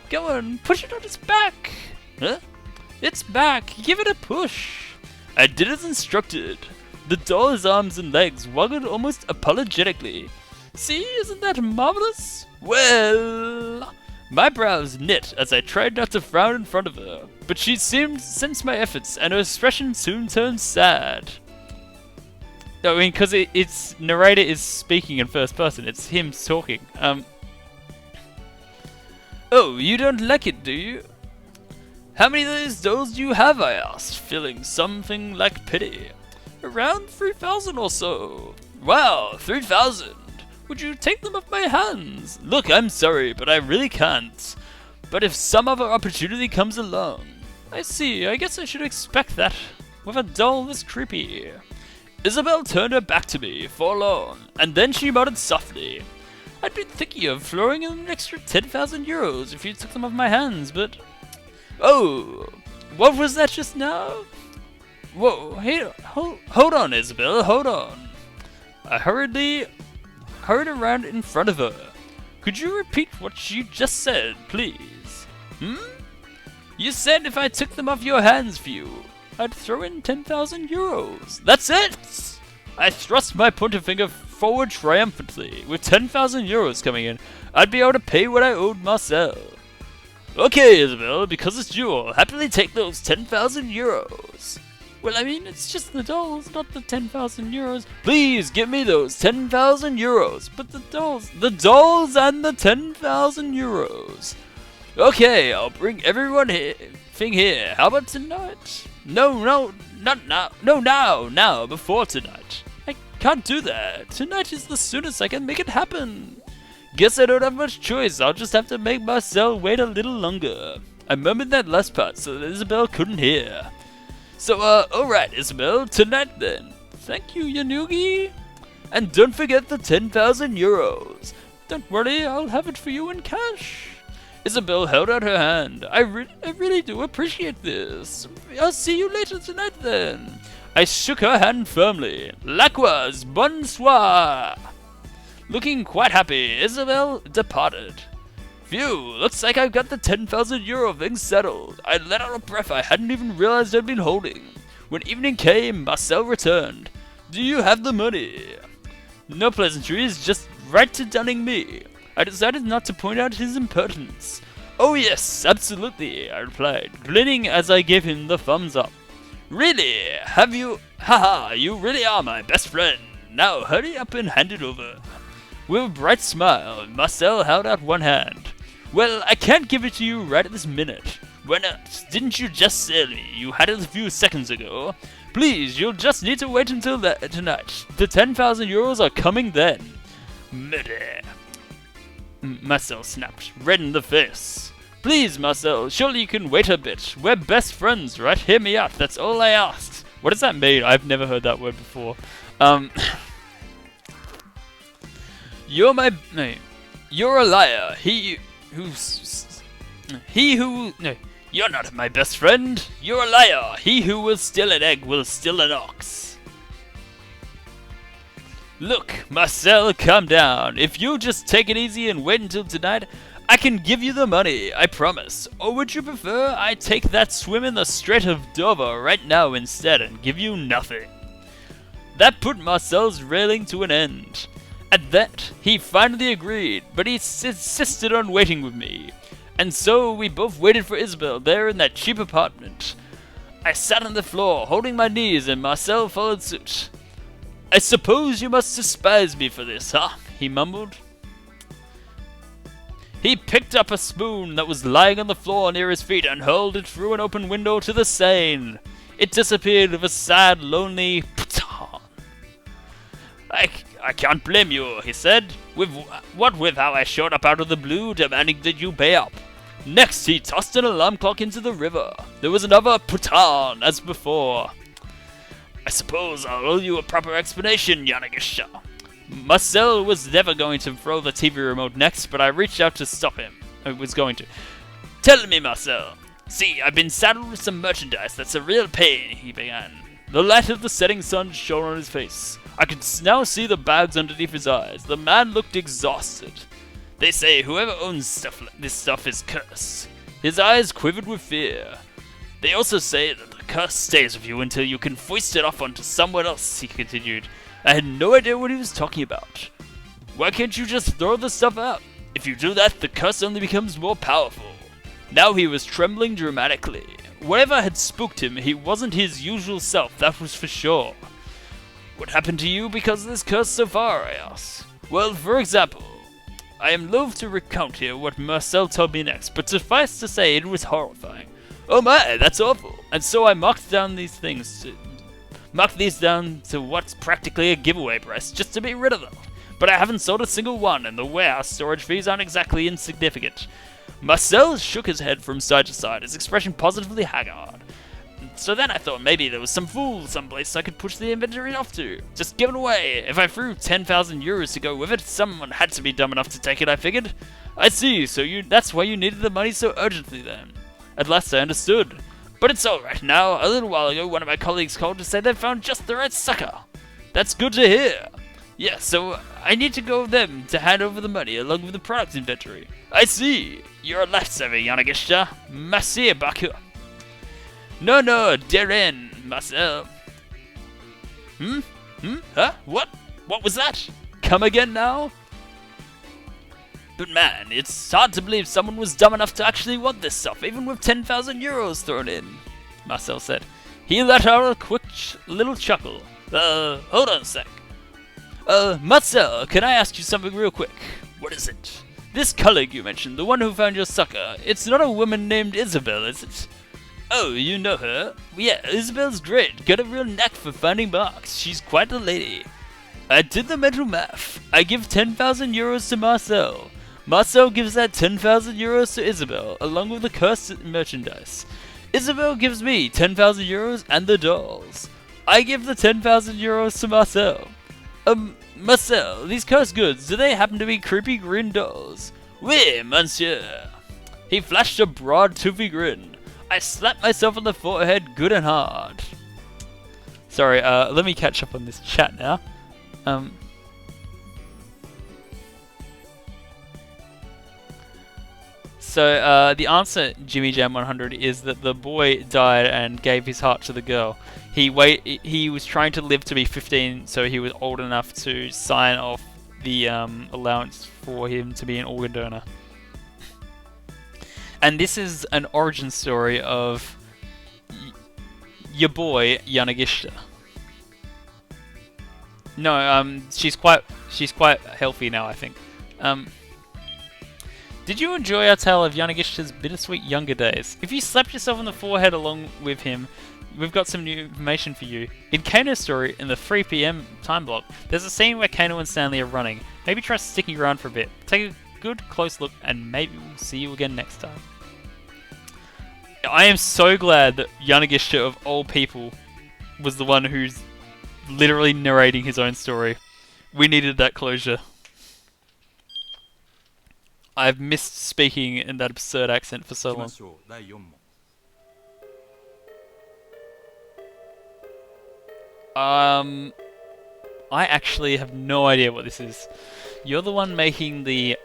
[SPEAKER 1] Go on, push it on its back. Huh? It's back. Give it a push. I did as instructed. The doll's arms and legs waggled almost apologetically. See, isn't that marvelous? Well, my brows knit as I tried not to frown in front of her, but she seemed to sense my efforts, and her expression soon turned sad. I mean, because its narrator is speaking in first person. It's him talking. Oh, you don't like it, do you? How many of those dolls do you have, I asked, feeling something like pity. Around 3,000 or so. Wow, 3,000! Would you take them off my hands? Look, I'm sorry, but I really can't. But if some other opportunity comes along... I see, I guess I should expect that. With a doll this creepy. Isabelle turned her back to me, forlorn, and then she muttered softly. I'd been thinking of throwing in an extra 10,000 euros if you took them off my hands, but... Oh, what was that just now? Whoa, hey, hold on, Isabelle, hold on. I hurried around in front of her. Could you repeat what you just said, please? You said if I took them off your hands for you, I'd throw in 10,000 euros. That's it! I thrust my pointer finger forward triumphantly. With 10,000 euros coming in, I'd be able to pay what I owed Marcel. Okay, Isabelle, because it's you, I'll happily take those 10,000 euros. Well, I mean, it's just the dolls, not the 10,000 euros. Please give me those 10,000 euros. But the dolls and the 10,000 euros. Okay, I'll bring everything here. How about tonight? No, not now. No, now, before tonight. I Can't do that. Tonight is the soonest I can make it happen. Guess I don't have much choice. I'll just have to make Marcel wait a little longer. I murmured that last part so that Isabel couldn't hear. So, alright, Isabel, tonight then. Thank you, Yanugi. And don't forget the 10,000 euros. Don't worry, I'll have it for you in cash. Isabel held out her hand. I really do appreciate this. I'll see you later tonight then. I shook her hand firmly. Likewise, bonsoir. Looking quite happy, Isabel departed. Phew, looks like I've got the 10,000 euro thing settled. I let out a breath I hadn't even realized I'd been holding. When evening came, Marcel returned. Do you have the money? No pleasantries, just right to dunning me. I decided not to point out his impertinence. Oh yes, absolutely, I replied, grinning as I gave him the thumbs up. Really? Have you? Haha, you really are my best friend. Now hurry up and hand it over. With a bright smile, Marcel held out one hand. Well, I can't give it to you right at this minute. Why not? Didn't you just tell me you had it a few seconds ago? Please, you'll just need to wait until tonight. The 10,000 euros are coming then. Murder. Marcel snapped, red in the face. Please, Marcel, surely you can wait a bit. We're best friends, right? Hear me out, that's all I asked. What does that mean? I've never heard that word before. You're a liar. No, you're not my best friend. You're a liar. He who will steal an egg will steal an ox. Look, Marcel, calm down. If you just take it easy and wait until tonight, I can give you the money, I promise. Or would you prefer I take that swim in the Strait of Dover right now instead and give you nothing? That put Marcel's railing to an end. At that, he finally agreed, but he insisted on waiting with me. And so we both waited for Isabel there in that cheap apartment. I sat on the floor, holding my knees, and Marcel followed suit. I suppose you must despise me for this, huh? He mumbled. He picked up a spoon that was lying on the floor near his feet and hurled it through an open window to the Seine. It disappeared with a sad, lonely pton. I can't blame you, he said. With how I showed up out of the blue, demanding that you pay up. Next, he tossed an alarm clock into the river. There was another putain as before. I suppose I'll owe you a proper explanation, Yanagisha. Marcel was never going to throw the TV remote next, but I reached out to stop him. I was going to. Tell me, Marcel. See, I've been saddled with some merchandise that's a real pain, he began. The light of the setting sun shone on his face. I could now see the bags underneath his eyes. The man looked exhausted. They say whoever owns this stuff is cursed. His eyes quivered with fear. They also say that the curse stays with you until you can foist it off onto someone else, he continued. I had no idea what he was talking about. Why can't you just throw the stuff out? If you do that, the curse only becomes more powerful. Now he was trembling dramatically. Whatever had spooked him, he wasn't his usual self, that was for sure. What happened to you because of this curse so far, I asked. Well, for example, I am loath to recount here what Marcel told me next, but suffice to say it was horrifying. Oh my, that's awful. And so I marked these down to what's practically a giveaway price, just to be rid of them. But I haven't sold a single one, and the warehouse storage fees aren't exactly insignificant. Marcel shook his head from side to side, his expression positively haggard. So then I thought maybe there was some fool someplace I could push the inventory off to. Just give it away. If I threw 10,000 euros to go with it, someone had to be dumb enough to take it, I figured. I see, so that's why you needed the money so urgently then. At last I understood. But it's alright now. A little while ago, one of my colleagues called to say they found just the right sucker. That's good to hear. Yeah, so I need to go with them to hand over the money along with the product inventory. I see. You're a lifesaver, Yanagisha. Merci beaucoup. No, Darren, Marcel. Huh? What? What was that? Come again now? But man, it's hard to believe someone was dumb enough to actually want this stuff, even with 10,000 euros thrown in, Marcel said. He let out a quick little chuckle. Hold on a sec. Marcel, can I ask you something real quick? What is it? This colleague you mentioned, the one who found your sucker, it's not a woman named Isabel, is it? Oh, you know her? Yeah, Isabel's great. Got a real knack for finding marks. She's quite a lady. I did the mental math. I give 10,000 euros to Marcel. Marcel gives that 10,000 euros to Isabel, along with the cursed merchandise. Isabel gives me 10,000 euros and the dolls. I give the 10,000 euros to Marcel. Marcel, these cursed goods, do they happen to be creepy green dolls? Oui, monsieur. He flashed a broad, toothy grin. I slapped myself on the forehead good and hard. Sorry, let me catch up on this chat now. So the answer, Jimmy Jam 100, is that the boy died and gave his heart to the girl. He was trying to live to be 15, so he was old enough to sign off the allowance for him to be an organ donor. And this is an origin story of your boy Yanagishita. No, she's quite healthy now, I think. Did you enjoy our tale of Yanagishita's bittersweet younger days? If you slapped yourself on the forehead along with him, we've got some new information for you. In Kano's story, in the 3 PM time block, there's a scene where Kano and Stanley are running. Maybe try sticking around for a bit. Take a good close look, and maybe we'll see you again next time. I am so glad that Yanagishita, of all people, was the one who's literally narrating his own story. We needed that closure. I've missed speaking in that absurd accent for so
[SPEAKER 3] いきま
[SPEAKER 1] long.
[SPEAKER 3] しょう第4問
[SPEAKER 1] I actually have no idea what this is. You're the one making the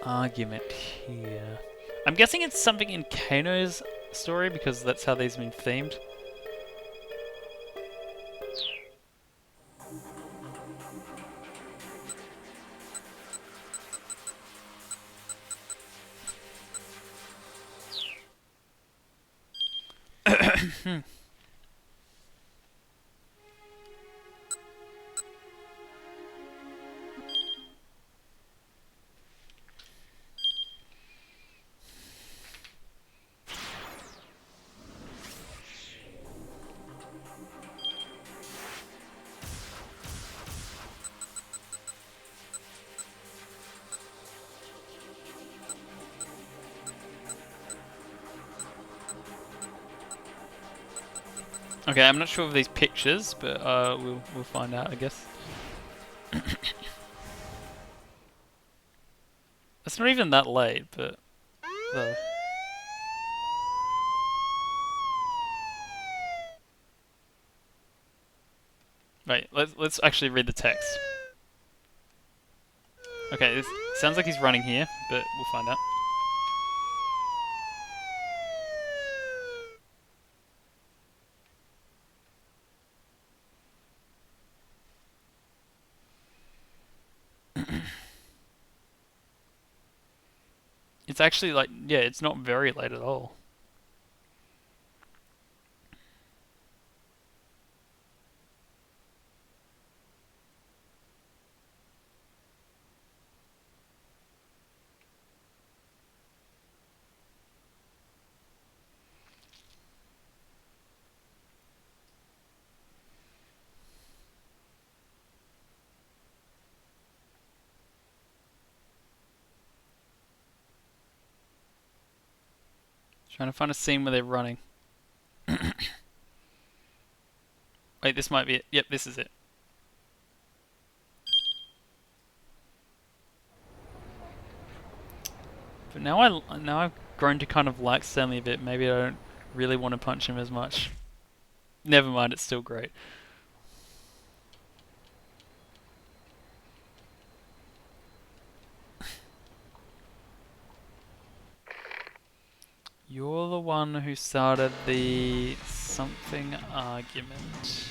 [SPEAKER 1] argument here. I'm guessing it's something in Kano's story because that's how these have been themed. Okay, I'm not sure of these pictures, but we'll find out, I guess. It's not even that late, but though. Wait, let's actually read the text. Okay, this sounds like he's running here, but we'll find out. It's actually like, yeah, it's not very late at all. Trying to find a scene where they're running. Wait, this might be it. Yep, this is it. But now I've grown to kind of like Stanley a bit. Maybe I don't really want to punch him as much. Never mind, it's still great. You're the one who started the something argument.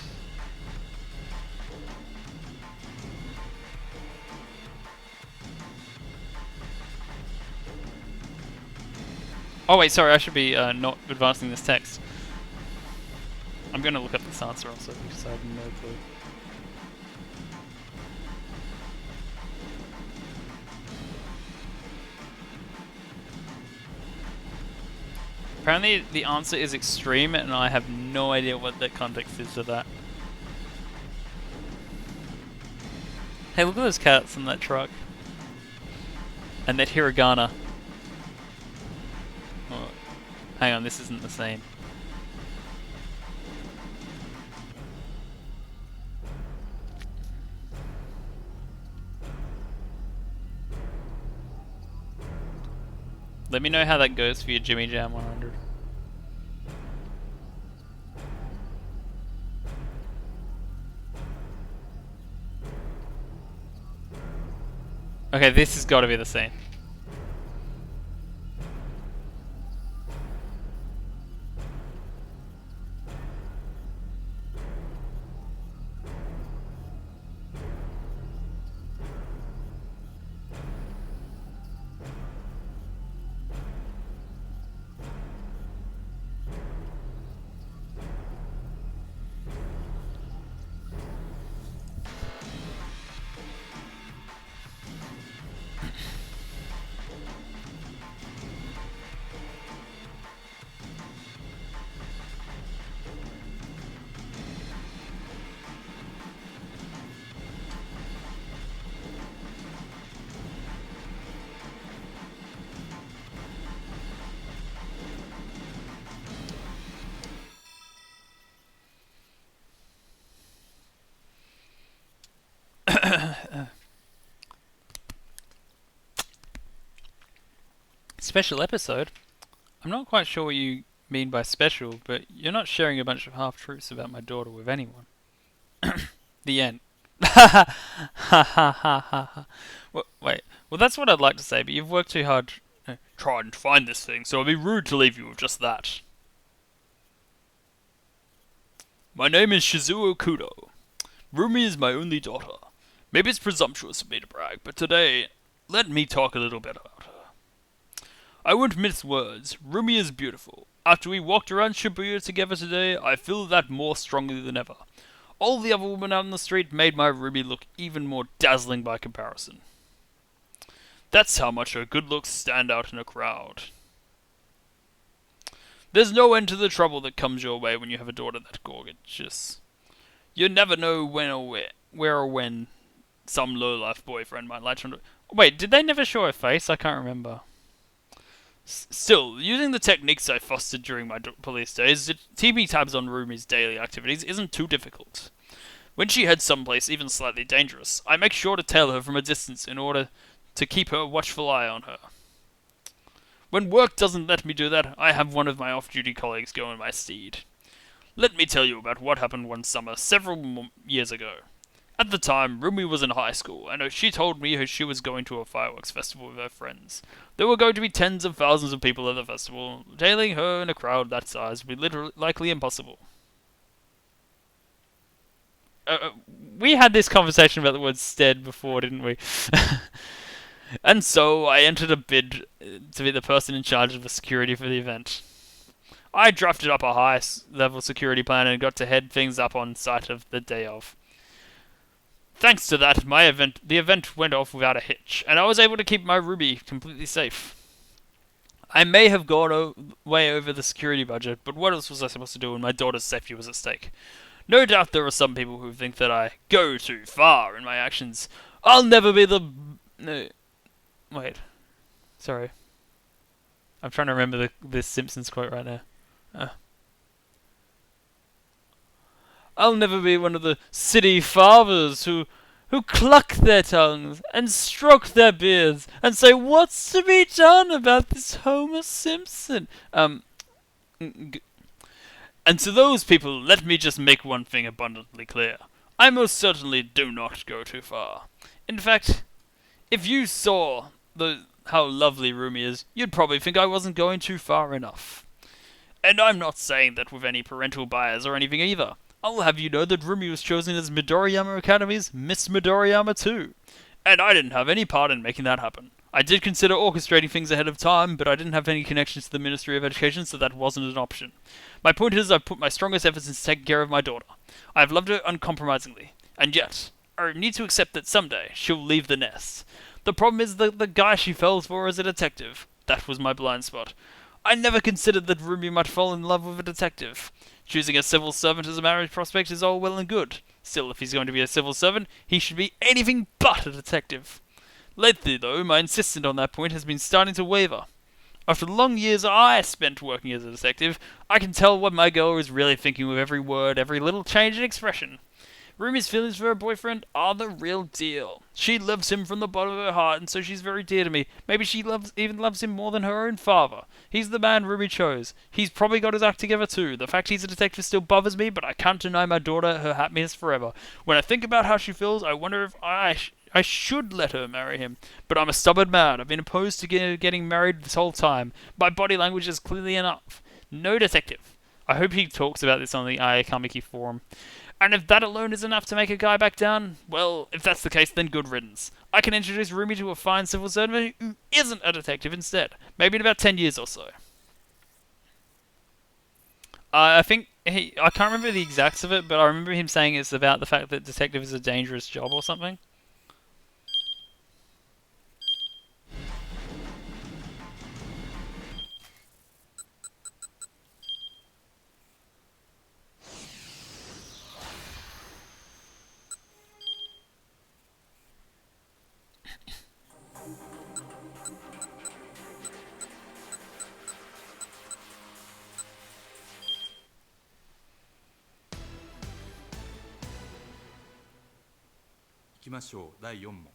[SPEAKER 1] Oh wait, sorry, I should be not advancing this text. I'm going to look up this answer also because I have no clue. Apparently the answer is extreme and I have no idea what the context is of that. Hey, look at those cats in that truck. And that hiragana. Oh, hang on, this isn't the same. Let me know how that goes for your Jimmy Jam 100. Okay, this has got to be the same. Special episode? I'm not quite sure what you mean by special, but you're not sharing a bunch of half-truths about my daughter with anyone. The end. Ha ha ha ha ha. Wait, well that's what I'd like to say, but you've worked too hard trying to find this thing, so it'd be rude to leave you with just that. My name is Shizuo Kudo. Rumi is my only daughter. Maybe it's presumptuous of me to brag, but today, let me talk a little bit about her. I won't mince words. Rumi is beautiful. After we walked around Shibuya together today, I feel that more strongly than ever. All the other women out on the street made my Rumi look even more dazzling by comparison. That's how much her good looks stand out in a crowd. There's no end to the trouble that comes your way when you have a daughter that gorgeous. You never know when or where or when some low-life boyfriend might latch onto... Wait, did they never show her face? I can't remember. Still, using the techniques I fostered during my police days, keeping tabs on Rumi's daily activities isn't too difficult. When she heads someplace even slightly dangerous, I make sure to tail her from a distance in order to keep a watchful eye on her. When work doesn't let me do that, I have one of my off-duty colleagues go on my steed. Let me tell you about what happened one summer several years ago. At the time, Rumi was in high school, and she told me she was going to a fireworks festival with her friends. There were going to be tens of thousands of people at the festival. Tailing her in a crowd that size would be literally likely impossible. We had this conversation about the word stead before, didn't we? And so, I entered a bid to be the person in charge of the security for the event. I drafted up a high-level security plan and got to head things up on site of the day of. Thanks to that, the event went off without a hitch, and I was able to keep my Ruby completely safe. I may have gone way over the security budget, but what else was I supposed to do when my daughter's safety was at stake? No doubt there are some people who think that I go too far in my actions. I'll never be the... No. Wait. Sorry. I'm trying to remember this Simpsons quote right now. I'll never be one of the city fathers who cluck their tongues and stroke their beards and say, "What's to be done about this Homer Simpson?" And to those people, let me just make one thing abundantly clear. I most certainly do not go too far. In fact, if you saw how lovely Rumi is, you'd probably think I wasn't going too far enough. And I'm not saying that with any parental bias or anything either. I'll have you know that Rumi was chosen as Midoriyama Academy's Miss Midoriyama too. And I didn't have any part in making that happen. I did consider orchestrating things ahead of time, but I didn't have any connections to the Ministry of Education, so that wasn't an option. My point is, I've put my strongest efforts into taking care of my daughter. I have loved her uncompromisingly. And yet, I need to accept that someday she'll leave the nest. The problem is the guy she fell for is a detective. That was my blind spot. I never considered that Ruby might fall in love with a detective. Choosing a civil servant as a marriage prospect is all well and good. Still, if he's going to be a civil servant, he should be anything but a detective. Lately, though, my insistence on that point has been starting to waver. After the long years I spent working as a detective, I can tell what my girl is really thinking with every word, every little change in expression. Rumi's feelings for her boyfriend are the real deal. She loves him from the bottom of her heart, and so she's very dear to me. Maybe she even loves him more than her own father. He's the man Rumi chose. He's probably got his act together too. The fact he's a detective still bothers me, but I can't deny my daughter her happiness forever. When I think about how she feels, I wonder if I should let her marry him. But I'm a stubborn man. I've been opposed to getting married this whole time. My body language is clearly enough. No detective. I hope he talks about this on the Ayakamiki forum. And if that alone is enough to make a guy back down, well, if that's the case, then good riddance. I can introduce Rumi to a fine civil servant who isn't a detective instead. Maybe in about 10 years or so. I think I can't remember the exacts of it, but I remember him saying it's about the fact that detective is a dangerous job or something.
[SPEAKER 3] 行きましょう。第4問。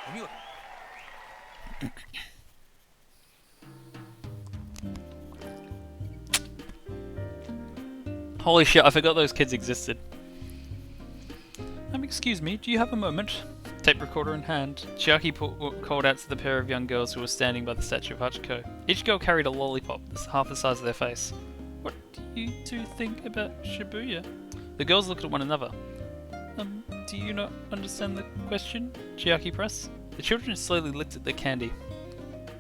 [SPEAKER 3] お見事。
[SPEAKER 1] Holy shit, I forgot those kids existed. Excuse me, do you have a moment? Tape recorder in hand, Chiaki called out to the pair of young girls who were standing by the statue of Hachiko. Each girl carried a lollipop, half the size of their face. What do you two think about Shibuya? The girls looked at one another. Do you not understand the question? Chiaki pressed. The children slowly licked at their candy.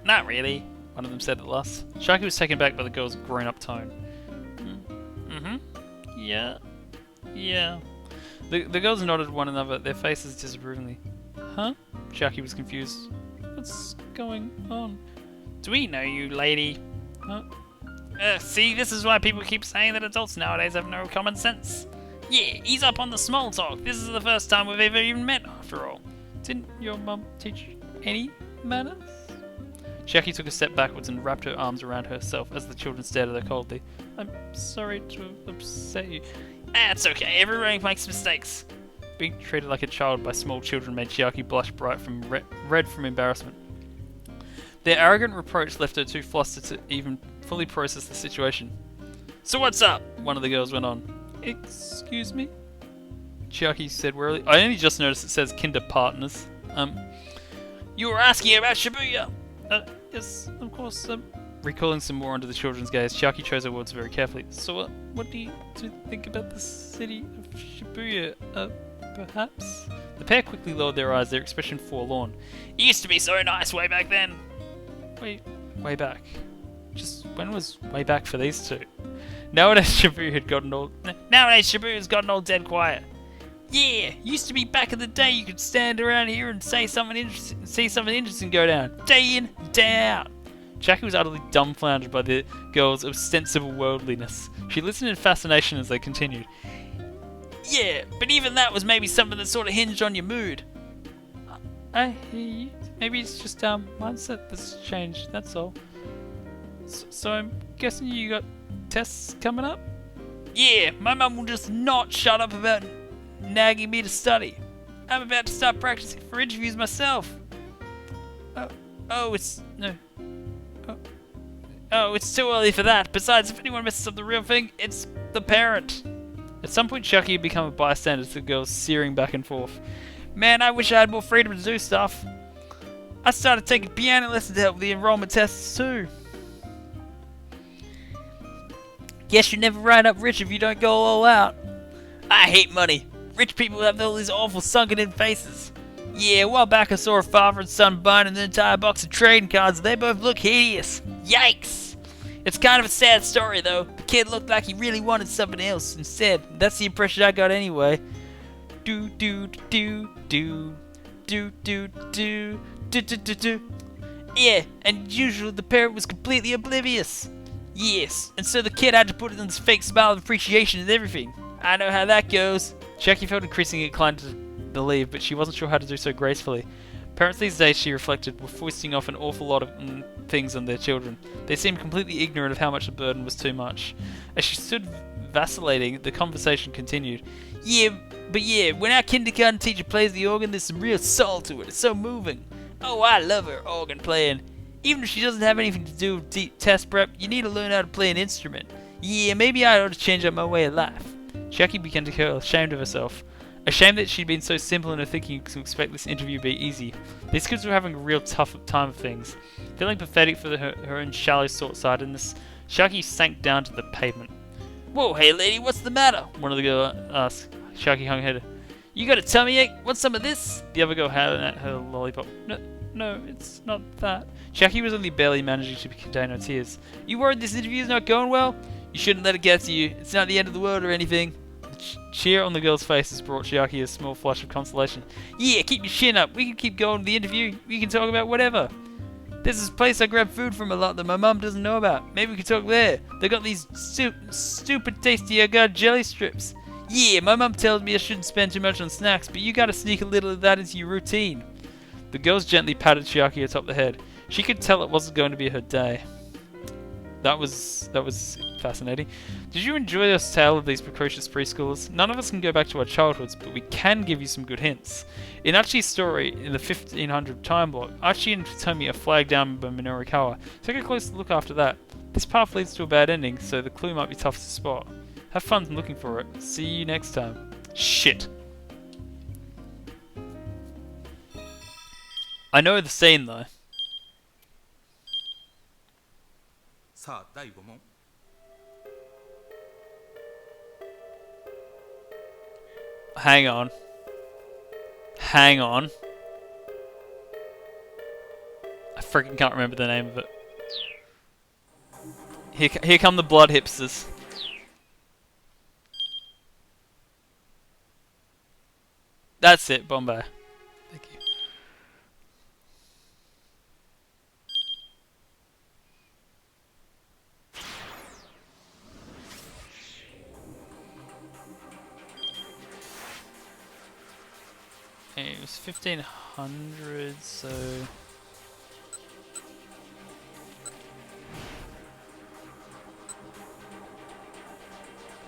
[SPEAKER 1] Not really, one of them said at last. Chiaki was taken back by the girl's grown-up tone. Yeah. The girls nodded at one another, their faces disapprovingly. Huh? Chiaki was confused. What's going on? Do we know you, lady? Huh? See, this is why people keep saying that adults nowadays have no common sense. Yeah, ease up on the small talk. This is the first time we've ever even met, after all. Didn't your mum teach you any manners? Chiaki took a step backwards and wrapped her arms around herself as the children stared at her coldly. I'm sorry to upset you. It's okay, everyone makes mistakes. Being treated like a child by small children made Chiaki blush bright from red from embarrassment. Their arrogant reproach left her too flustered to even fully process the situation. So what's up? One of the girls went on. Excuse me? Chiaki said wearily. I only just noticed it says kinder partners. You were asking about Shibuya! Yes, of course. Recalling some more under the children's gaze, Chiaki chose her words very carefully. So what do you think about the city of Shibuya? Perhaps? The pair quickly lowered their eyes, their expression forlorn. It used to be so nice way back then. Way back? Just when was way back for these two? Nowadays Shibuya's gotten all dead quiet. Yeah, used to be back in the day you could stand around here and see something interesting go down. Day in, day out. Chiaki was utterly dumbfounded by the girls' ostensible worldliness. She listened in fascination as they continued. Yeah, but even that was maybe something that sort of hinged on your mood. I hear you. Maybe it's just our mindset that's changed, that's all. So I'm guessing you got tests coming up? Yeah, my mum will just not shut up about nagging me to study. I'm about to start practicing for interviews myself. It's too early for that. Besides, if anyone messes up the real thing, it's the parent. At some point, Chiaki had become a bystander to the girls searing back and forth. Man, I wish I had more freedom to do stuff. I started taking piano lessons to help with the enrollment tests too. Guess you're never right up rich if you don't go all out. I hate money. Rich people have all these awful sunken-in faces. Yeah, a while back I saw a father and son buying an entire box of trading cards and they both look hideous. Yikes! It's kind of a sad story, though. The kid looked like he really wanted something else instead. That's the impression I got anyway. Do do do do do do do do do do do. Yeah, and usually the parent was completely oblivious. Yes, and so the kid had to put in this fake smile of appreciation and everything. I know how that goes. Jackie felt increasingly inclined to believe, but she wasn't sure how to do so gracefully. Parents these days, she reflected, were foisting off an awful lot of things on their children. They seemed completely ignorant of how much the burden was too much. As she stood vacillating, the conversation continued. Yeah, when our kindergarten teacher plays the organ, there's some real soul to it. It's so moving. Oh, I love her organ playing. Even if she doesn't have anything to do with deep test prep, you need to learn how to play an instrument. Yeah, maybe I ought to change up my way of life. Jackie began to feel ashamed of herself. Ashamed that she'd been so simple in her thinking to expect this interview to be easy. These kids were having a real tough time of things. Feeling pathetic for her own shallow short-sightedness, Jackie sank down to the pavement. Whoa, hey lady, what's the matter? One of the girls asked. Jackie hung her head. You got a tummy ache? Want some of this? The other girl had at her lollipop. No, it's not that. Jackie was only barely managing to contain her tears. You worried this interview's not going well? You shouldn't let it get to you. It's not the end of the world or anything. The cheer on the girl's faces brought Jackie a small flush of consolation. Yeah, keep your chin up. We can keep going with the interview. We can talk about whatever. There's this place I grab food from a lot that my mum doesn't know about. Maybe we can talk there. They got these stupid tasty agar jelly strips. Yeah, my mum tells me I shouldn't spend too much on snacks, but you gotta sneak a little of that into your routine. The girls gently patted Chiaki atop the head. She could tell it wasn't going to be her day. That was fascinating. Did you enjoy this tale of these precocious preschoolers? None of us can go back to our childhoods, but we can give you some good hints. In Archie's story, in the 1500 time block, Archie and Tomi are flagged down by Minorikawa. Take a closer look after that. This path leads to a bad ending, so the clue might be tough to spot. Have fun looking for it. See you next time. Shit. I know the scene though.
[SPEAKER 3] さあ第5問
[SPEAKER 1] Hang on. I freaking can't remember the name of it. Here come the blood hipsters. That's it, Bombay. Thank you. It was 1500, so...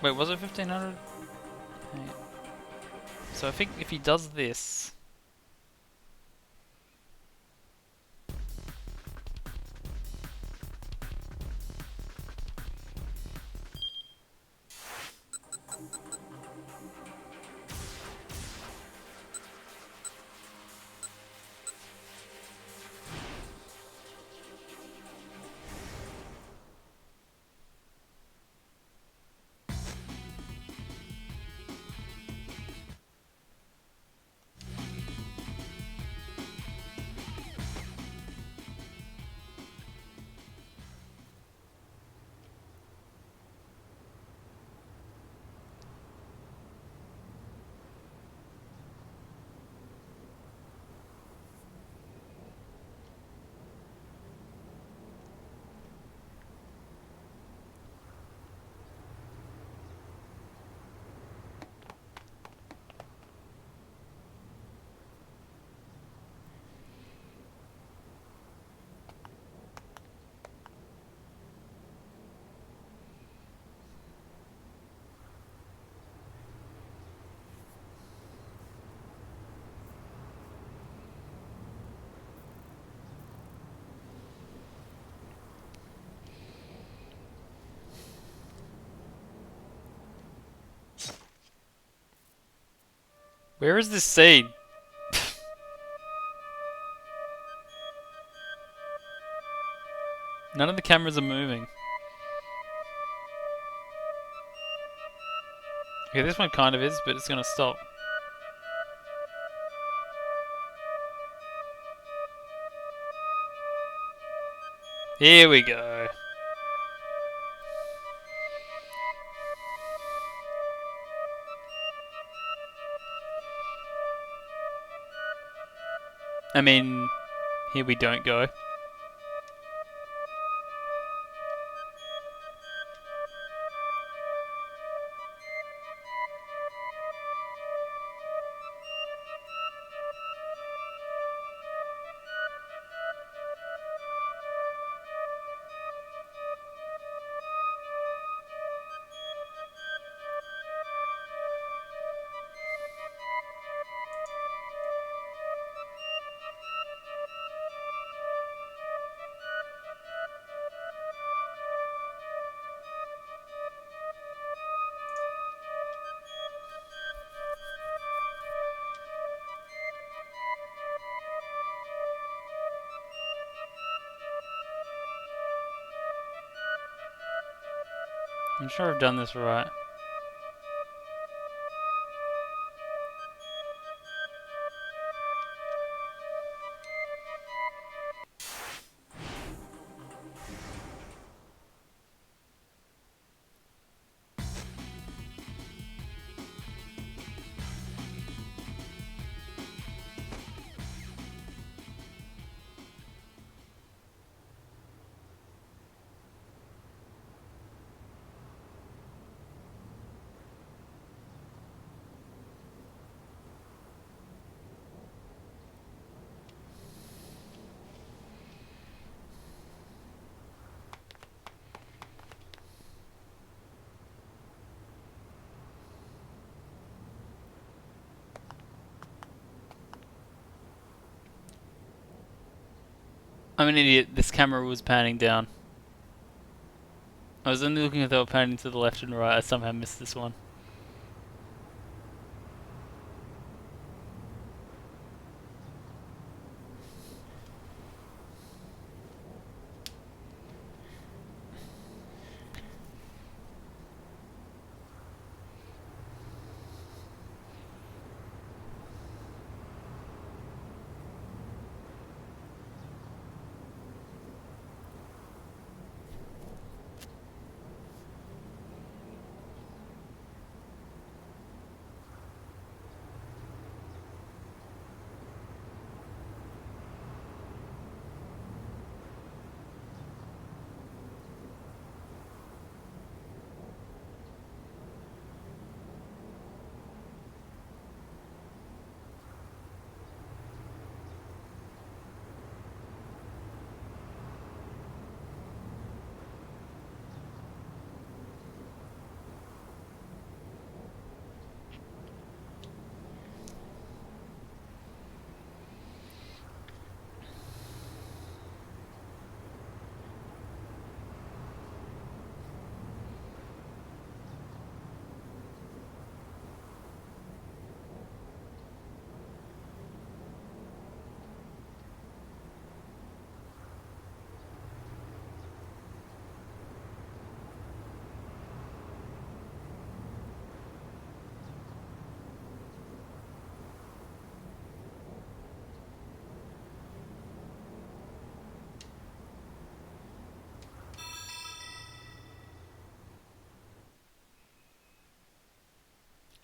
[SPEAKER 1] Wait, was it 1500? So I think if he does this... Where is this scene? None of the cameras are moving. Okay, this one kind of is, but it's gonna stop. Here we go. I mean, here we don't go. I'm sure I've done this right. I'm an idiot. This camera was panning down. I was only looking if they were panning to the left and right. I somehow missed this one.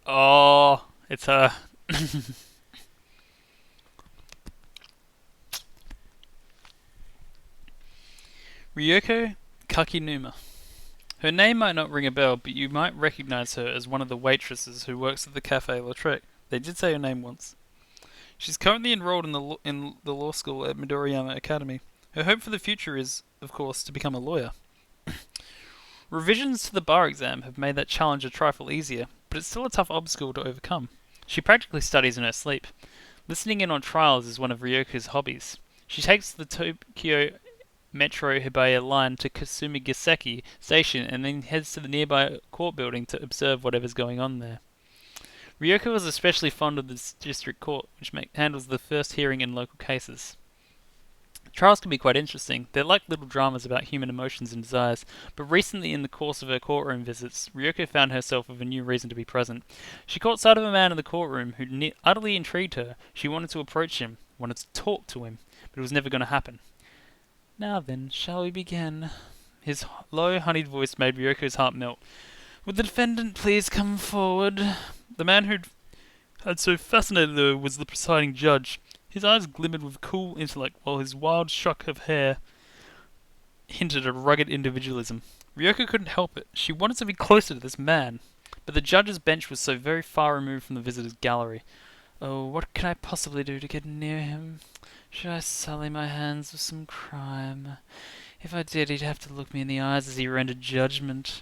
[SPEAKER 1] Oh, it's her. Ryoko Kakinuma. Her name might not ring a bell, but you might recognize her as one of the waitresses who works at the Cafe Lautrec. They did say her name once. She's currently enrolled in the law school at Midoriyama Academy. Her hope for the future is, of course, to become a lawyer. Revisions to the bar exam have made that challenge a trifle easier, but it's still a tough obstacle to overcome. She practically studies in her sleep. Listening in on trials is one of Ryoko's hobbies. She takes the Tokyo Metro Hibiya line to Kasumigaseki Station and then heads to the nearby court building to observe whatever's going on there. Ryoko was especially fond of the district court, which handles the first hearing in local cases. Trials can be quite interesting. They're like little dramas about human emotions and desires, but recently in the course of her courtroom visits, Ryoko found herself with a new reason to be present. She caught sight of a man in the courtroom who utterly intrigued her. She wanted to approach him, wanted to talk to him, but it was never going to happen. Now then, shall we begin? His low, honeyed voice made Ryoko's heart melt. Would the defendant please come forward? The man who had so fascinated her was the presiding judge. His eyes glimmered with cool intellect, while his wild shock of hair hinted at rugged individualism. Ryoko couldn't help it. She wanted to be closer to this man. But the judge's bench was so very far removed from the visitor's gallery. Oh, what can I possibly do to get near him? Should I sully my hands with some crime? If I did, he'd have to look me in the eyes as he rendered judgment.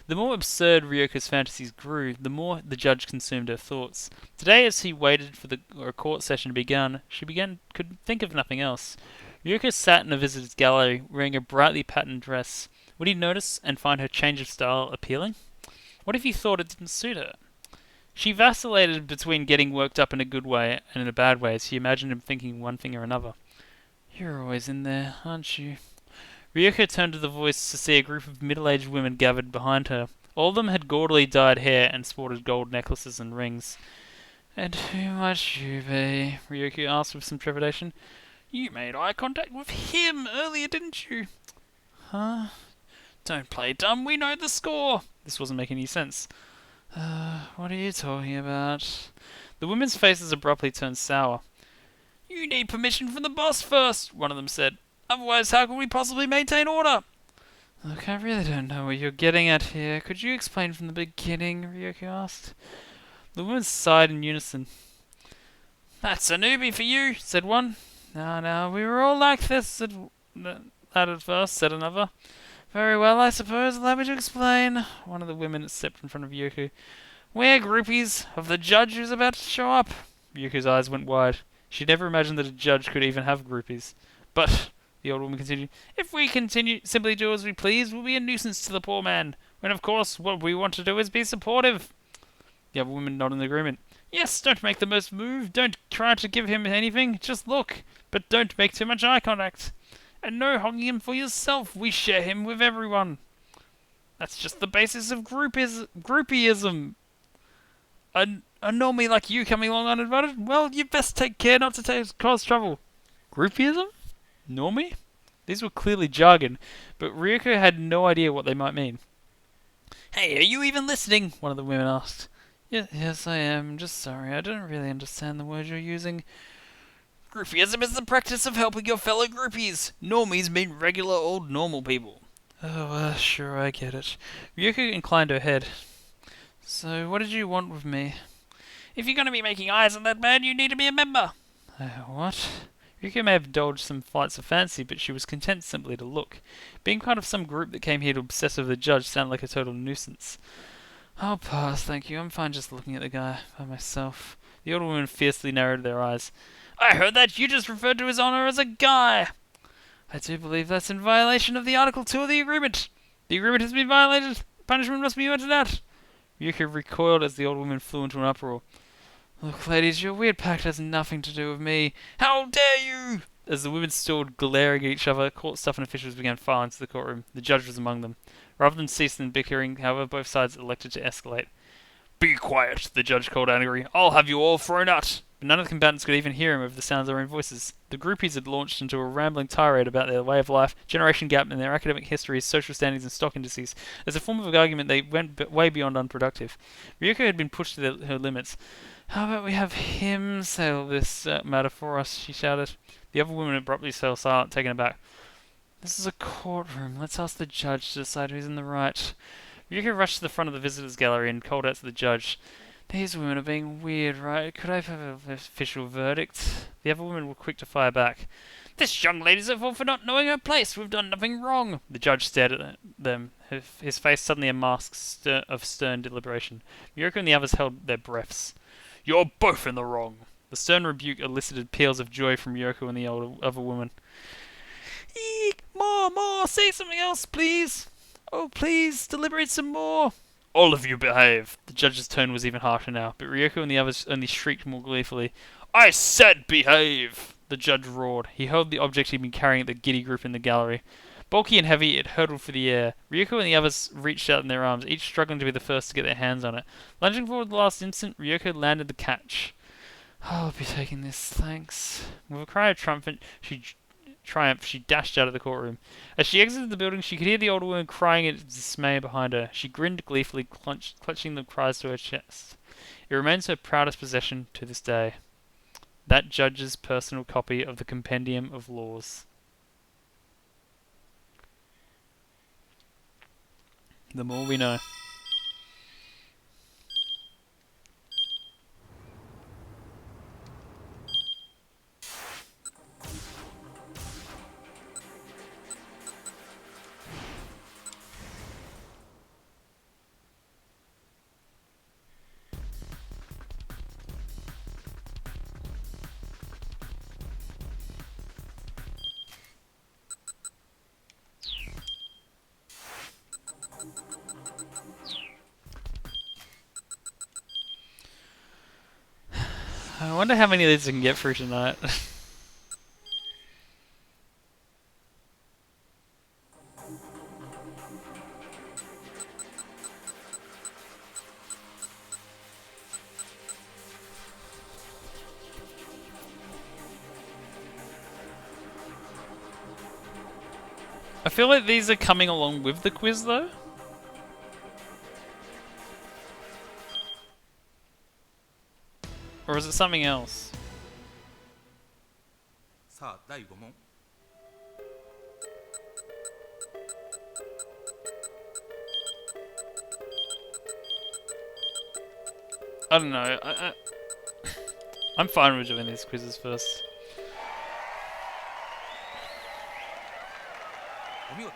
[SPEAKER 1] The more absurd Ryoko's fantasies grew, the more the judge consumed her thoughts. Today, as he waited for the court session to begin, could think of nothing else. Ryoko sat in a visitor's gallery, wearing a brightly patterned dress. Would he notice and find her change of style appealing? What if he thought it didn't suit her? She vacillated between getting worked up in a good way and in a bad way as she imagined him thinking one thing or another. You're always in there, aren't you? Ryoko turned to the voice to see a group of middle-aged women gathered behind her. All of them had gaudily dyed hair and sported gold necklaces and rings. And who might you be? Ryoko asked with some trepidation. You made eye contact with him earlier, didn't you? Huh? Don't play dumb, we know the score! This wasn't making any sense. What are you talking about? The women's faces abruptly turned sour. You need permission from the boss first, one of them said. Otherwise, how can we possibly maintain order? Look, I really don't know what you're getting at here. Could you explain from the beginning? Ryoko asked. The women sighed in unison. That's a newbie for you, said one. No, we were all like this, said that at first, said another. Very well, I suppose. Allow me to explain. One of the women stepped in front of Ryoko. We're groupies of the judge who's about to show up. Ryoko's eyes went wide. She'd never imagined that a judge could even have groupies. But, the old woman continued, if we simply do as we please, we'll be a nuisance to the poor man. When, of course, what we want to do is be supportive. The other woman nodded in agreement. Yes, don't make the most move. Don't try to give him anything. Just look. But don't make too much eye contact. And no hogging him for yourself. We share him with everyone. That's just the basis of groupieism. A normie like you coming along uninvited? Well, you best take care not to cause trouble. Groupieism? Normie? These were clearly jargon, but Ryoko had no idea what they might mean. Hey, are you even listening? One of the women asked. Yes, I am. Just sorry, I don't really understand the words you're using. Groupieism is the practice of helping your fellow groupies. Normies mean regular old normal people. Oh, sure, I get it. Ryoko inclined her head. So, what did you want with me? If you're going to be making eyes on that man, you need to be a member. What? Ryoko may have indulged some flights of fancy, but she was content simply to look. Being part of some group that came here to obsess over the judge sounded like a total nuisance. I'll pass, thank you. I'm fine just looking at the guy by myself. The old woman fiercely narrowed their eyes. I heard that you just referred to his honor as a guy. I do believe that's in violation of the Article 2 of the agreement. The agreement has been violated. Punishment must be meted out. Ryoko recoiled as the old woman flew into an uproar. Look, ladies, your weird pact has nothing to do with me. How dare you! As the women stood glaring at each other, court staff and officials began filing into the courtroom. The judge was among them. Rather than cease in bickering, however, both sides elected to escalate. Be quiet, the judge called angrily. I'll have you all thrown out. But none of the combatants could even hear him over the sound of their own voices. The groupies had launched into a rambling tirade about their way of life, generation gap, and their academic histories, social standings, and stock indices. As a form of argument, they went way beyond unproductive. Ryoko had been pushed to her limits. How about we have him settle this matter for us, she shouted. The other woman abruptly fell silent, taken aback. This is a courtroom. Let's ask the judge to decide who's in the right. Ryoko rushed to the front of the visitors' gallery and called out to the judge. These women are being weird, right? Could I have an official verdict? The other women were quick to fire back. This young lady's at fault for not knowing her place. We've done nothing wrong. The judge stared at them, his face suddenly a mask of stern deliberation. Ryoko and the others held their breaths. You're both in the wrong. The stern rebuke elicited peals of joy from Ryoko and the other woman. Eek! More! Say something else, please! Oh, please, deliberate some more! All of you behave! The judge's tone was even harsher now, but Ryoko and the others only shrieked more gleefully. I said behave! The judge roared. He held the object he'd been carrying at the giddy group in the gallery. Bulky and heavy, it hurtled through the air. Ryoko and the others reached out in their arms, each struggling to be the first to get their hands on it. Lunging forward at the last instant, Ryoko landed the catch. I'll be taking this, thanks. With a cry of triumph, she dashed out of the courtroom. As she exited the building, she could hear the older woman crying in dismay behind her. She grinned gleefully, clutching the cries to her chest. It remains her proudest possession to this day. That judge's personal copy of the Compendium of Laws. The more we know. I wonder how many of these I can get through tonight. I feel like these are coming along with the quiz though. Or is it something else?
[SPEAKER 3] さあ第5問
[SPEAKER 1] I don't know. I'm fine with doing these quizzes first.
[SPEAKER 3] お見事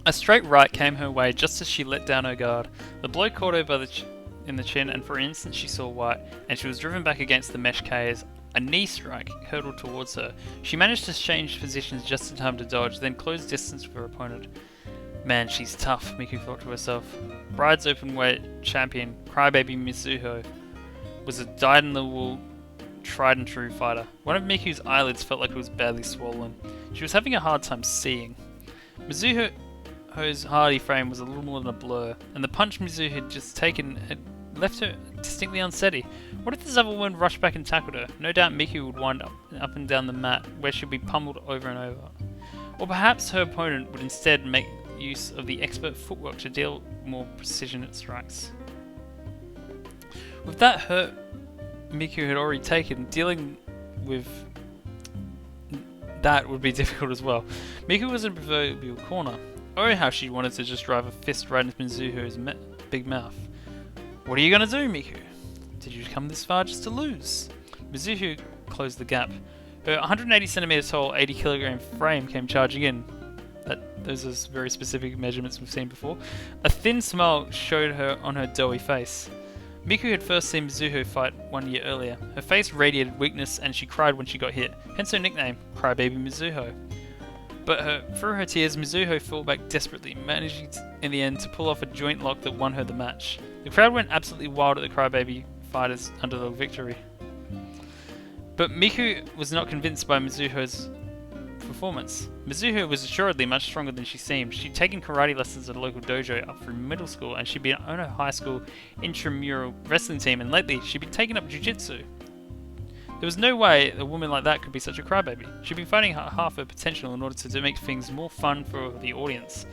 [SPEAKER 1] A straight right came her way just as she let down her guard. The blow caught her by in the chin, and for an instant she saw white, and she was driven back against the mesh as a knee strike hurtled towards her. She managed to change positions just in time to dodge, then close distance with her opponent. Man, she's tough, Miku thought to herself. Bride's open weight champion, Crybaby Mizuho, was a dyed-in-the-wool, tried-and-true fighter. One of Miku's eyelids felt like it was badly swollen. She was having a hard time seeing. Mizuho's hardy frame was a little more than a blur, and the punch Mizuho had just taken had left her distinctly unsteady. What if this other woman rushed back and tackled her? No doubt Miku would wind up and down the mat, where she'd be pummeled over and over. Or perhaps her opponent would instead make use of the expert footwork to deal more precision at strikes. With that hurt Miku had already taken, dealing with that would be difficult as well. Miku was in a proverbial corner. Oh, how she wanted to just drive a fist right into Mizuho's big mouth. What are you gonna do, Miku? Did you come this far just to lose? Mizuho closed the gap. Her 180cm tall, 80kg frame came charging in. Those are very specific measurements we've seen before. A thin smile showed her on her doughy face. Miku had first seen Mizuho fight 1 year earlier. Her face radiated weakness and she cried when she got hit, hence her nickname, Crybaby Mizuho. But through her tears, Mizuho fought back desperately, managing in the end to pull off a joint lock that won her the match. The crowd went absolutely wild at the Crybaby fighters under the victory. But Miku was not convinced by Mizuho's performance. Mizuho was assuredly much stronger than she seemed. She'd taken karate lessons at a local dojo up through middle school, and she'd been on her high school intramural wrestling team, and lately she'd been taking up jiu-jitsu. There was no way a woman like that could be such a crybaby. She'd been fighting half her potential in order to make things more fun for the audience.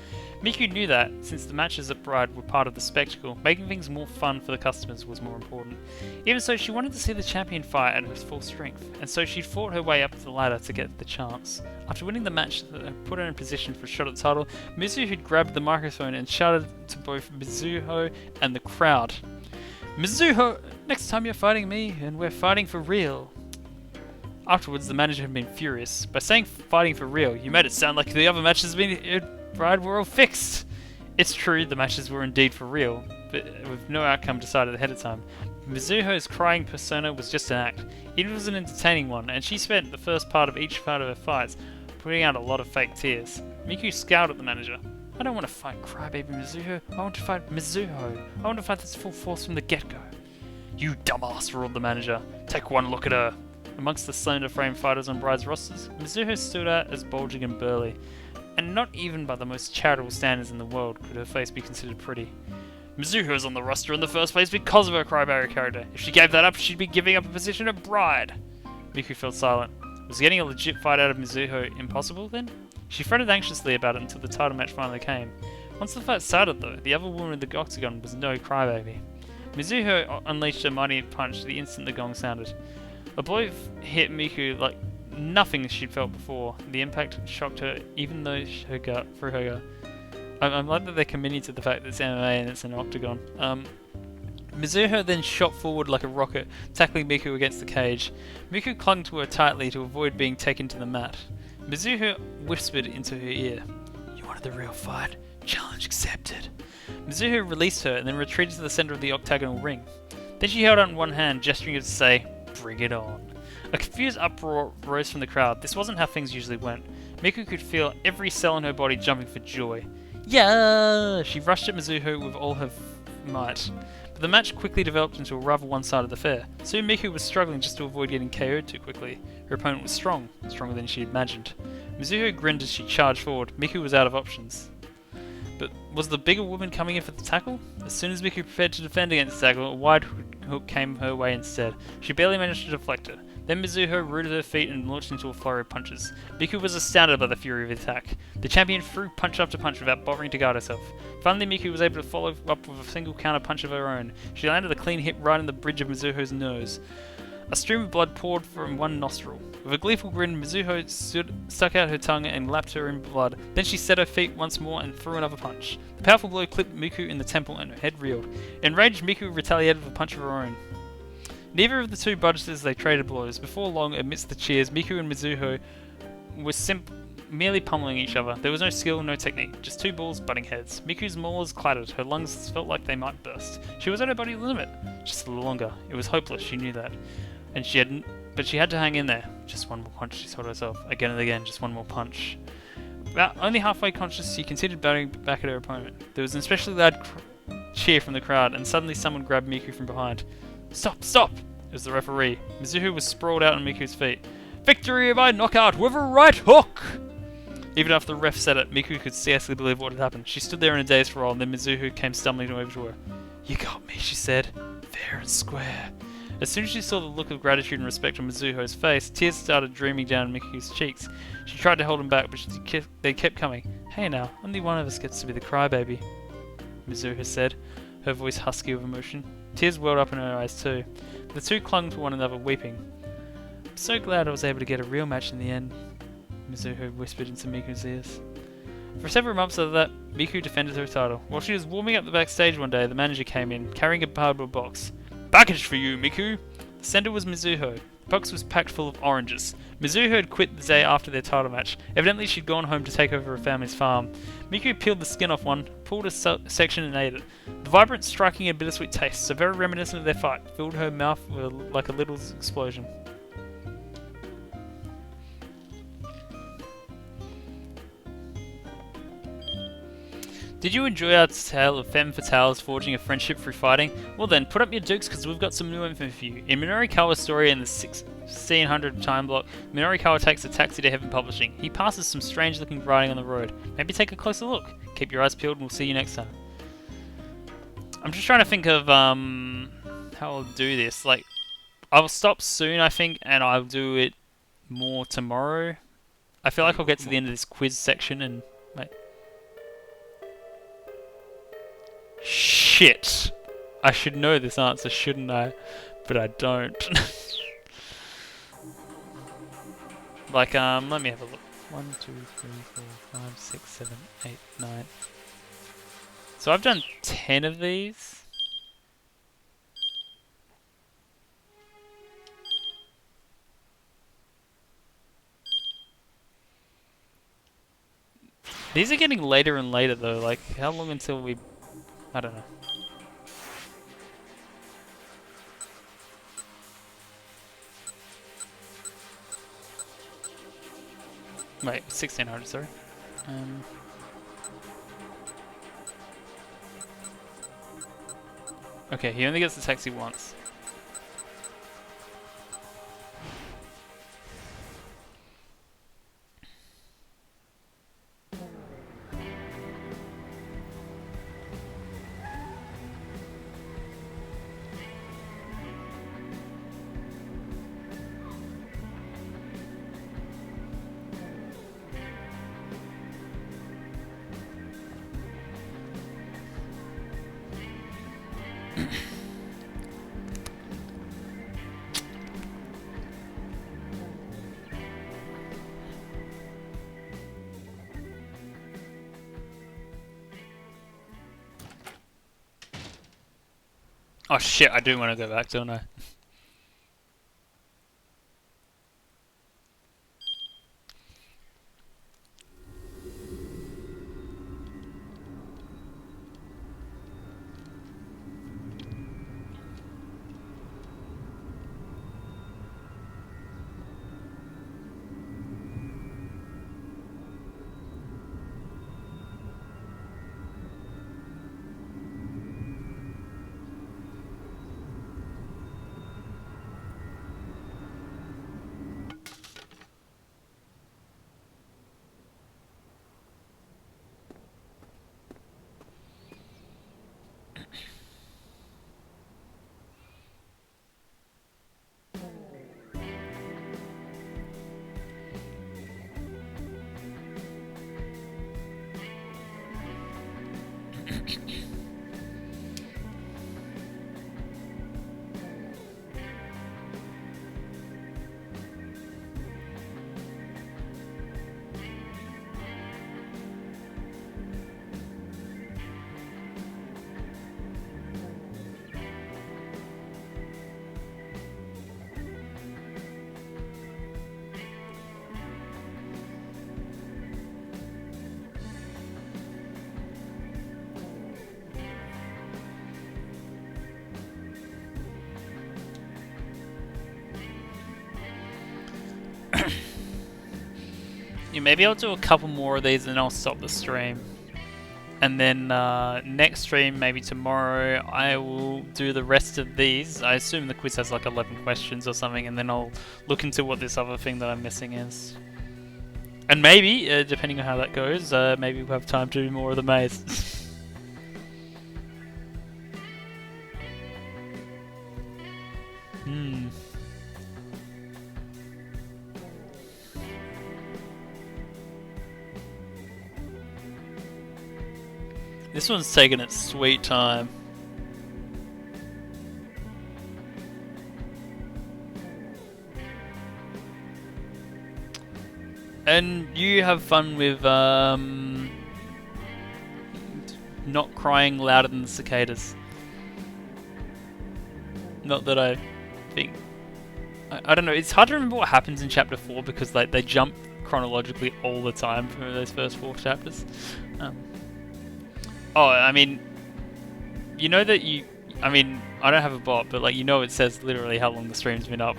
[SPEAKER 1] Miku knew that, since the matches at Bride were part of the spectacle, making things more fun for the customers was more important. Even so, she wanted to see the champion fight at his full strength, and so she fought her way up the ladder to get the chance. After winning the match that put her in position for a shot at the title, Mizuho had grabbed the microphone and shouted to both Mizuho and the crowd, "Mizuho, next time you're fighting me, and we're fighting for real." Afterwards, the manager had been furious. By saying fighting for real, you made it sound like the other matches Bride were all fixed. It's true, the matches were indeed for real, but with no outcome decided ahead of time. Mizuho's crying persona was just an act. It was an entertaining one, and she spent the first part of each part of her fights putting out a lot of fake tears. Miku scowled at the manager. "I don't want to fight Crybaby Mizuho, I want to fight Mizuho. I want to fight this full force from the get-go." "You dumbass," roared the manager. "Take one look at her." Amongst the slender frame fighters on Bride's rosters, Mizuho stood out as bulging and burly, and not even by the most charitable standards in the world could her face be considered pretty. Mizuho's on the roster in the first place because of her Crybaby character. If she gave that up, she'd be giving up a position at Bride. Miku felt silent. Was getting a legit fight out of Mizuho impossible then? She fretted anxiously about it until the title match finally came. Once the fight started though, the other woman in the octagon was no crybaby. Mizuho unleashed a mighty punch the instant the gong sounded. A blow hit Miku like nothing she'd felt before. The impact shocked her even though her gut. I'm glad that they're committing to the fact that it's MMA and it's an octagon. Mizuho then shot forward like a rocket, tackling Miku against the cage. Miku clung to her tightly to avoid being taken to the mat. Mizuho whispered into her ear, "You wanted the real fight? Challenge accepted." Mizuho released her and then retreated to the center of the octagonal ring. Then she held out in one hand, gesturing as to say, "Bring it on." A confused uproar rose from the crowd. This wasn't how things usually went. Miku could feel every cell in her body jumping for joy. Yeah! She rushed at Mizuho with all her might. But the match quickly developed into a rather one-sided affair. Soon Miku was struggling just to avoid getting KO'd too quickly. Her opponent was strong, stronger than she imagined. Mizuho grinned as she charged forward. Miku was out of options. But was the bigger woman coming in for the tackle? As soon as Miku prepared to defend against the tackle, a wide hook came her way instead. She barely managed to deflect it. Then Mizuho rooted her feet and launched into a flurry of punches. Miku was astounded by the fury of the attack. The champion threw punch after punch without bothering to guard herself. Finally, Miku was able to follow up with a single counter punch of her own. She landed a clean hit right in the bridge of Mizuho's nose. A stream of blood poured from one nostril. With a gleeful grin, Mizuho stuck out her tongue and lapped her in blood. Then she set her feet once more and threw another punch. The powerful blow clipped Miku in the temple and her head reeled. Enraged, Miku retaliated with a punch of her own. Neither of the two budged as they traded blows. Before long, amidst the cheers, Miku and Mizuho were merely pummeling each other. There was no skill, no technique, just two bulls butting heads. Miku's molars clattered, her lungs felt like they might burst. She was at her body limit, just a little longer. It was hopeless, she knew that. But she had to hang in there. Just one more punch, she told herself. Again and again, just one more punch. About only halfway conscious, she considered batting back at her opponent. There was an especially loud cheer from the crowd, and suddenly someone grabbed Miku from behind. "Stop, stop!" It was the referee. Mizuho was sprawled out on Miku's feet. "Victory by knockout with a right hook!" Even after the ref said it, Miku could scarcely believe what had happened. She stood there in a daze for a while, and then Mizuho came stumbling over to her. "You got me," she said. "Fair and square." As soon as she saw the look of gratitude and respect on Mizuho's face, tears started streaming down Miku's cheeks. She tried to hold him back, but they kept coming. "Hey now, only one of us gets to be the crybaby," Mizuho said, her voice husky with emotion. Tears welled up in her eyes too. The two clung to one another, weeping. "I'm so glad I was able to get a real match in the end," Mizuho whispered into Miku's ears. For several months after that, Miku defended her title. While she was warming up the backstage one day, the manager came in, carrying a cardboard box. "Package for you, Miku!" The sender was Mizuho. The box was packed full of oranges. Mizuho had quit the day after their title match. Evidently she'd gone home to take over her family's farm. Miku peeled the skin off one, pulled a section and ate it. The vibrant, striking and bittersweet taste, so very reminiscent of their fight, filled her mouth like a little explosion. Did you enjoy our tale of femme fatales forging a friendship through fighting? Well then, put up your dukes because we've got some new info for you. In Minoru Kawa's story in the 1600 time block, Minoru Kawa takes a taxi to Heaven Publishing. He passes some strange looking writing on the road. Maybe take a closer look. Keep your eyes peeled and we'll see you next time. I'm just trying to think of how I'll do this. Like, I'll stop soon I think and I'll do it more tomorrow. I feel like I'll get to the end of this quiz section and... like, shit! I should know this answer, shouldn't I? But I don't. Like, let me have a look. 1, 2, 3, 4, 5, 6, 7, 8, 9. So I've done 10 of these. These are getting later and later though, like, how long until we... I don't know. Wait, 1600, sorry. Okay, he only gets the taxi once. Oh shit, I do want to go back, don't I? Yeah, maybe I'll do a couple more of these and I'll stop the stream. And then next stream, maybe tomorrow, I will do the rest of these. I assume the quiz has like 11 questions or something, and then I'll look into what this other thing that I'm missing is. And maybe, depending on how that goes, maybe we'll have time to do more of the maze. Hmm. This one's taking its sweet time. And you have fun with not crying louder than the cicadas. Not that I think... I don't know, it's hard to remember what happens in chapter 4 because like they jump chronologically all the time for those first 4 chapters. Oh, I mean, you know that you... I mean, I don't have a bot, but like you know it says literally how long the stream's been up.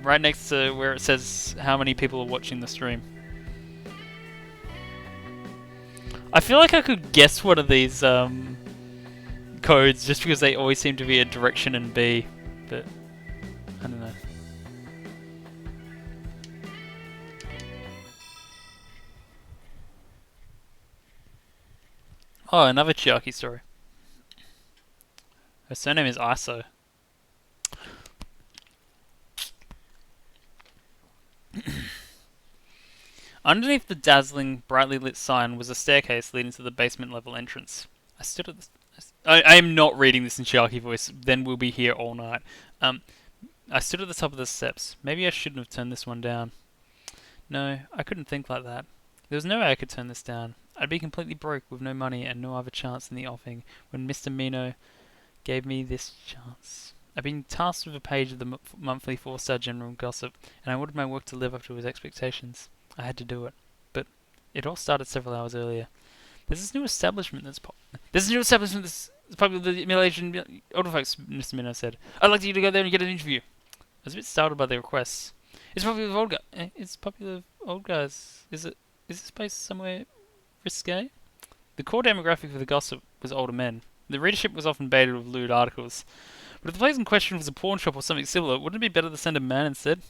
[SPEAKER 1] Right next to where it says how many people are watching the stream. I feel like I could guess one of these codes just because they always seem to be a direction and B, but I don't know. Oh, another Chiaki story. Her surname is ISO. Underneath the dazzling, brightly lit sign was a staircase leading to the basement level entrance. I stood at the... I am not reading this in Chiaki voice, then we'll be here all night. I stood at the top of the steps. Maybe I shouldn't have turned this one down. No, I couldn't think like that. There was no way I could turn this down. I'd be completely broke with no money and no other chance in the offing when Mr. Mino gave me this chance. I've been tasked with a page of the monthly 4-star general gossip, and I wanted my work to live up to his expectations. I had to do it. But it all started several hours earlier. There's this new establishment that's popular with the middle-aged older folks, Mr. Mino said. I'd like you to go there and get an interview. I was a bit startled by the requests. It's popular with old guys. It's popular with old guys. Is this place somewhere risque? The core demographic of the gossip was older men. The readership was often baited with lewd articles. But if the place in question was a pawn shop or something similar, wouldn't it be better to send a man instead?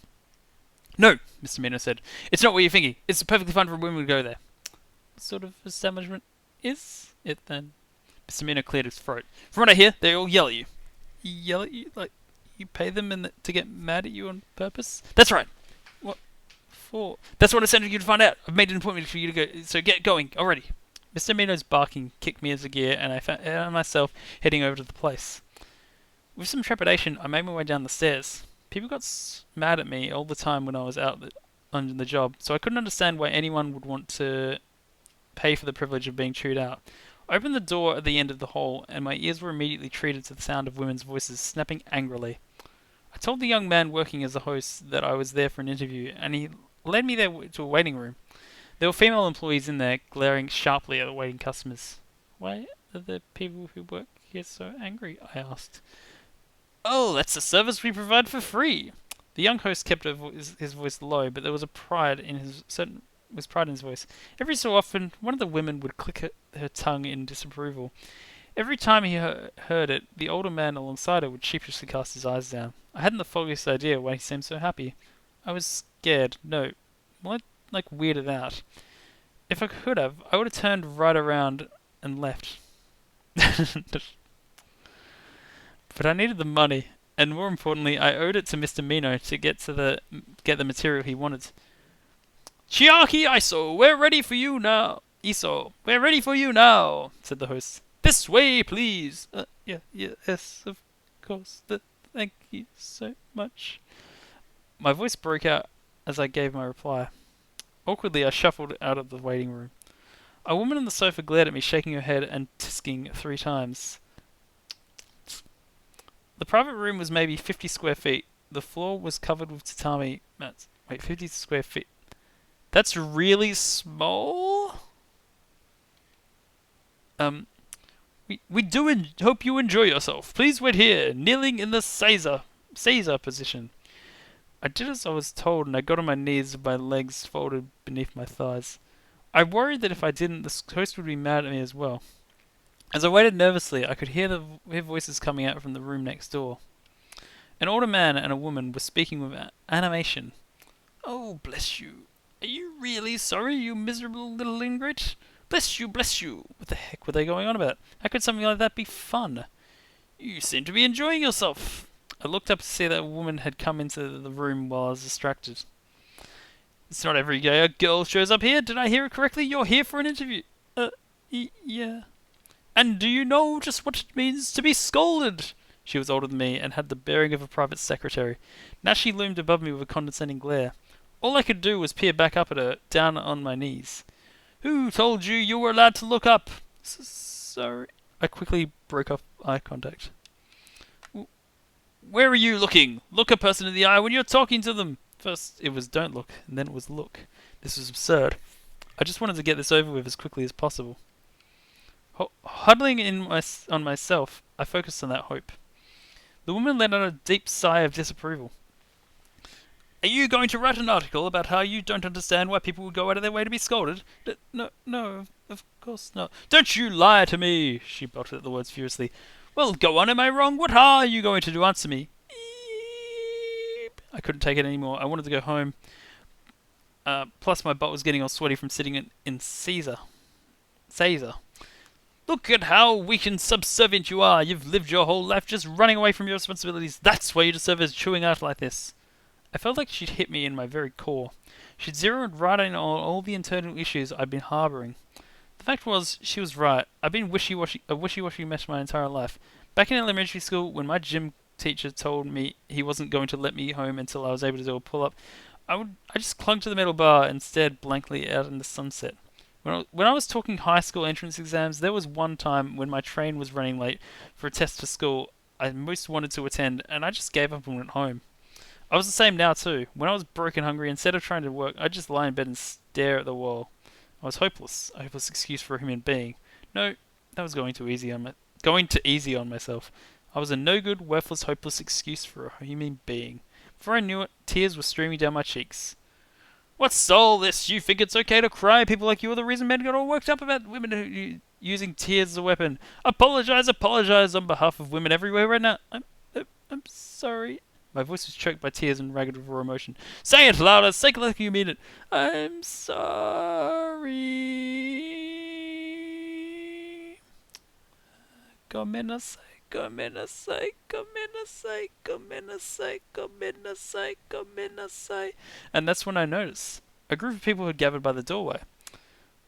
[SPEAKER 1] No, Mr. Mino said. It's not what you're thinking. It's perfectly fine for women to go there. What sort of establishment is it then? Mr. Mino cleared his throat. From what I hear, they all yell at you. Yell at you? Like, you pay them to get mad at you on purpose? That's right. What for? That's what I sent you to find out. I've made an appointment for you to go, so get going already. Mr. Mino's barking kicked me into gear, and I found myself heading over to the place. With some trepidation, I made my way down the stairs. People got mad at me all the time when I was out on the job, so I couldn't understand why anyone would want to pay for the privilege of being chewed out. I opened the door at the end of the hall, and my ears were immediately treated to the sound of women's voices snapping angrily. I told the young man working as a host that I was there for an interview, and he led me there to a waiting room. There were female employees in there, glaring sharply at the waiting customers. Why are the people who work here so angry? I asked. Oh, that's a service we provide for free. The young host kept his voice low, but there was pride in his voice. Every so often, one of the women would click her tongue in disapproval. Every time he heard it, the older man alongside her would sheepishly cast his eyes down. I hadn't the foggiest idea why he seemed so happy. I was scared. No, more like weirded out. If I could have, I would have turned right around and left. But I needed the money, and more importantly, I owed it to Mr. Mino to get the material he wanted. Chiaki Iso, we're ready for you now. Iso, we're ready for you now, said the host. This way, please. Yes, of course. Thank you so much. My voice broke out as I gave my reply. Awkwardly, I shuffled out of the waiting room. A woman on the sofa glared at me, shaking her head and tisking 3 times. The private room was maybe 50 square feet. The floor was covered with tatami mats. Wait, 50 square feet. That's really small? We do hope you enjoy yourself. Please wait here, kneeling in the Seiza position. I did as I was told, and I got on my knees with my legs folded beneath my thighs. I worried that if I didn't, the host would be mad at me as well. As I waited nervously, I could hear voices coming out from the room next door. An older man and a woman were speaking with animation. Oh, bless you. Are you really sorry, you miserable little ingrate? Bless you, bless you. What the heck were they going on about? How could something like that be fun? You seem to be enjoying yourself. I looked up to see that a woman had come into the room while I was distracted. It's not every day a girl shows up here. Did I hear it correctly? You're here for an interview. Yeah. And do you know just what it means to be scolded? She was older than me and had the bearing of a private secretary. Now she loomed above me with a condescending glare. All I could do was peer back up at her, down on my knees. Who told you you were allowed to look up? Sorry. I quickly broke off eye contact. Where are you looking? Look a person in the eye when you're talking to them. First it was don't look, and then it was look. This was absurd. I just wanted to get this over with as quickly as possible. Huddling on myself, I focused on that hope. The woman let out a deep sigh of disapproval. Are you going to write an article about how you don't understand why people would go out of their way to be scolded? No, of course not. Don't you lie to me, she bolted at the words furiously. Well, go on, am I wrong? What are you going to do? Answer me. Eep. I couldn't take it anymore. I wanted to go home. Plus my butt was getting all sweaty from sitting in Caesar. Look at how weak and subservient you are. You've lived your whole life just running away from your responsibilities. That's why you deserve it, chewing out like this. I felt like she'd hit me in my very core. She'd zeroed right in on all the internal issues I'd been harbouring. The fact was, she was right. I've been a wishy-washy mess my entire life. Back in elementary school, when my gym teacher told me he wasn't going to let me home until I was able to do a pull-up, I just clung to the metal bar and stared blankly out in the sunset. When I was talking high school entrance exams, there was one time when my train was running late for a test for school I most wanted to attend, and I just gave up and went home. I was the same now too. When I was broke and hungry, instead of trying to work, I'd just lie in bed and stare at the wall. I was hopeless. A hopeless excuse for a human being. No, that was going too easy on myself. I was a no-good, worthless, hopeless excuse for a human being. Before I knew it, tears were streaming down my cheeks. What's all this? You think it's okay to cry? People like you are the reason men got all worked up about women using tears as a weapon. Apologize on behalf of women everywhere right now. I'm sorry. My voice was choked by tears and ragged with raw emotion. Say it louder. Say it like you mean it. I'm sorry. Gomenasai. And that's when I noticed. A group of people had gathered by the doorway.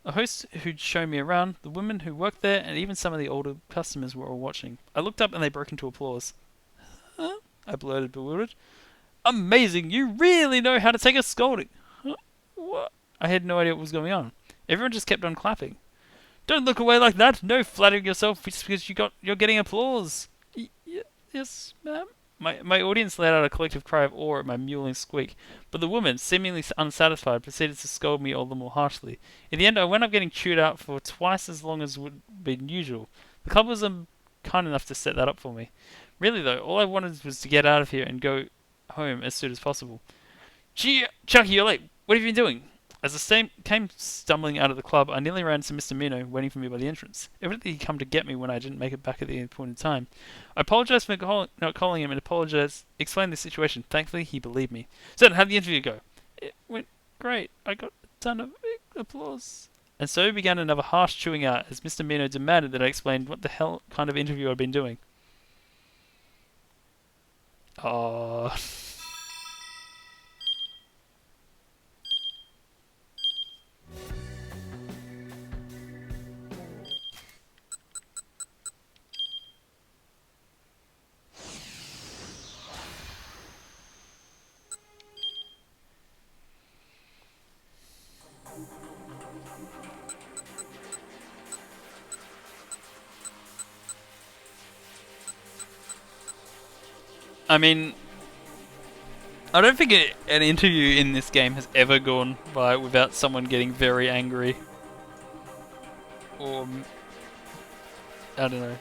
[SPEAKER 1] A host who'd shown me around, the women who worked there, and even some of the older customers were all watching. I looked up and they broke into applause. Huh? I blurted, bewildered. Amazing! You really know how to take a scolding. Huh? What? I had no idea what was going on. Everyone just kept on clapping. Don't look away like that. No flattering yourself just because you're getting applause. Yes, ma'am. My audience let out a collective cry of awe at my mewling squeak, but the woman, seemingly unsatisfied, proceeded to scold me all the more harshly. In the end, I wound up getting chewed out for twice as long as would be usual. The club was kind enough to set that up for me. Really though, all I wanted was to get out of here and go home as soon as possible. Gee, Chucky, you're late. What have you been doing? As I came stumbling out of the club, I nearly ran into Mr. Mino waiting for me by the entrance. Evidently he'd come to get me when I didn't make it back at the appointed time. I apologized for not calling him and explained the situation. Thankfully, he believed me. So, how'd the interview go? It went great. I got a ton of applause. And so began another harsh chewing out as Mr. Mino demanded that I explain what the hell kind of interview I'd been doing. I mean, I don't think an interview in this game has ever gone by without someone getting very angry. Or, I don't know.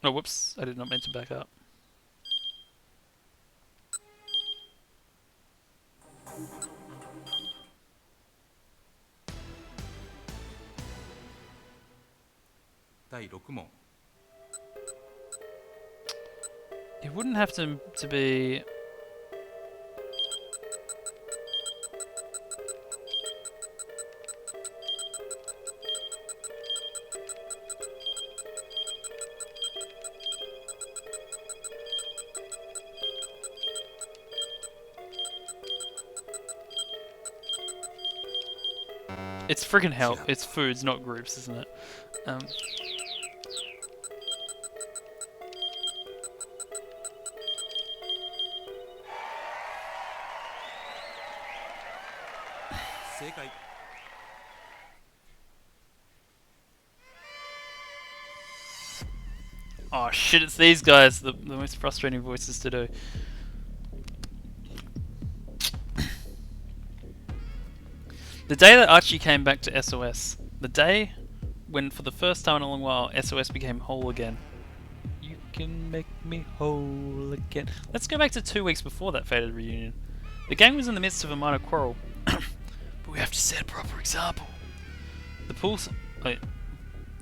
[SPEAKER 1] Oh, whoops, I did not mean to back up.
[SPEAKER 3] 第6問
[SPEAKER 1] It wouldn't have to be... It's freaking hell. It's foods, not groups, isn't it?
[SPEAKER 3] 正解
[SPEAKER 1] Oh shit, it's these guys, the most frustrating voices to do. The day that Archie came back to SOS, the day when for the first time in a long while SOS became whole again. You can make me whole again. Let's go back to 2 weeks before that fated reunion. The gang was in the midst of a minor quarrel, but we have to set a proper example. The pool...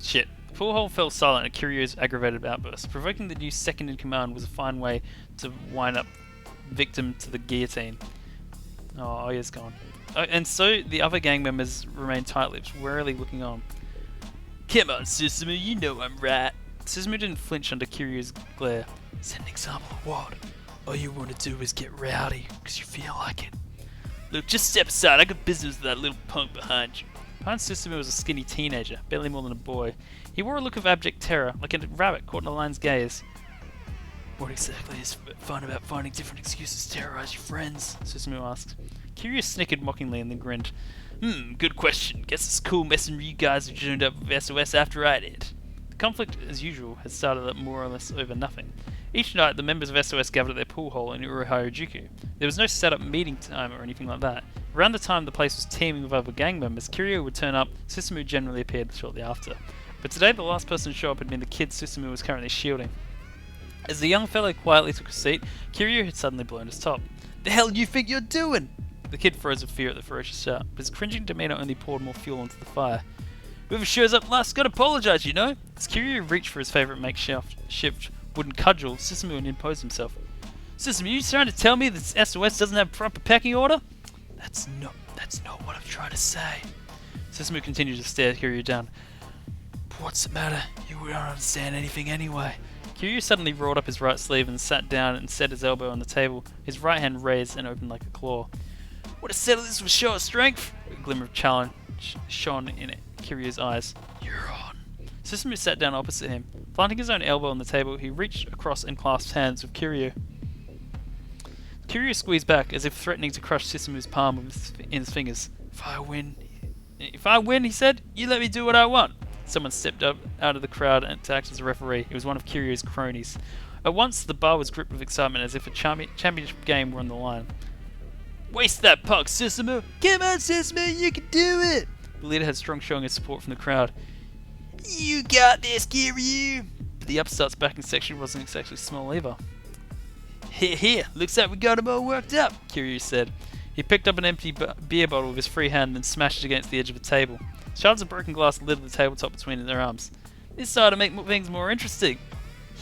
[SPEAKER 1] shit. The pool hall fell silent at Kiryu's aggravated outburst. Provoking the new second-in-command was a fine way to wind up victim to the guillotine. Oh, he is gone. And so the other gang members remained tight-lipped, warily looking on. Come on, Susumu, you know I'm right. Susumu didn't flinch under Kiryu's glare. Set an example of what? All you want to do is get rowdy, because you feel like it. Look, just step aside, I got business with that little punk behind you. Behind Susumu was a skinny teenager, barely more than a boy. He wore a look of abject terror, like a rabbit caught in a lion's gaze. What exactly is fun about finding different excuses to terrorize your friends? Susumu asked. Kiryu snickered mockingly and then grinned. Good question. Guess it's cool messing with you guys who joined up with SOS after I did. The conflict, as usual, had started up more or less over nothing. Each night, the members of SOS gathered at their pool hall in Uruharajuku. There was no set-up meeting time or anything like that. Around the time the place was teeming with other gang members, Kiryu would turn up, Susumu generally appeared shortly after. But today, the last person to show up had been the kid Susumu was currently shielding. As the young fellow quietly took a seat, Kiryu had suddenly blown his top. The hell do you think you're doing? The kid froze with fear at the ferocious shout, but his cringing demeanour only poured more fuel into the fire. Whoever shows up last gotta apologise, you know? As Kiryu reached for his favourite makeshift wooden cudgel, Susumu imposed himself. Susumu, you trying to tell me that SOS doesn't have proper pecking order? That's not what I'm trying to say. Susumu continued to stare Kiryu down. What's the matter? You don't understand anything anyway. Kiryu suddenly rolled up his right sleeve and sat down and set his elbow on the table, his right hand raised and open like a claw. Would have settled this with show of strength? A glimmer of challenge shone in Kiryu's eyes. You're on. Susumu sat down opposite him. Planting his own elbow on the table, he reached across and clasped hands with Kiryu. Kiryu squeezed back, as if threatening to crush Susumu's palm in his fingers. If I win, he said, you let me do what I want. Someone stepped up out of the crowd and to act as a referee. It was one of Kiryu's cronies. At once, the bar was gripped with excitement, as if a championship game were on the line. Waste that puck, Susumu! Come on, Susumu, you can do it! The leader had strong showing of support from the crowd. You got this, Kiryu! But the upstart's backing section wasn't exactly small either. Here, looks like we got him all worked up, Kiryu said. He picked up an empty beer bottle with his free hand and then smashed it against the edge of a table. Shards of broken glass littered the tabletop between their arms. This ought to make things more interesting.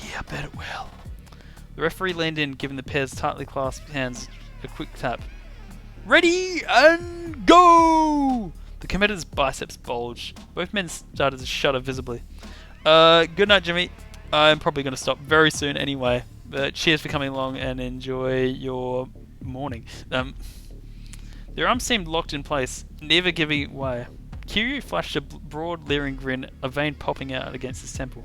[SPEAKER 1] Yeah, I bet it will. The referee leaned in, giving the pair's tightly clasped hands a quick tap. Ready and go! The competitor's biceps bulged. Both men started to shudder visibly. Good night, Jimmy. I'm probably going to stop very soon anyway. But cheers for coming along and enjoy your morning. Their arms seemed locked in place, never giving way. Kiryu flashed a broad, leering grin, a vein popping out against his temple.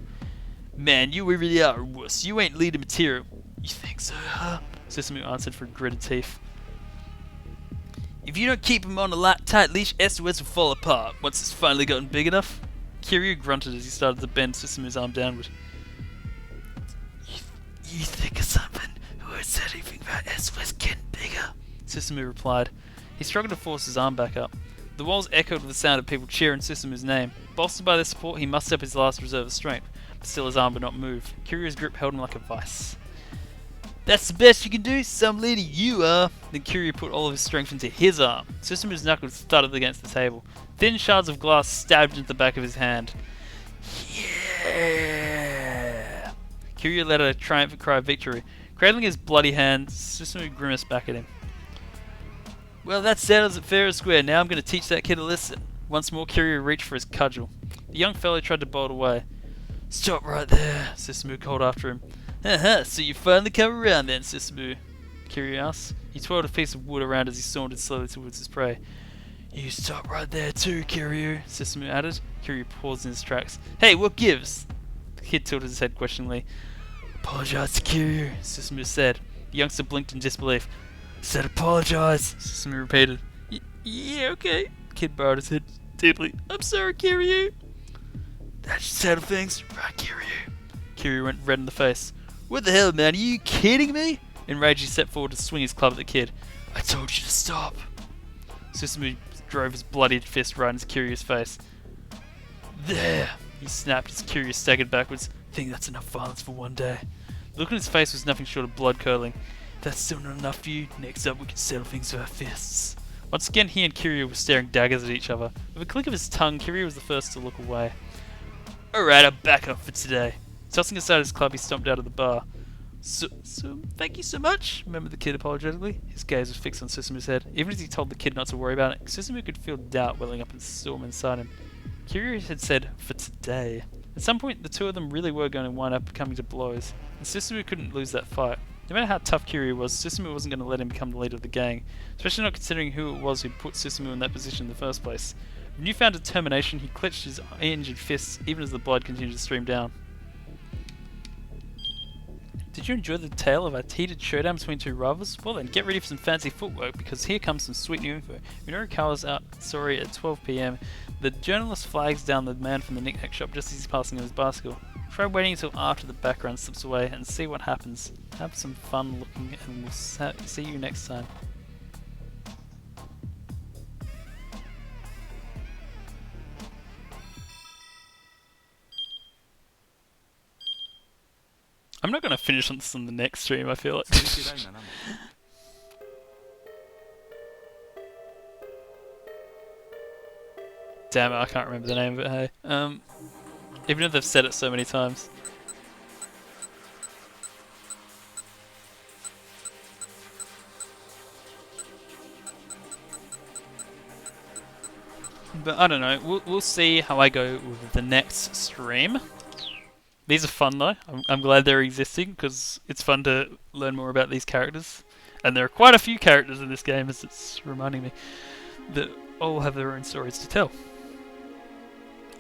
[SPEAKER 1] Man, you really are a wuss. You ain't leader material. You think so, huh? Susumu answered through gritted teeth. If you don't keep him on a tight leash, SOS will fall apart once it's finally gotten big enough. Kiryu grunted as he started to bend Susumu's arm downward. You think of something? Who had said anything about SOS getting bigger? Susumu replied. He struggled to force his arm back up. The walls echoed with the sound of people cheering Susumu's name. Bolstered by their support, he mustered up his last reserve of strength, but still his arm would not move. Kiryu's grip held him like a vice. That's the best you can do, some lady you are. Then Kiryu put all of his strength into his arm. Susumu's knuckles thudded against the table. Thin shards of glass stabbed into the back of his hand. Yeah! Kiryu let out a triumphant cry of victory. Cradling his bloody hand, Susumu grimaced back at him. Well, that settles it fair and square. Now I'm going to teach that kid a lesson. Once more, Kiryu reached for his cudgel. The young fellow tried to bolt away. Stop right there, Susumu called after him. Haha, so you finally come around then, Susumu, Kiryu asked. He twirled a piece of wood around as he sauntered slowly towards his prey. You stop right there too, Kiryu, Susumu added. Kiryu paused in his tracks. Hey, what gives? The kid tilted his head questioningly. Apologize to Kiryu, Susumu said. The youngster blinked in disbelief. Said apologize, Susumu repeated. Yeah, okay. The kid bowed his head deeply. I'm sorry, Kiryu. That should settle things, right, Kiryu? Kiryu went red in the face. What the hell, man? Are you kidding me? Enraged, he stepped forward to swing his club at the kid. I told you to stop. Susumu drove his bloodied fist right into Kiryu's face. There! He snapped as Kiryu staggered backwards. Think that's enough violence for one day. The look on his face was nothing short of blood curdling. If that's still not enough for you, next up we can settle things with our fists. Once again, he and Kiryu were staring daggers at each other. With a click of his tongue, Kiryu was the first to look away. Alright, I'm back up for today. Tossing aside his club, he stomped out of the bar. So thank you so much, murmured the kid apologetically. His gaze was fixed on Susumu's head. Even as he told the kid not to worry about it, Susumu could feel doubt welling up in the storm inside him. Kiryu had said, for today. At some point, the two of them really were going to wind up coming to blows, and Susumu couldn't lose that fight. No matter how tough Kiryu was, Susumu wasn't going to let him become the leader of the gang, especially not considering who it was who put Susumu in that position in the first place. With newfound determination, he clenched his injured fists even as the blood continued to stream down. Did you enjoy the tale of a heated showdown between two rivals? Well then, get ready for some fancy footwork, because here comes some sweet new info. Minoru Kawa's out story at 12 PM. The journalist flags down the man from the knick-knack shop just as he's passing in his bicycle. Try waiting until after the background slips away and see what happens. Have some fun looking, and we'll see you next time. I'm not going to finish on this on the next stream, I feel like.
[SPEAKER 3] 続いて第7問
[SPEAKER 1] Damn it, I can't remember the name of it, hey. Even if they've said it so many times. But I don't know, we'll see how I go with the next stream. These are fun though, I'm glad they're existing because it's fun to learn more about these characters. And there are quite a few characters in this game, as it's reminding me, that all have their own stories to tell.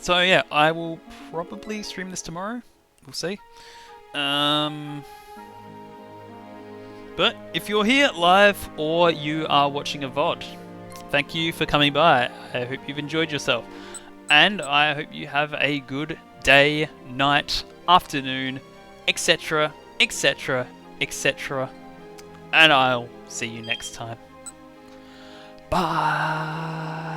[SPEAKER 1] So yeah, I will probably stream this tomorrow. We'll see. But if you're here live or you are watching a VOD, thank you for coming by. I hope you've enjoyed yourself. And I hope you have a good day, night, afternoon, etc., etc., etc. And I'll see you next time. Bye.